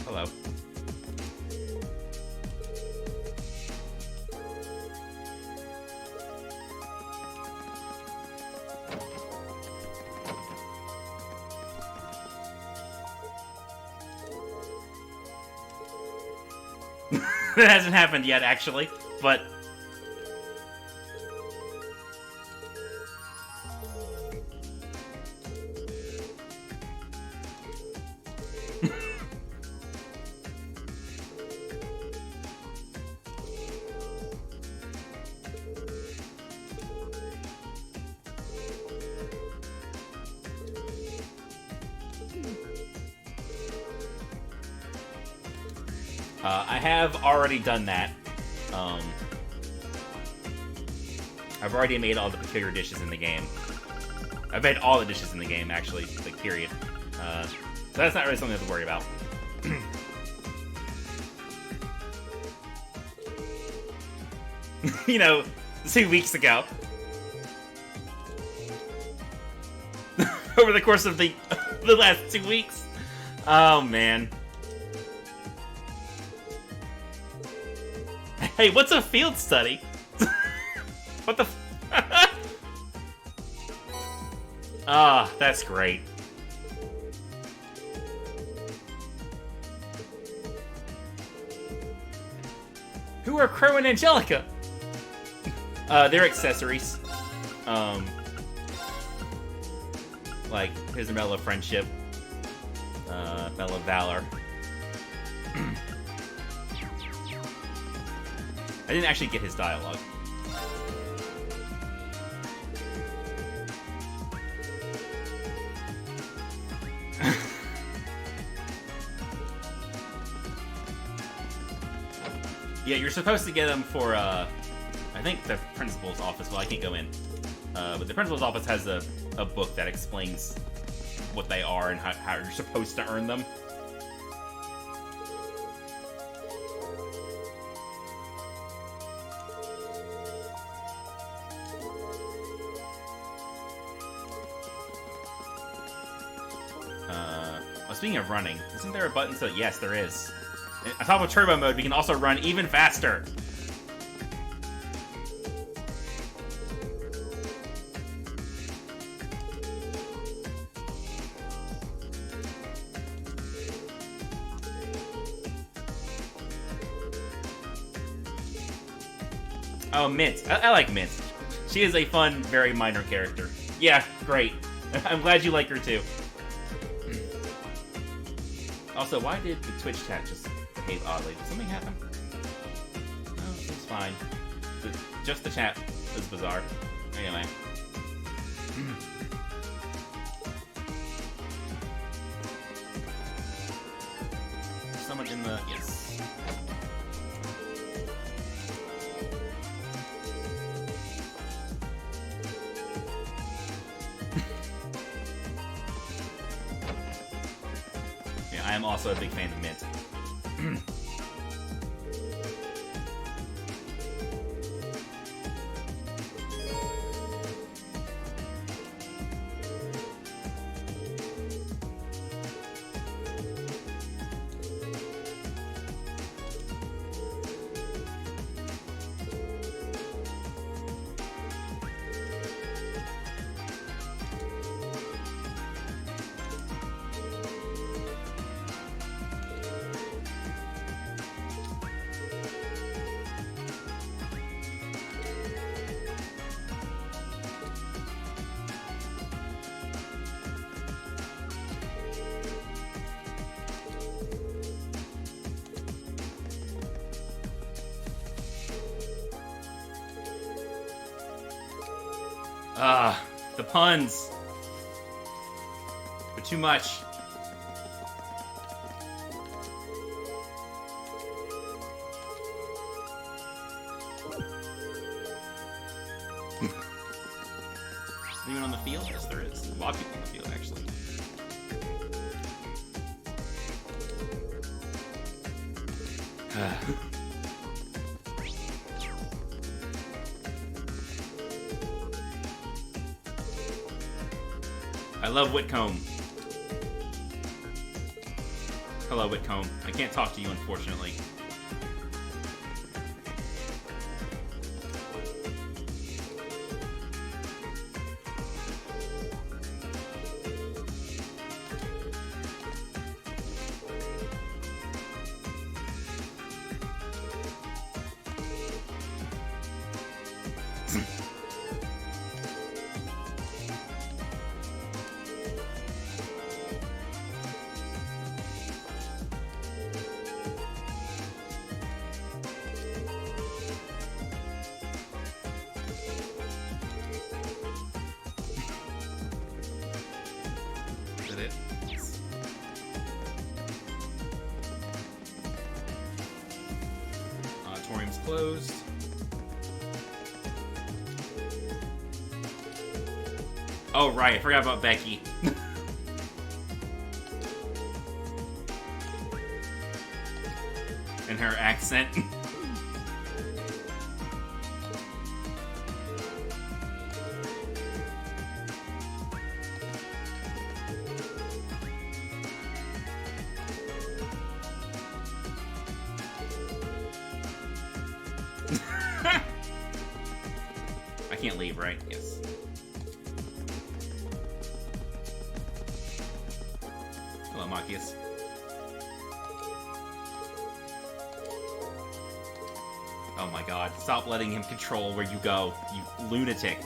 S1: Hello. That hasn't happened yet, actually, but... I have already done that. I've already made all the peculiar dishes in the game. I've made all the dishes in the game, actually, like, period. So that's not really something I have to worry about. You know, 2 weeks ago. Over the course of the last 2 weeks. Oh, man. Hey, what's a field study? What the Ah, that's great. Who are Crow and Angelica? They're accessories. Like, here's a Medal of Friendship. Medal of Valor. I didn't actually get his dialogue. Yeah, you're supposed to get them for, I think the principal's office. Well, I can't go in. But the principal's office has a book that explains what they are and how you're supposed to earn them. Speaking of running, isn't there a button so... Yes, there is. On top of turbo mode, we can also run even faster. Oh, Mint. I like Mint. She is a fun, very minor character. Yeah, great. I'm glad you like her too. Also, why did the Twitch chat just behave oddly? Did something happen? No, it's fine. Just the chat is bizarre. Anyway. Someone in the... Yes. I am also a big fan of Mint. The puns. They're too much. Anyone on the field? Yes, there is. A lot of people on the field, actually. I love Whitcomb. Hello, Whitcomb. I can't talk to you, unfortunately. closed. Oh, right. I forgot about Becky. And her accent. I can't leave, right? Yes. Hello, Machias. Oh my god. Stop letting him control where you go, you lunatic.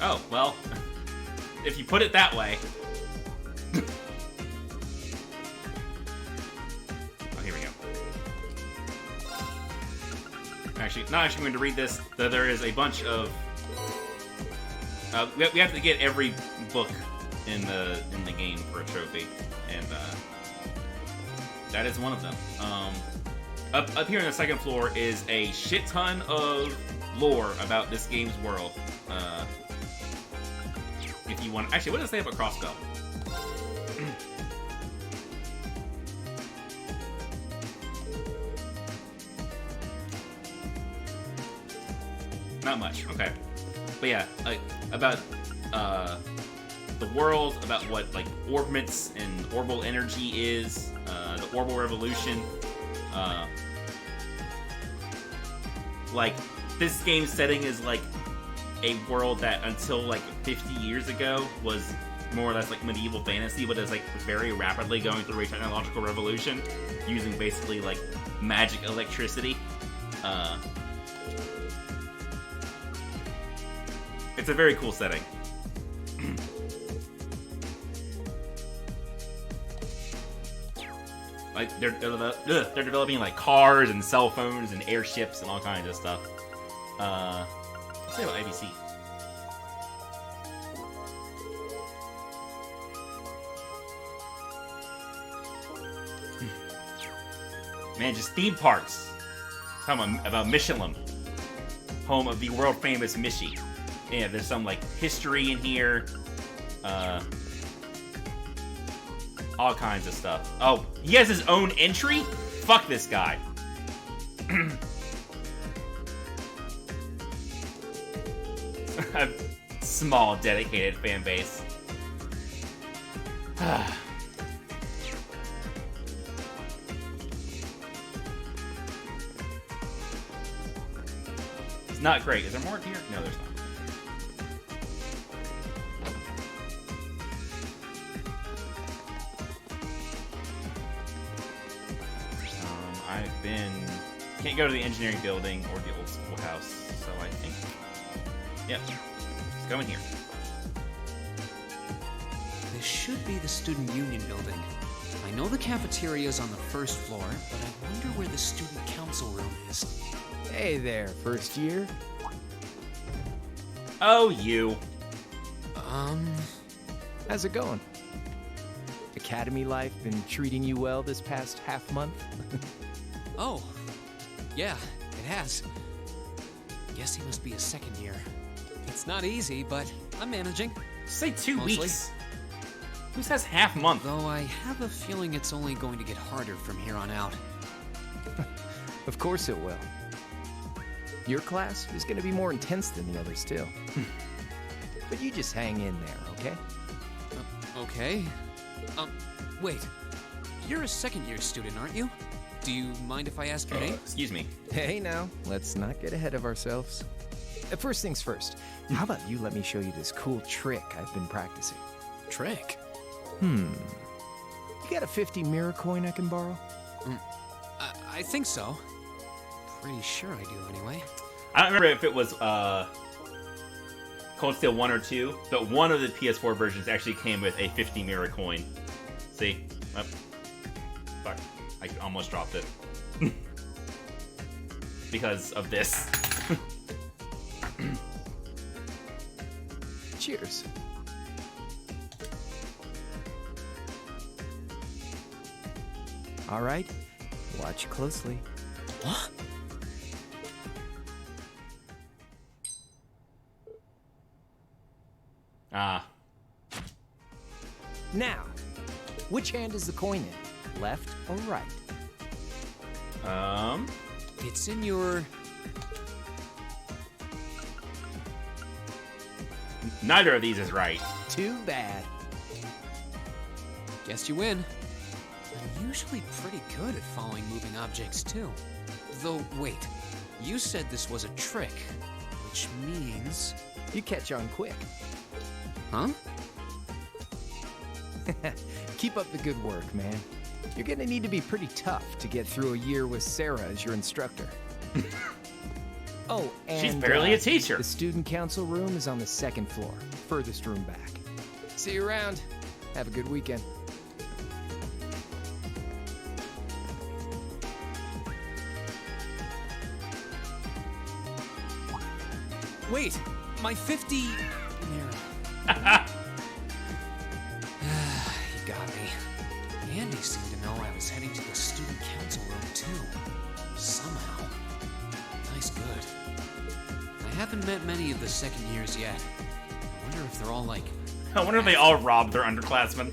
S1: Oh, well, if you put it that way. Oh, here we go. Actually, not actually going to read this, though there is a bunch of... we have to get every book in the game for a trophy, and that is one of them. Up here on the second floor is a shit ton of lore about this game's world. If you want... Actually, what does it say about crossbow? Not much, okay. But yeah, like, about the world, about what, like, orbments and orbital energy is, the orbital revolution. Like, this game's setting is, like, a world that until like 50 years ago was more or less like medieval fantasy, but is like very rapidly going through a technological revolution using basically like magic electricity. It's a very cool setting. Like they're developing like cars and cell phones and airships and all kinds of stuff. Let's say about ABC. Man, just theme parks. Talking about Michelin, home of the world famous Michi. Yeah, there's some like history in here. All kinds of stuff. Oh, he has his own entry? Fuck this guy. A small, dedicated fan base. It's not great. Is there more here? No, there's not. Can't go to the engineering building or the old schoolhouse, so I think... Yeah, let's go in here.
S6: This should be the student union building. I know the cafeteria is on the first floor, but I wonder where the student council room is.
S14: Hey there, first year.
S1: Oh, you.
S14: How's it going? Academy life been treating you well this past half month?
S6: Oh, yeah, it has. Guess he must be a second year. It's not easy, but I'm managing.
S1: Say 2 weeks. Who says half month?
S6: Though I have a feeling it's only going to get harder from here on out.
S14: Of course it will. Your class is going to be more intense than the others, too. But you just hang in there, okay?
S6: Okay. Wait. You're a second-year student, aren't you? Do you mind if I ask your name?
S1: Excuse me.
S14: Hey, now. Let's not get ahead of ourselves. First things first. How about you let me show you this cool trick I've been practicing?
S6: Trick?
S14: got a 50 mirror coin I can borrow?
S6: I think so. Pretty sure I do, anyway.
S1: I don't remember if it was Cold Steel 1 or 2, but one of the PS4 versions actually came with a 50 mirror coin. See? Oh. Fuck. I almost dropped it. Because of this.
S14: Cheers. All right, watch closely.
S6: What?
S1: Ah.
S14: Now, which hand is the coin in? Left or right?
S6: It's in your...
S1: Neither of these is right.
S14: Too bad.
S6: Guess you win. I'm usually pretty good at following moving objects, too. Though, wait. You said this was a trick, which means...
S14: You catch on quick.
S6: Huh?
S14: Keep up the good work, man. You're gonna need to be pretty tough to get through a year with Sarah as your instructor. Oh, and
S1: she's barely a teacher.
S14: The student council room is on the second floor, furthest room back. See you around. Have a good weekend.
S6: Wait, my 50... mirror. You got me. Andy seemed to know I was heading to the student council room, too. Somehow. Nice good. I haven't met many of the second years yet. I wonder if they're all like...
S1: I wonder if they all robbed their underclassmen.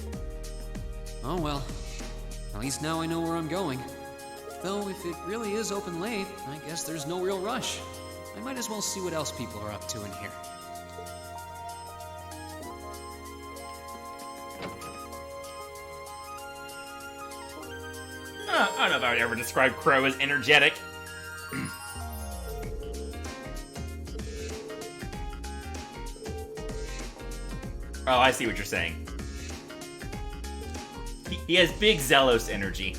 S6: Oh well. At least now I know where I'm going. Though if it really is open late, I guess there's no real rush. I might as well see what else people are up to in here.
S1: I don't know if I would ever describe Crow as energetic. Oh, I see what you're saying. He has big Zelos energy.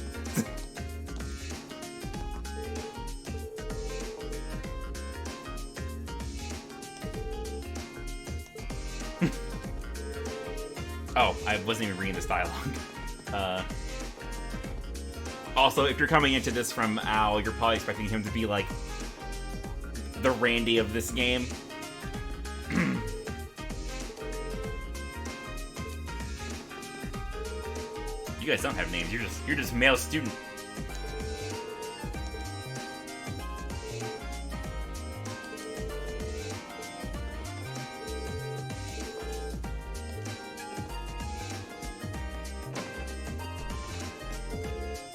S1: Oh, I wasn't even reading this dialogue. Also, if you're coming into this from Al, you're probably expecting him to be like the Randy of this game. You guys don't have names. You're just male student.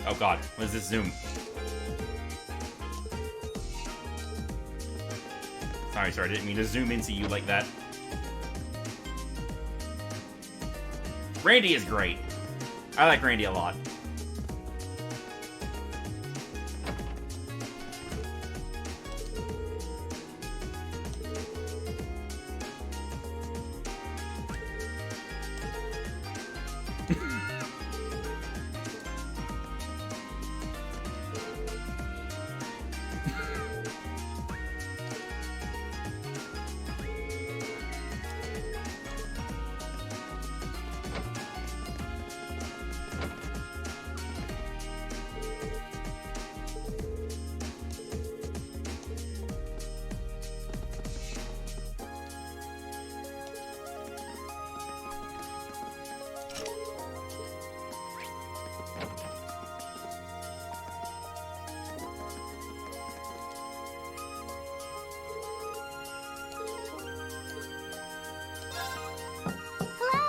S1: Oh god, what is this zoom? Sorry, I didn't mean to zoom into you like that. Randy is great. I like Randy a lot.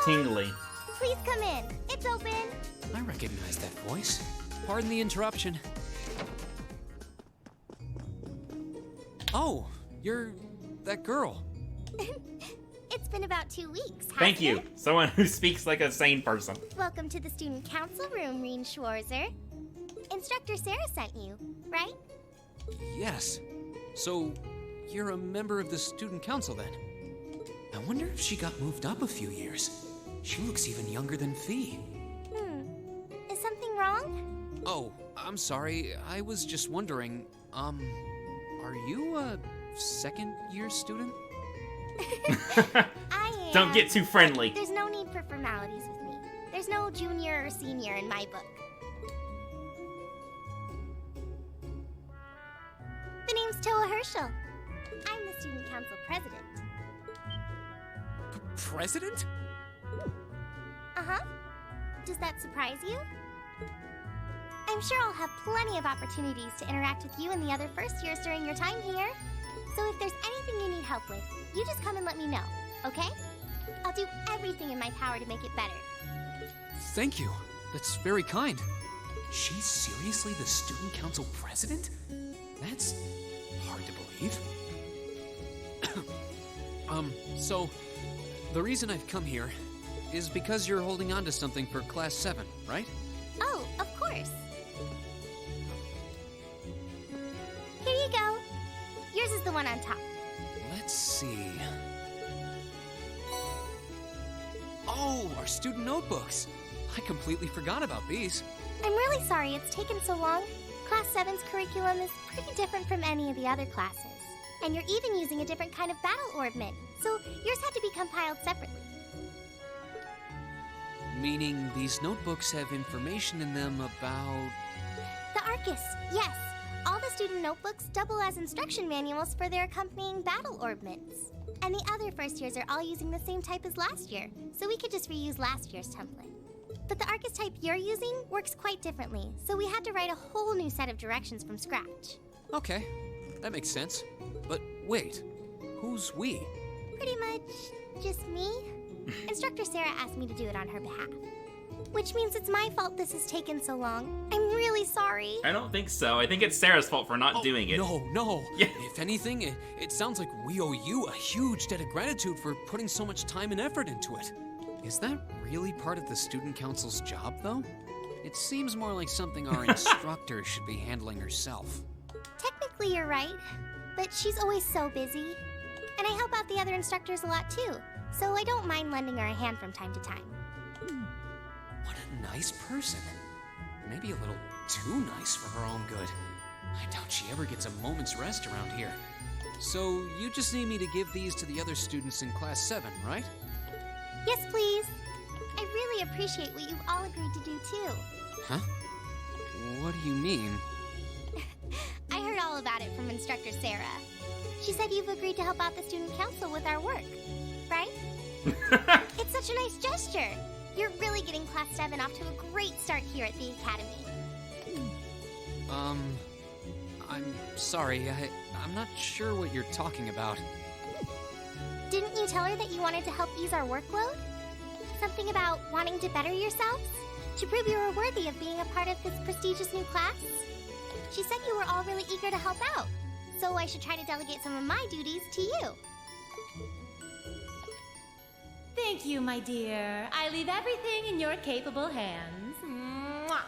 S1: Tingly.
S11: Please come in. It's open.
S6: I recognize that voice. Pardon the interruption. Oh, you're that girl.
S11: It's been about 2 weeks.
S1: Thank you. Someone who speaks like a sane person.
S11: Welcome to the student council room, Reen Schwarzer. Instructor Sarah sent you, right?
S6: Yes. So, you're a member of the student council then? I wonder if she got moved up a few years. She looks even younger than Fee.
S11: wrong?
S6: Oh, I'm sorry. I was just wondering, are you a second-year student?
S11: I am.
S1: Don't get too friendly.
S11: There's no need for formalities with me. There's no junior or senior in my book. The name's Toa Herschel. I'm the student council president.
S6: President?
S11: Uh-huh. Does that surprise you? I'm sure I'll have plenty of opportunities to interact with you and the other first years during your time here. So if there's anything you need help with, you just come and let me know, okay? I'll do everything in my power to make it better.
S6: Thank you. That's very kind. She's seriously the student council president? That's hard to believe. So, the reason I've come here is because you're holding on to something for Class 7, right?
S11: Oh, of course. Here you go. Yours is the one on top.
S6: Let's see. Oh, our student notebooks. I completely forgot about these.
S11: I'm really sorry it's taken so long. Class 7's curriculum is pretty different from any of the other classes. And you're even using a different kind of battle orbment, so yours had to be compiled separately.
S6: Meaning these notebooks have information in them about...
S11: The Arcus, yes. All the student notebooks double as instruction manuals for their accompanying battle orbments. And the other first years are all using the same type as last year, so we could just reuse last year's template. But the Arcus type you're using works quite differently, so we had to write a whole new set of directions from scratch.
S6: Okay, that makes sense. But wait, who's we?
S11: Pretty much just me. Instructor Sarah asked me to do it on her behalf. Which means it's my fault this has taken so long. I'm really sorry.
S1: I don't think so. I think it's Sarah's fault for not doing it.
S6: No.
S1: Yeah.
S6: If anything, it sounds like we owe you a huge debt of gratitude for putting so much time and effort into it. Is that really part of the student council's job, though? It seems more like something our instructor should be handling herself.
S11: Technically, you're right, but she's always so busy. And I help out the other instructors a lot, too, so I don't mind lending her a hand from time to time.
S6: What a nice person. Maybe a little too nice for her own good. I doubt she ever gets a moment's rest around here. So, you just need me to give these to the other students in Class 7, right?
S11: Yes, please. I really appreciate what you've all agreed to do, too.
S6: Huh? What do you mean?
S11: I heard all about it from Instructor Sarah. She said you've agreed to help out the student council with our work, right? It's such a nice gesture. You're really getting Class 7 off to a great start here at the Academy.
S6: I'm sorry. I'm not sure what you're talking about.
S11: Didn't you tell her that you wanted to help ease our workload? Something about wanting to better yourselves? To prove you were worthy of being a part of this prestigious new class? She said you were all really eager to help out, so I should try to delegate some of my duties to you.
S5: Thank you, my dear. I leave everything in your capable hands. Mwah.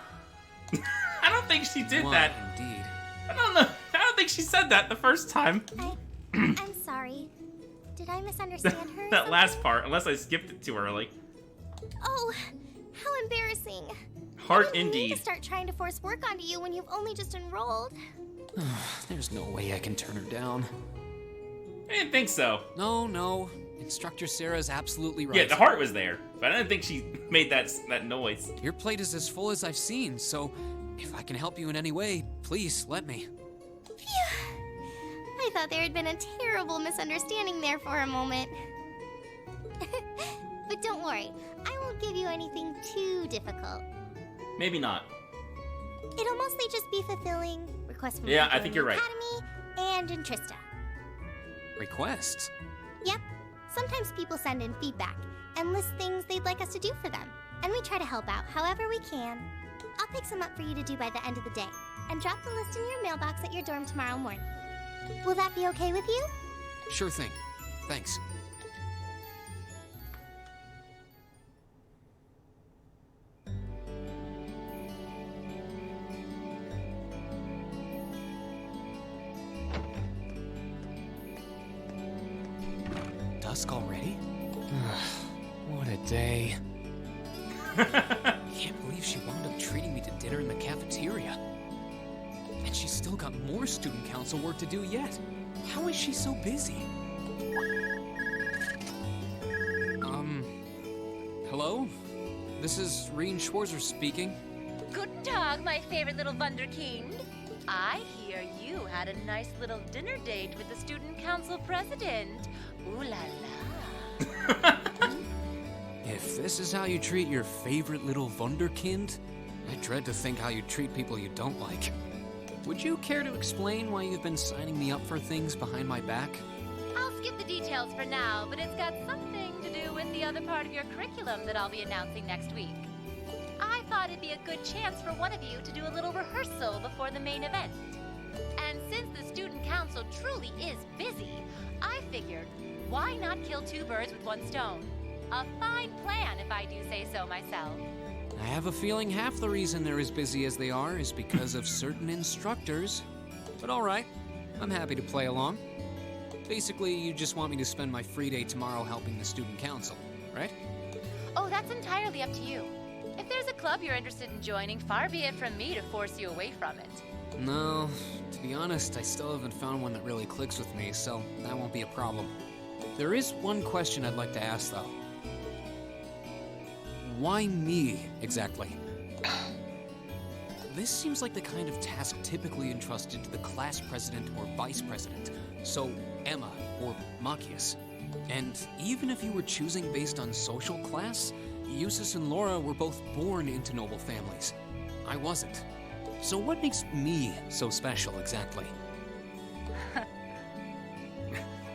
S1: I don't think she did
S6: Why,
S1: that.
S6: Indeed.
S1: I don't know. I don't think she said that the first time.
S11: I'm sorry. Did I misunderstand her?
S1: That last part, unless I skipped it too early.
S11: Oh, how embarrassing.
S1: Heart
S11: I didn't mean
S1: indeed.
S11: to start trying to force work onto you when you've only just enrolled.
S6: There's no way I can turn her down.
S1: I didn't think so.
S6: No. Instructor Sarah's absolutely right.
S1: Yeah, the heart was there, but I didn't think she made that noise.
S6: Your plate is as full as I've seen, so if I can help you in any way, please let me.
S11: Phew. I thought there had been a terrible misunderstanding there for a moment. But don't worry, I won't give you anything too difficult.
S1: Maybe not.
S11: It'll mostly just be fulfilling requests from
S1: Yeah,
S11: people
S1: I think
S11: in
S1: you're
S11: the
S1: right.
S11: Academy and in Trista.
S6: Requests?
S11: Yep. Sometimes people send in feedback and list things they'd like us to do for them, and we try to help out however we can. I'll pick some up for you to do by the end of the day, and drop the list in your mailbox at your dorm tomorrow morning. Will that be okay with you?
S6: Sure thing. Thanks. Dusk already? What a day. I can't believe she wound up treating me to dinner in the cafeteria. And she's still got more student council work to do yet. How is she so busy? Hello? This is Reen Schwarzer speaking.
S5: Guten Tag, my favorite little Wunderkind. I hear you had a nice little dinner date with the student council president. Ooh la la.
S6: If this is how you treat your favorite little Wunderkind, I dread to think how you treat people you don't like. Would you care to explain why you've been signing me up for things behind my back?
S5: I'll skip the details for now, but it's got something to do with the other part of your curriculum that I'll be announcing next week. I thought it'd be a good chance for one of you to do a little rehearsal before the main event. And since the student council truly is busy, I figured, why not kill two birds with one stone? A fine plan, if I do say so myself.
S6: I have a feeling half the reason they're as busy as they are is because of certain instructors. But alright, I'm happy to play along. Basically, you just want me to spend my free day tomorrow helping the student council, right?
S5: Oh, that's entirely up to you. If there's a club you're interested in joining, far be it from me to force you away from it.
S6: No, to be honest, I still haven't found one that really clicks with me, so that won't be a problem. There is one question I'd like to ask, though. Why me, exactly? This seems like the kind of task typically entrusted to the class president or vice president, so Emma or Machias. And even if you were choosing based on social class, Eustace and Laura were both born into noble families. I wasn't. So what makes me so special, exactly?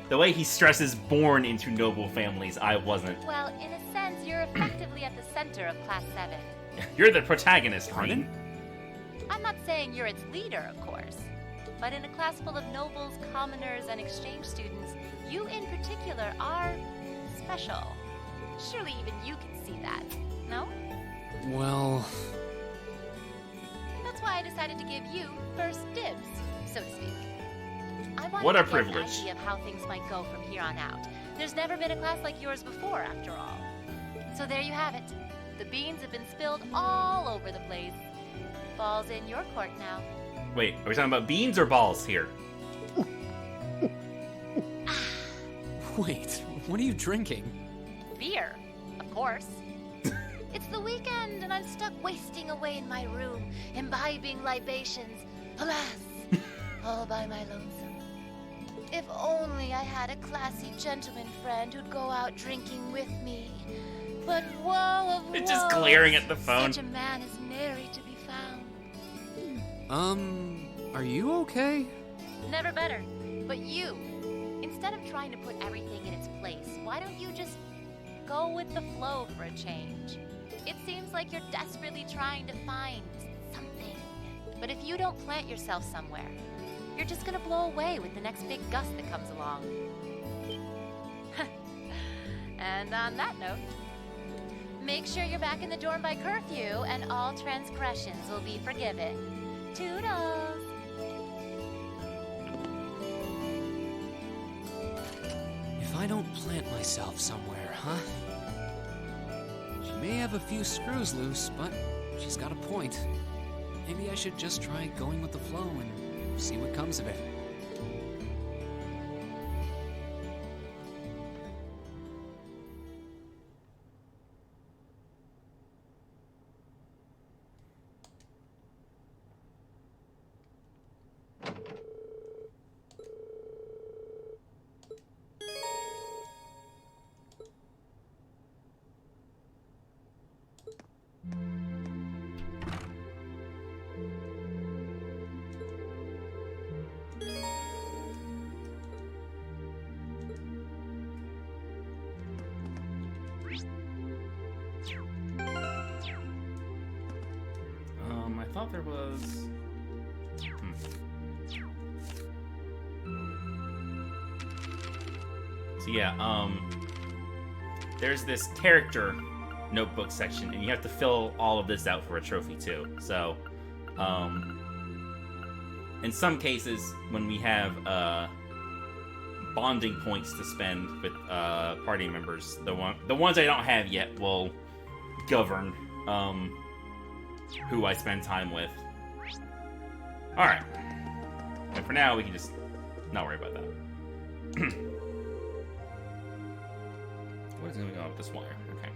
S1: The way he stresses born into noble families, I wasn't.
S5: Well, in a sense, you're effectively at the center of Class 7.
S1: You're the protagonist, Reen.
S5: I'm not saying you're its leader, of course. But in a class full of nobles, commoners, and exchange students, you in particular are special. Surely even you can see that, no?
S6: Well...
S5: That's why I decided to give you first dibs, so to speak. I wanted
S1: What a
S5: to get
S1: privilege.
S5: an idea of how things might go from here on out. There's never been a class like yours before, after all. So there you have it. The beans have been spilled all over the place. Ball's in your court now.
S1: Wait, are we talking about beans or balls here?
S6: Wait, what are you drinking?
S5: Beer, of course. It's the weekend, and I'm stuck wasting away in my room, imbibing libations. Alas, all by my lonesome. If only I had a classy gentleman friend who'd go out drinking with me. But woe of
S1: It's just
S5: woes,
S1: glaring at the phone.
S5: Such a man is nary to be found.
S6: Are you okay?
S5: Never better. But you, instead of trying to put everything in its place, why don't you just go with the flow for a change? It seems like you're desperately trying to find something. But if you don't plant yourself somewhere, you're just gonna blow away with the next big gust that comes along. And on that note, make sure you're back in the dorm by curfew and all transgressions will be forgiven. Toodles!
S6: If I don't plant myself somewhere, huh? She may have a few screws loose, but she's got a point. Maybe I should just try going with the flow and see what comes of it.
S1: I thought there was... So yeah, there's this character notebook section, and you have to fill all of this out for a trophy too. So, in some cases, when we have bonding points to spend with party members, the ones I don't have yet will govern who I spend time with. Alright. And for now, we can just not worry about that. What is going on with this wire? Okay.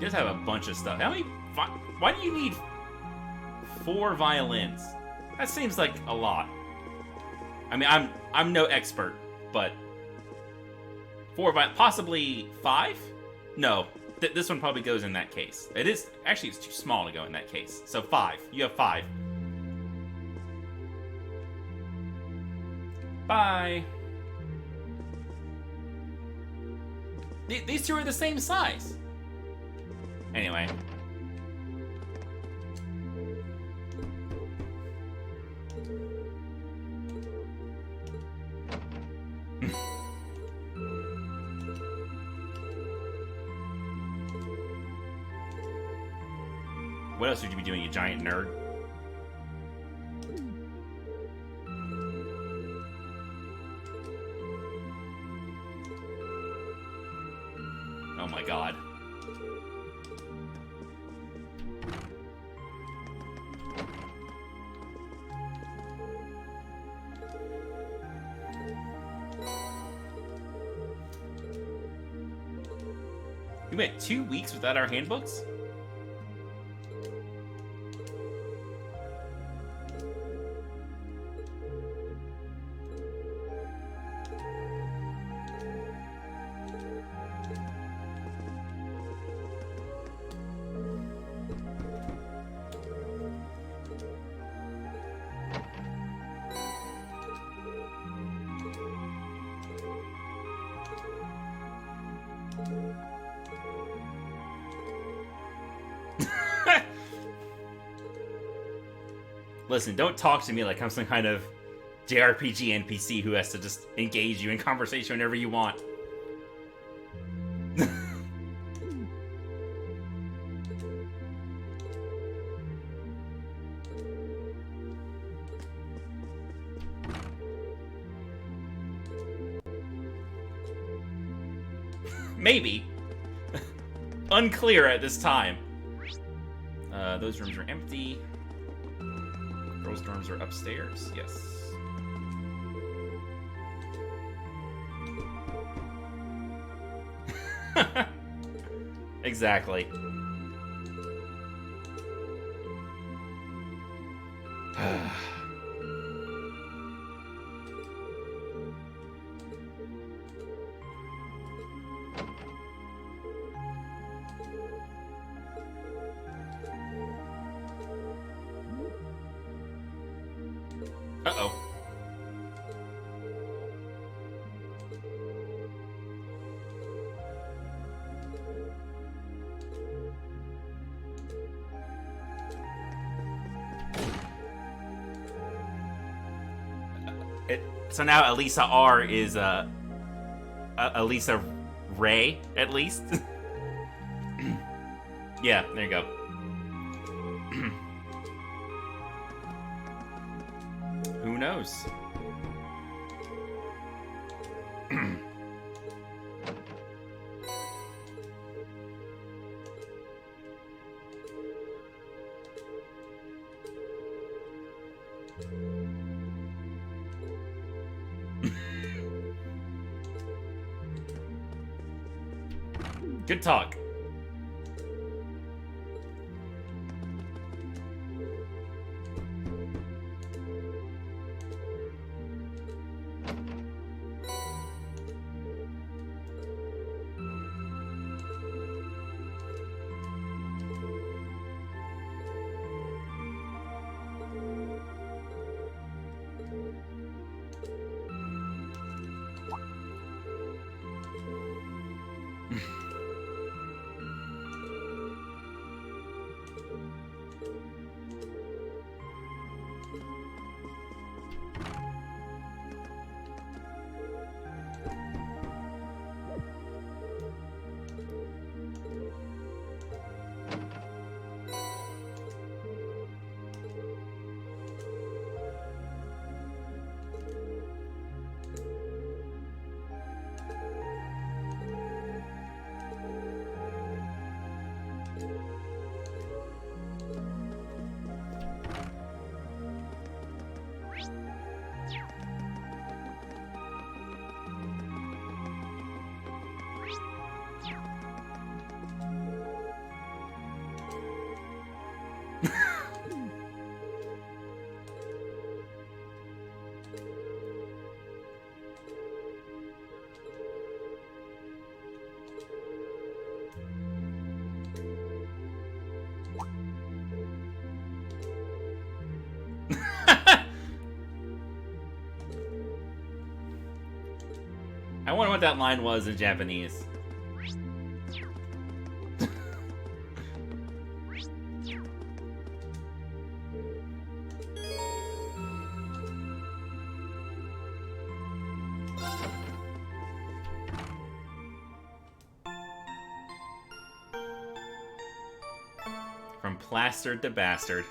S1: You guys have a bunch of stuff. How many? Why do you need 4 violins? That seems like a lot. I mean, I'm no expert, but 4 possibly 5? No, this one probably goes in that case. It is actually it's too small to go in that case. So 5. You have 5. Bye. These 2 are the same size. Anyway. What else would you be doing, you giant nerd? Oh my god. We went 2 weeks without our handbooks? Listen, don't talk to me like I'm some kind of JRPG NPC who has to just engage you in conversation whenever you want. Maybe. Unclear at this time. Those rooms are empty. Girls' dorms are upstairs. Yes. Exactly. Uh-oh. So now Elisa R is Elisa Ray, at least. Yeah, there you go. Who knows? Good talk. I wonder what that line was in Japanese. From plastered to bastard.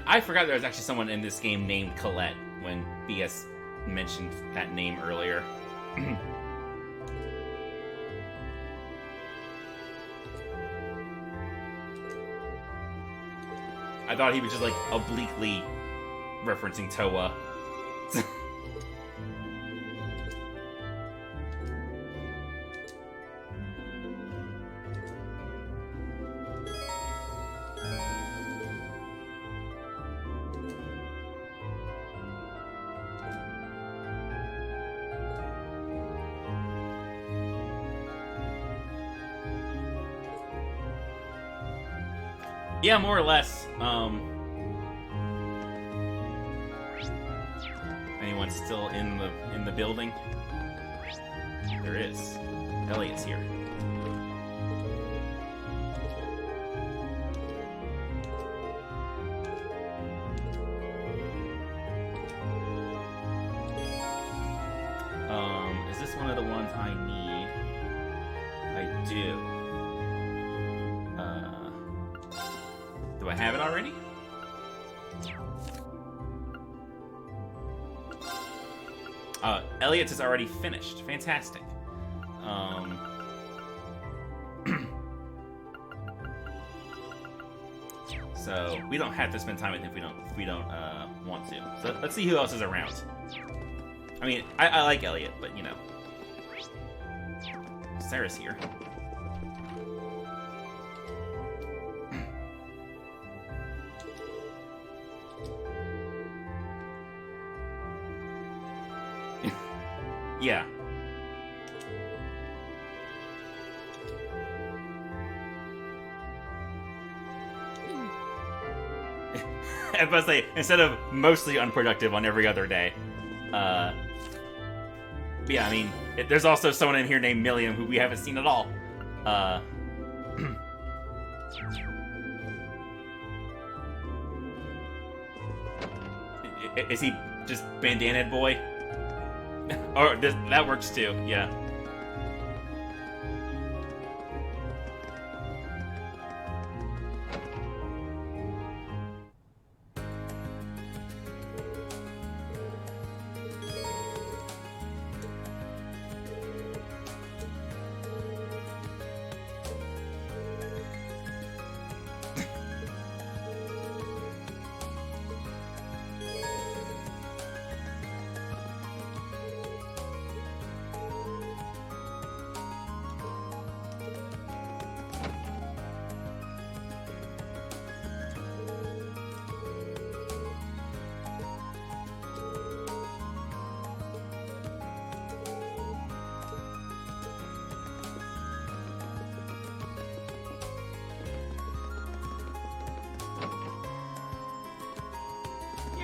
S1: I forgot there was actually someone in this game named Colette when BS mentioned that name earlier. I thought he was just like obliquely referencing Toa. Yeah, more or less. Anyone still in the building? There is. Elliot's here. Is this one of the ones I need? I do. Do I have it already? Elliot's is already finished. Fantastic. So we don't have to spend time with him if we don't want to. So let's see who else is around. I mean, I like Elliot, but you know, Sarah's here. Yeah. I was about to say, instead of mostly unproductive on every other day. Yeah, I mean, there's also someone in here named Milliam who we haven't seen at all. Is he just bandana boy? Or that works too, yeah.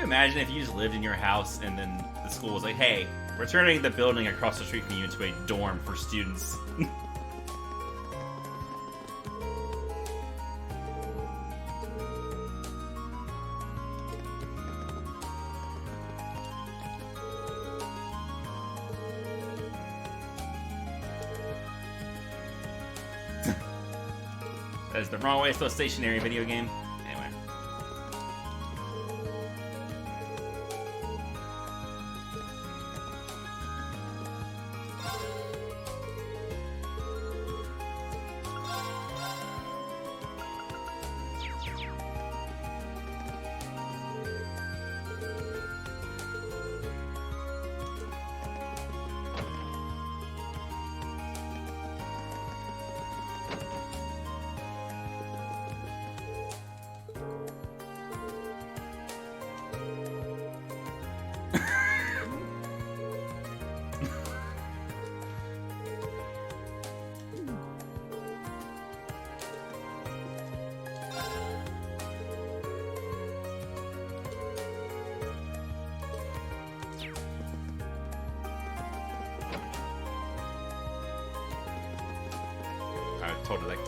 S1: Imagine if you just lived in your house and then the school was like, hey, we're turning the building across the street from you into a dorm for students. That is the wrong way to spell stationary video game. Anyway.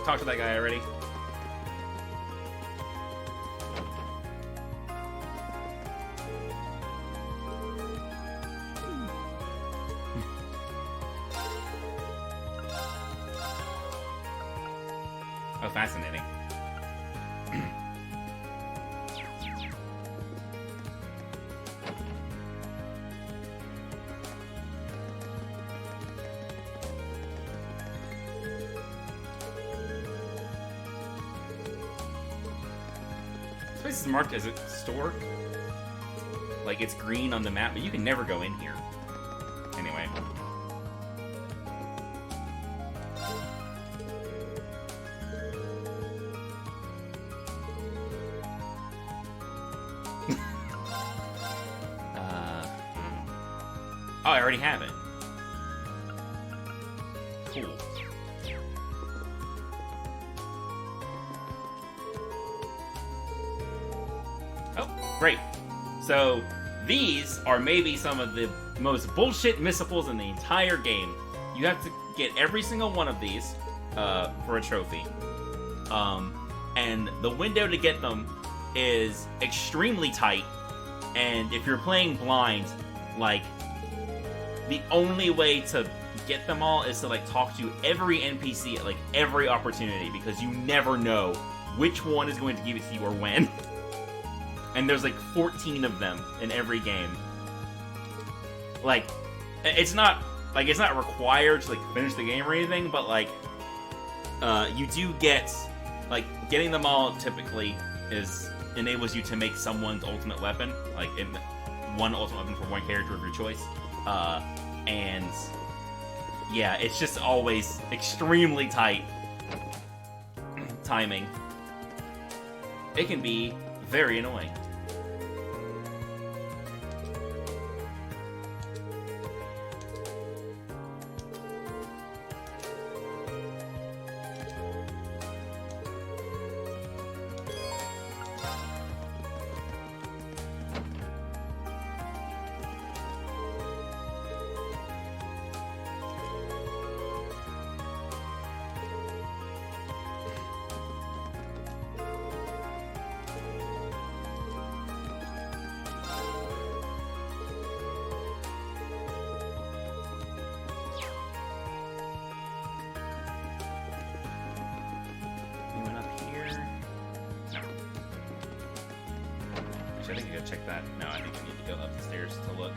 S1: talked to that guy already. Oh, fascinating. This place is marked as a store. Like, it's green on the map, but you can never go in here. Anyway. Oh, I already have it. Cool. Oh, great. So, these are maybe some of the most bullshit missiles in the entire game. You have to get every single one of these for a trophy. And the window to get them is extremely tight. And if you're playing blind, like, the only way to get them all is to, like, talk to every NPC at, like, every opportunity, because you never know which one is going to give it to you or when. And there's, like, 14 of them in every game. Like, it's not required to, like, finish the game or anything, but, like, you do get, like, getting them all typically enables you to make someone's ultimate weapon, like, one ultimate weapon for one character of your choice. And yeah, it's just always extremely tight timing. It can be very annoying. I think I gotta check that. No, I think I need to go up the stairs to look.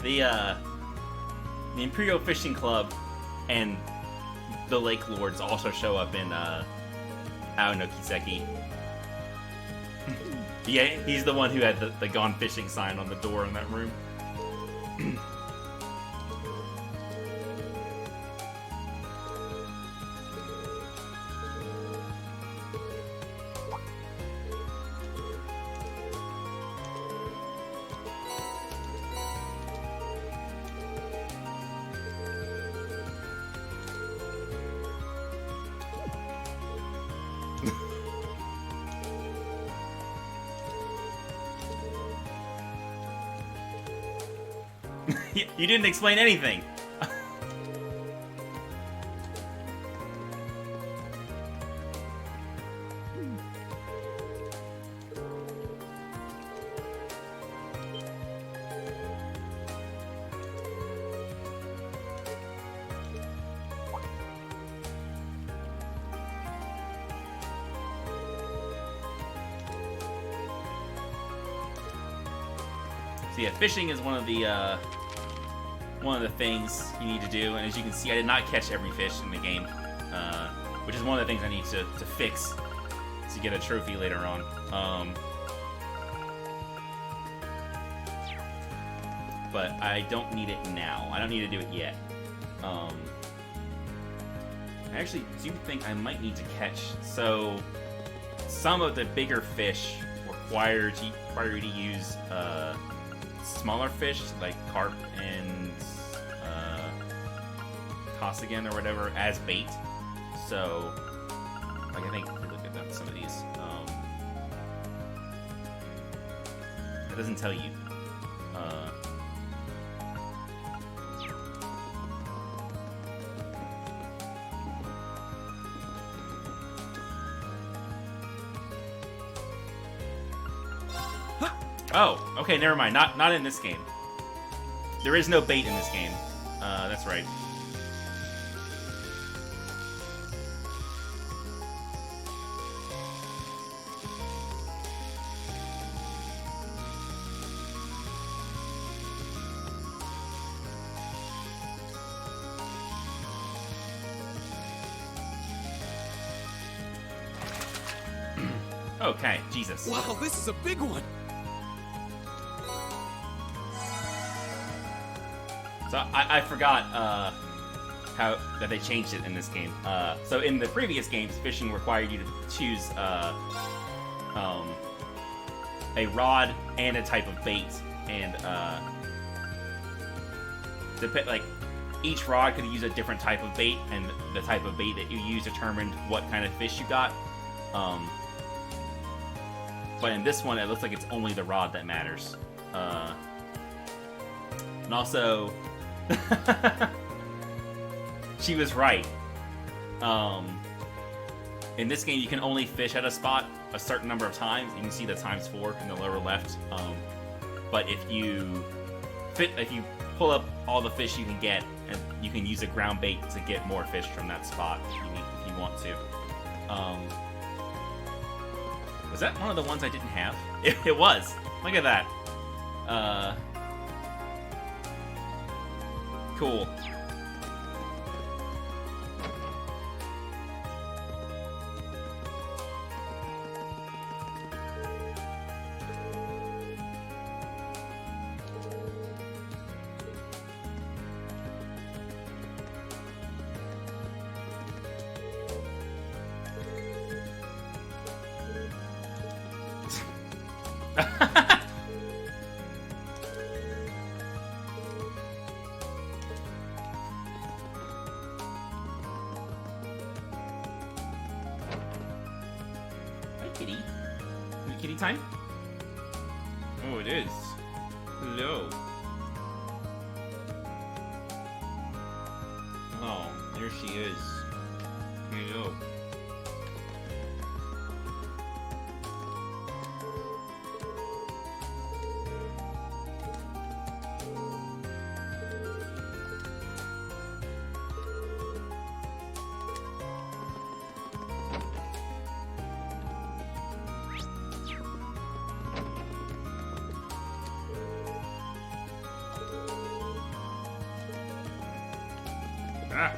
S1: The Imperial Fishing Club and the Lake Lords also show up in Ao no Kiseki. Yeah, he's the one who had the Gone Fishing sign on the door in that room. You didn't explain anything. So yeah, fishing is one of the one of the things you need to do. And as you can see, I did not catch every fish in the game, which is one of the things I need to fix to get a trophy later on. But I don't need it now. I don't need to do it yet. I actually do think I might need to catch. So some of the bigger fish require you to use smaller fish like carp and Costigan or whatever as bait. So, like, I think if you look at some of these, it doesn't tell you. Oh, okay, never mind. Not in this game. There is no bait in this game. That's right. Okay, Jesus.
S2: Wow, this is a big one.
S1: So I forgot how that they changed it in this game. So in the previous games, fishing required you to choose a rod and a type of bait, and like each rod could use a different type of bait, and the type of bait that you use determined what kind of fish you got. But in this one, it looks like it's only the rod that matters. And also, she was right. In this game, you can only fish at a spot a certain number of times. You can see the ×4 in the lower left. But if you pull up all the fish you can get, and you can use a ground bait to get more fish from that spot if you want to. Was that one of the ones I didn't have? It was. Look at that. Cool. Kitty. Is it kitty time? Oh, it is. Hello. Oh, there she is. Hello. Ah.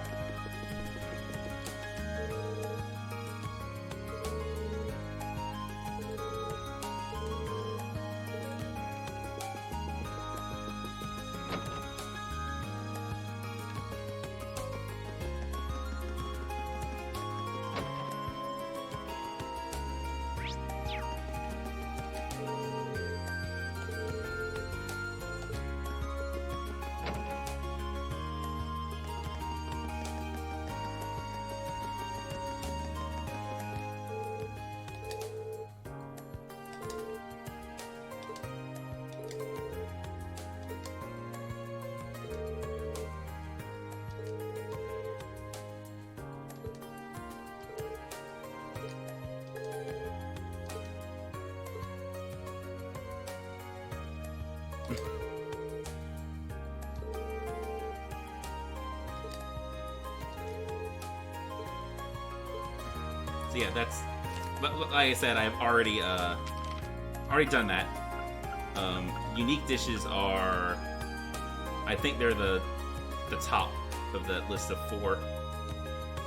S1: So yeah, that's like I said. I've already done that. Unique dishes are, I think they're the the top of that list of 4.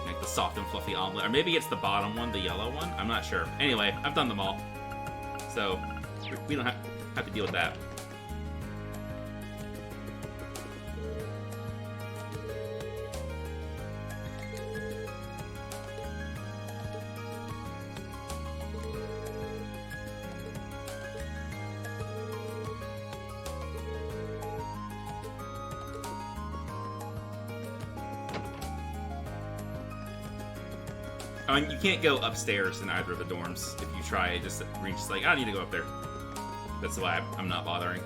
S1: Like the soft and fluffy omelet. Or maybe it's the bottom one, the yellow one. I'm not sure. Anyway, I've done them all. So, we don't have to deal with that. I mean, you can't go upstairs in either of the dorms. If you try, it just reaches like, I need to go up there. That's why I'm not bothering.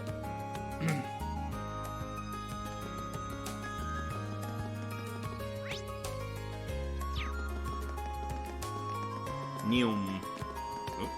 S1: Neum. Oop.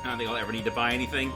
S1: I don't think I'll ever need to buy anything.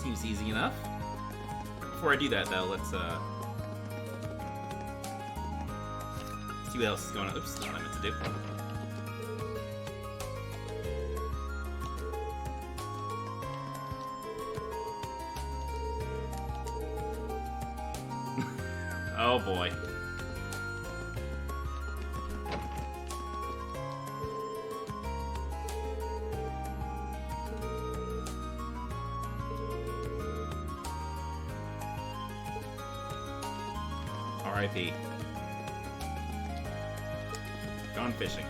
S1: Seems easy enough. Before I do that, though, let's see what else is going on. Oops, that's what I meant to do. Oh boy. R.I.P. Gone fishing.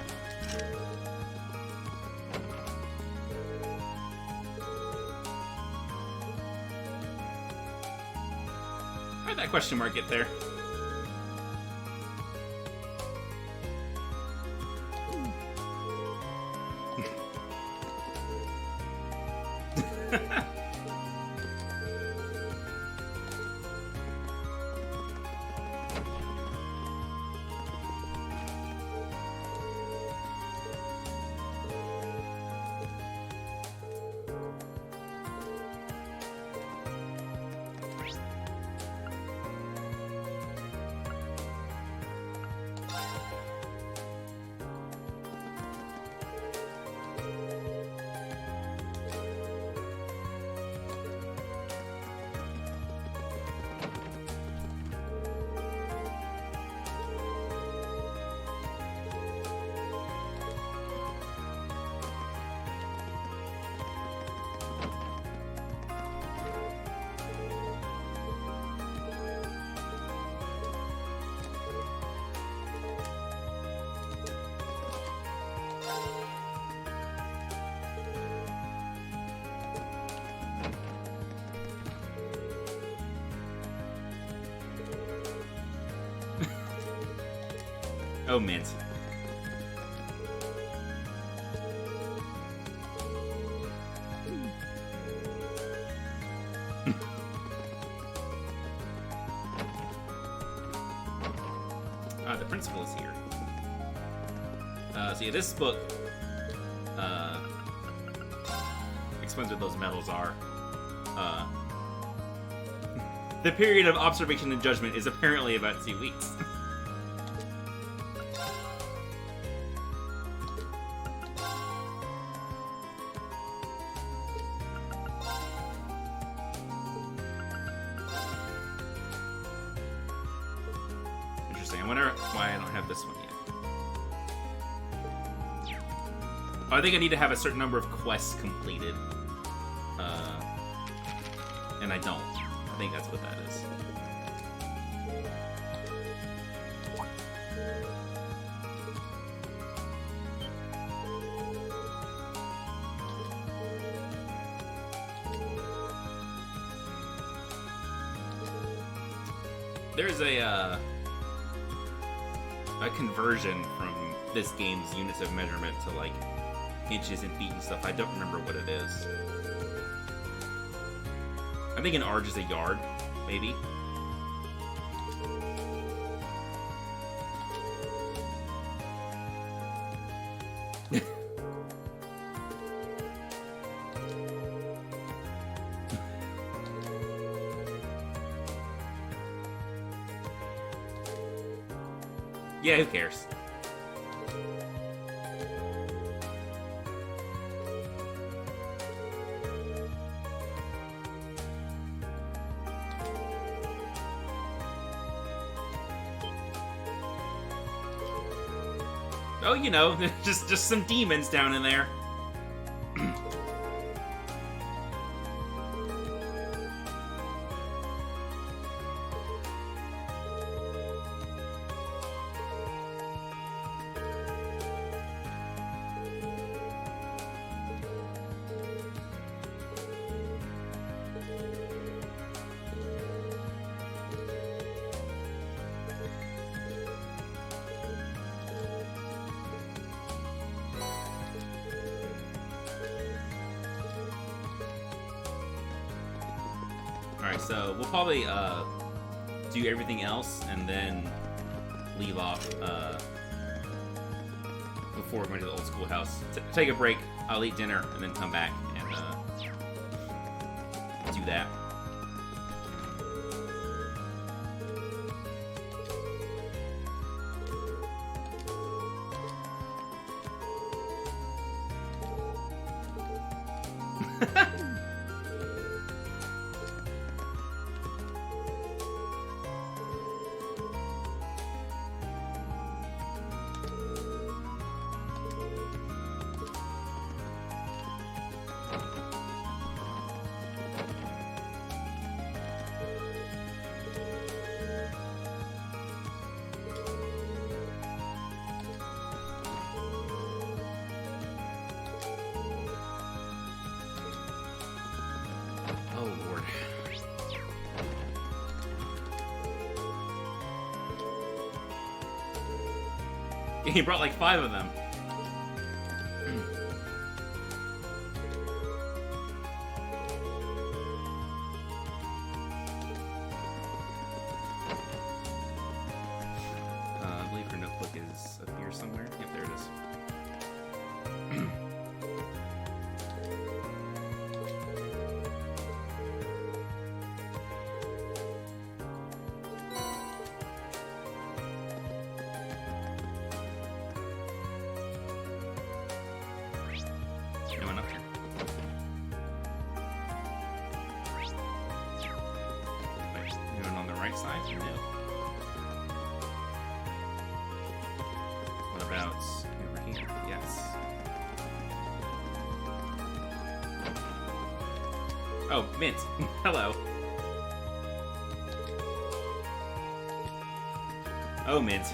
S1: How'd that question mark get there? Oh, mint. The principal is here. So yeah, this book explains what those metals are. The period of observation and judgment is apparently about 2 weeks. Interesting. I wonder why I don't have this one yet. I think I need to have a certain number of quests completed. And I don't. I think that's what that is. There's a conversion from this game's units of measurement to like inches and feet and stuff. I don't remember what it is. I think an arge is a yard, maybe. Yeah, who cares? Oh, you know, just some demons down in there. Alright, so we'll probably do everything else and then leave off before we go to the old schoolhouse. Take a break, I'll eat dinner, and then come back and do that. He brought like 5 of them. I believe her notebook is up here somewhere. Yep, there it is. Anyone up here? Wait, anyone on the right side? No. What about over here? Yes. Oh, Mint. Hello. Oh, Mint.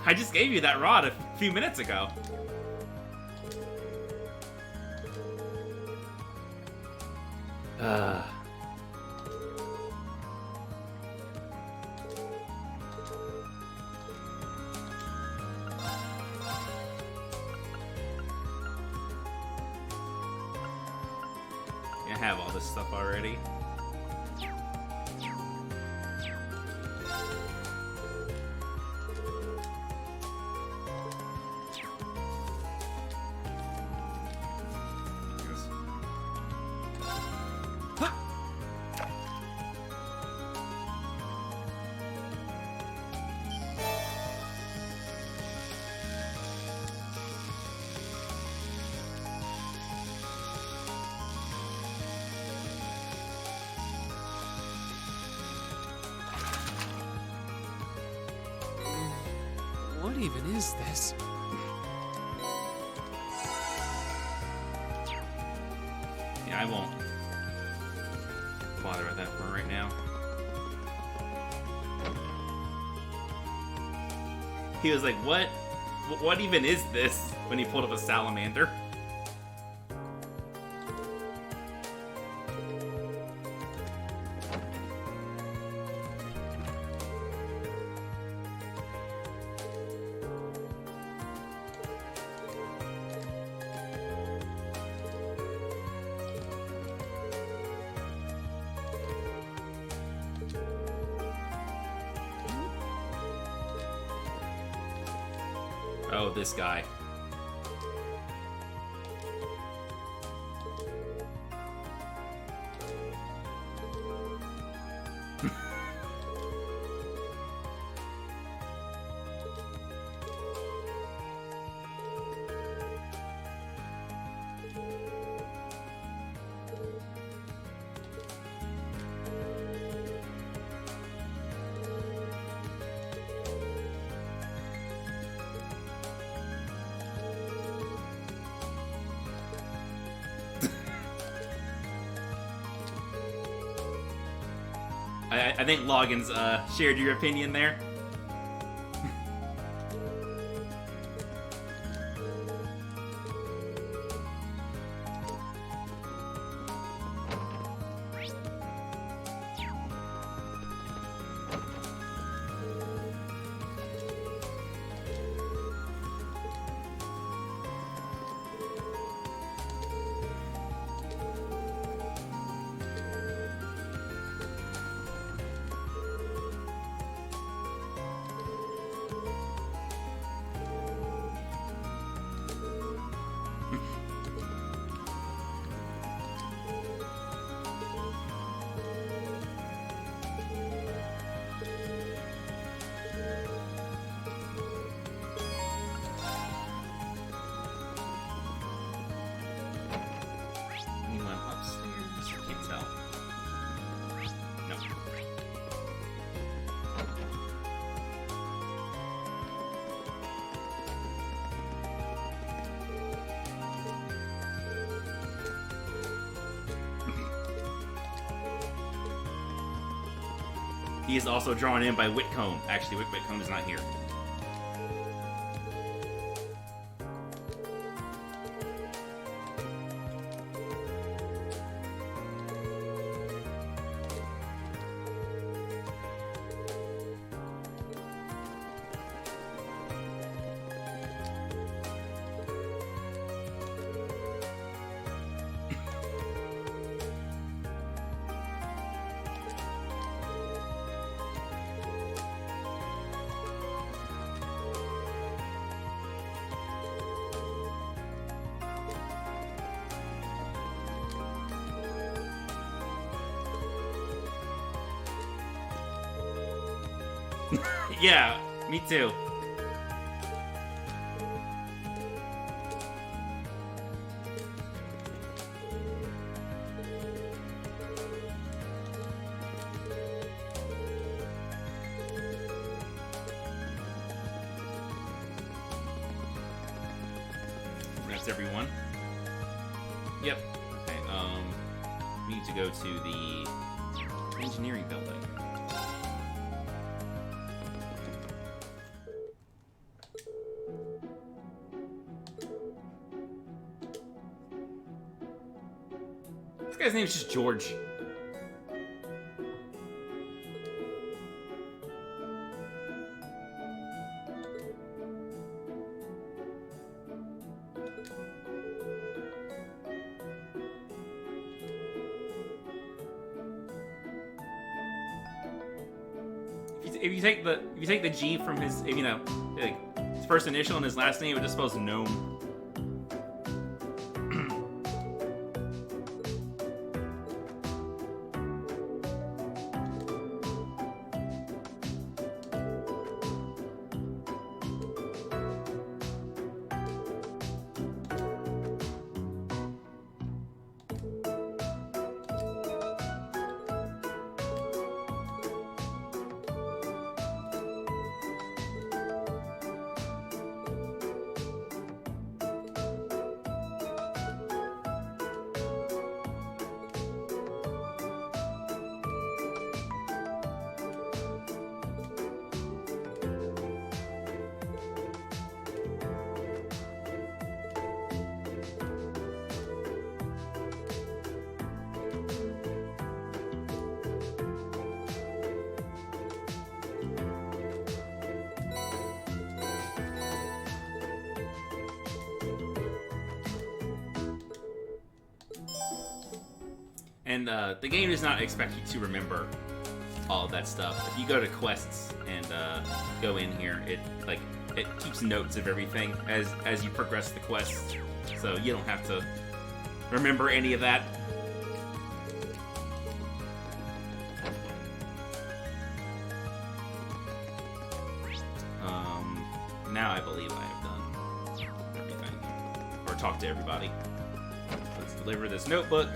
S1: I just gave you that rod a few minutes ago. I have all this stuff already.
S6: What even is this?
S1: Yeah, I won't bother with that for right now. He was like, what even is this? When he pulled up a salamander. Oh, this guy. I think Loggins shared your opinion there. He is also drawn in by Whitcomb. Actually, Whitcomb is not here. Yeah, me too. That's everyone. Yep. Okay, we need to go to the engineering building. This guy's name is just George. If you take the G from his, you know, like his first initial and his last name, it just spells gnome. And the game does not expect you to remember all of that stuff. If you go to quests and go in here, it keeps notes of everything as you progress the quests, so you don't have to remember any of that. Now I believe I have done everything, or talked to everybody. Let's deliver this notebook.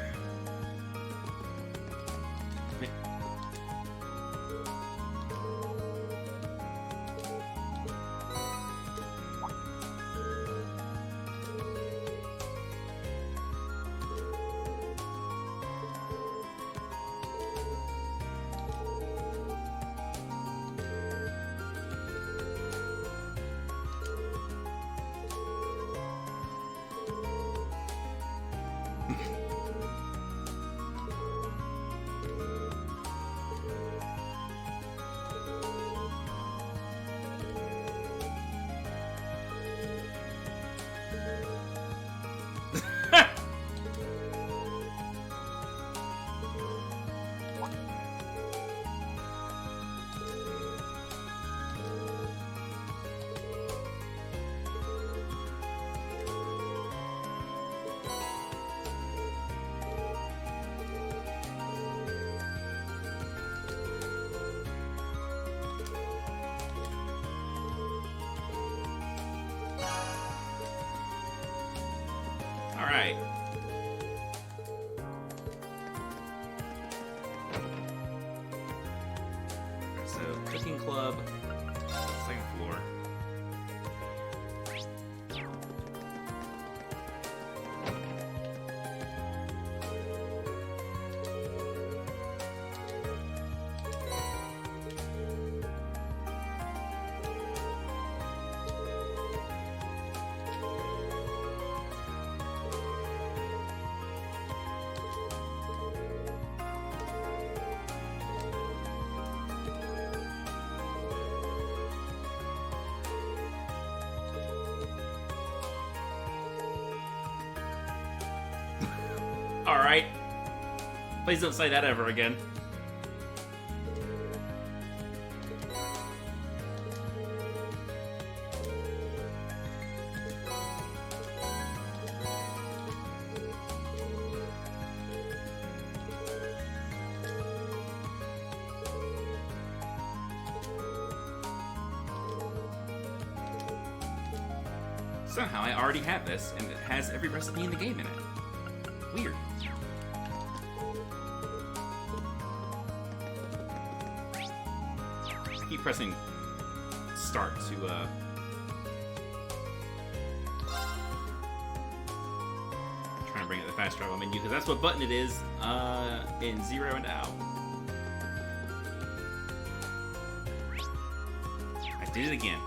S1: Alright. So, cooking club, second floor. Alright. Please don't say that ever again. Somehow I already have this, and it has every recipe in the game in it. Weird. I keep pressing start to try and bring up the fast travel menu, because that's what button it is in Zero and Out. I did it again.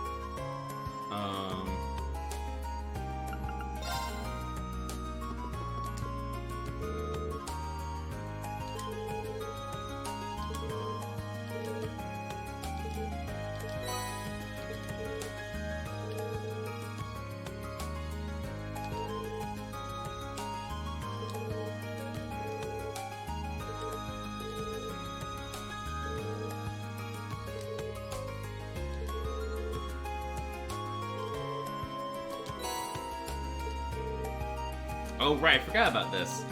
S1: Oh, right, I forgot about this.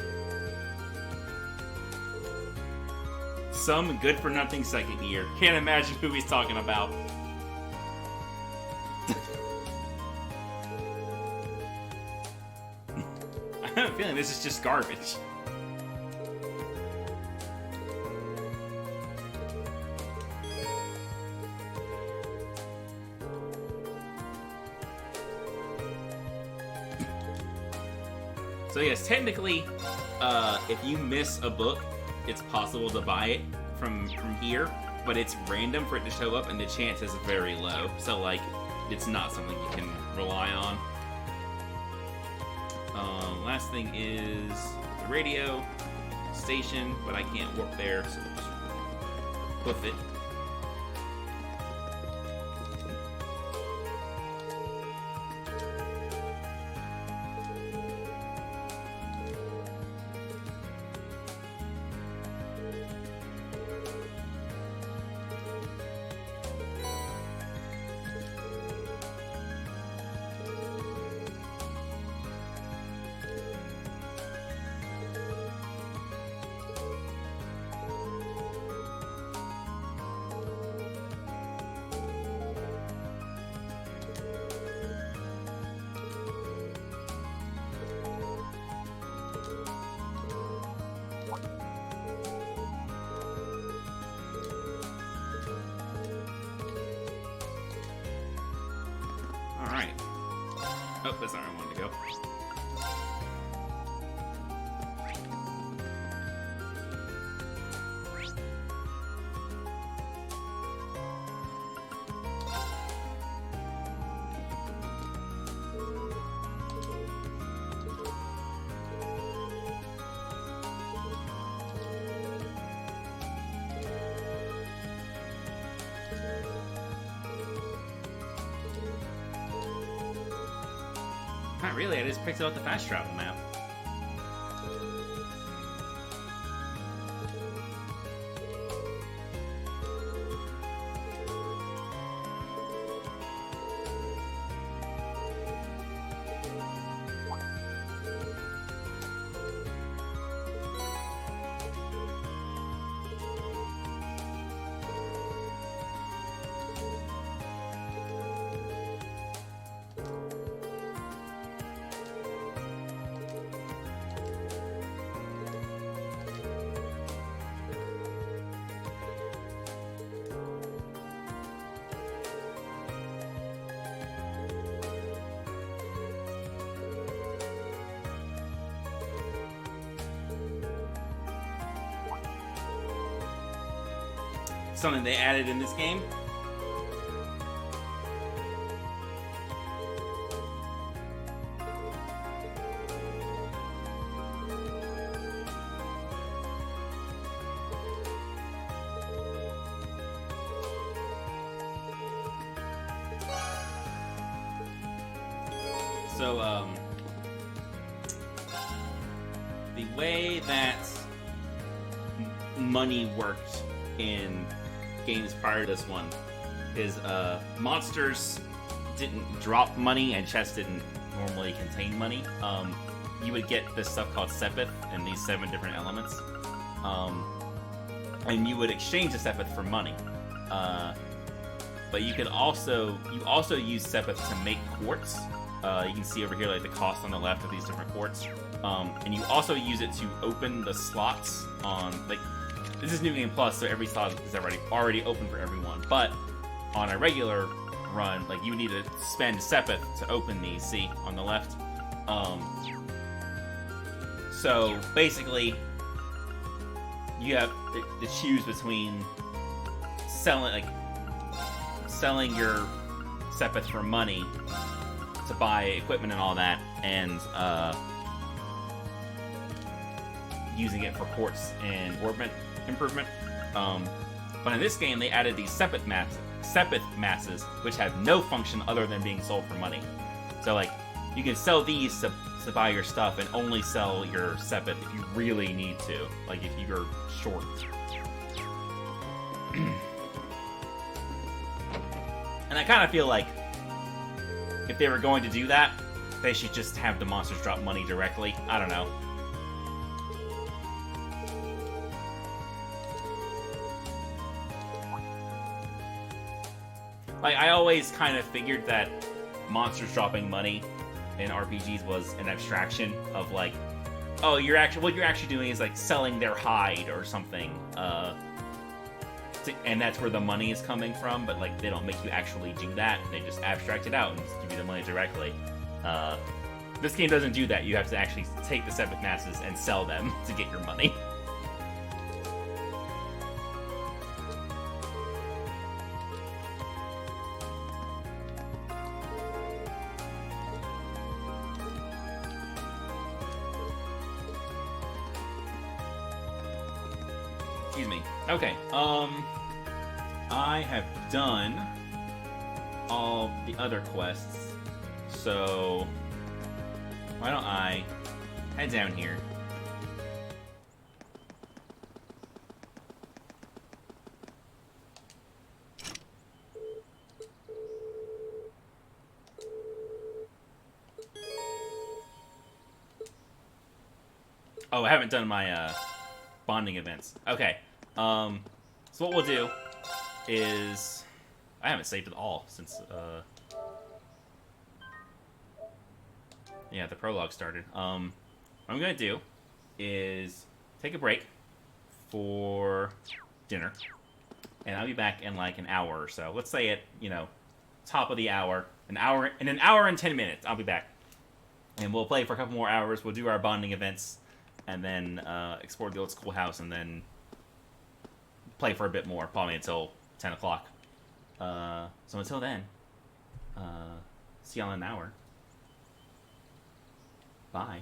S1: Some good-for-nothing second year. Can't imagine who he's talking about. I have a feeling this is just garbage. So yes, technically, if you miss a book, it's possible to buy it from here, but it's random for it to show up, and the chance is very low. So like, it's not something you can rely on. Last thing is the radio station, but I can't warp there, so just hoof it. Alright. Oh, that's not where I wanted to go. Not really, I just picked out the fast travel map. Something they added in this game. So, the way that money worked in games prior to this one is monsters didn't drop money and chests didn't normally contain money. You would get this stuff called Sepith and these 7 different elements, and you would exchange the Sepith for money. But you also use Sepith to make quartz. You can see over here like the cost on the left of these different quartz, and you also use it to open the slots on like. This is New Game Plus, so every slot is already open for everyone. But on a regular run, like you need to spend Sepith to open these. See on the left. So basically, you have to choose between selling your Sepith for money to buy equipment and all that, and using it for quartz and orbment improvement. But in this game, they added these Sepith masses, which have no function other than being sold for money. So, like, you can sell these to buy your stuff, and only sell your Sepith if you really need to. Like, if you're short. And I kind of feel like if they were going to do that, they should just have the monsters drop money directly. I don't know. Like, I always kind of figured that monsters dropping money in RPGs was an abstraction of, like, oh, what you're actually doing is, like, selling their hide or something, and that's where the money is coming from, but, like, they don't make you actually do that. They just abstract it out and just give you the money directly. This game doesn't do that. You have to actually take the Seventh Masses and sell them to get your money. Excuse me. Okay, I have done all the other quests, so why don't I head down here. Oh, I haven't done my, bonding events. Okay, so what we'll do is... I haven't saved at all since, yeah, the prologue started. What I'm gonna do is take a break for dinner, and I'll be back in like an hour or so. Let's say at, you know, top of the hour, in an hour and 10 minutes, I'll be back. And we'll play for a couple more hours, we'll do our bonding events, and then explore the old schoolhouse, and then play for a bit more, probably until 10 o'clock. So until then, see y'all in an hour. Bye.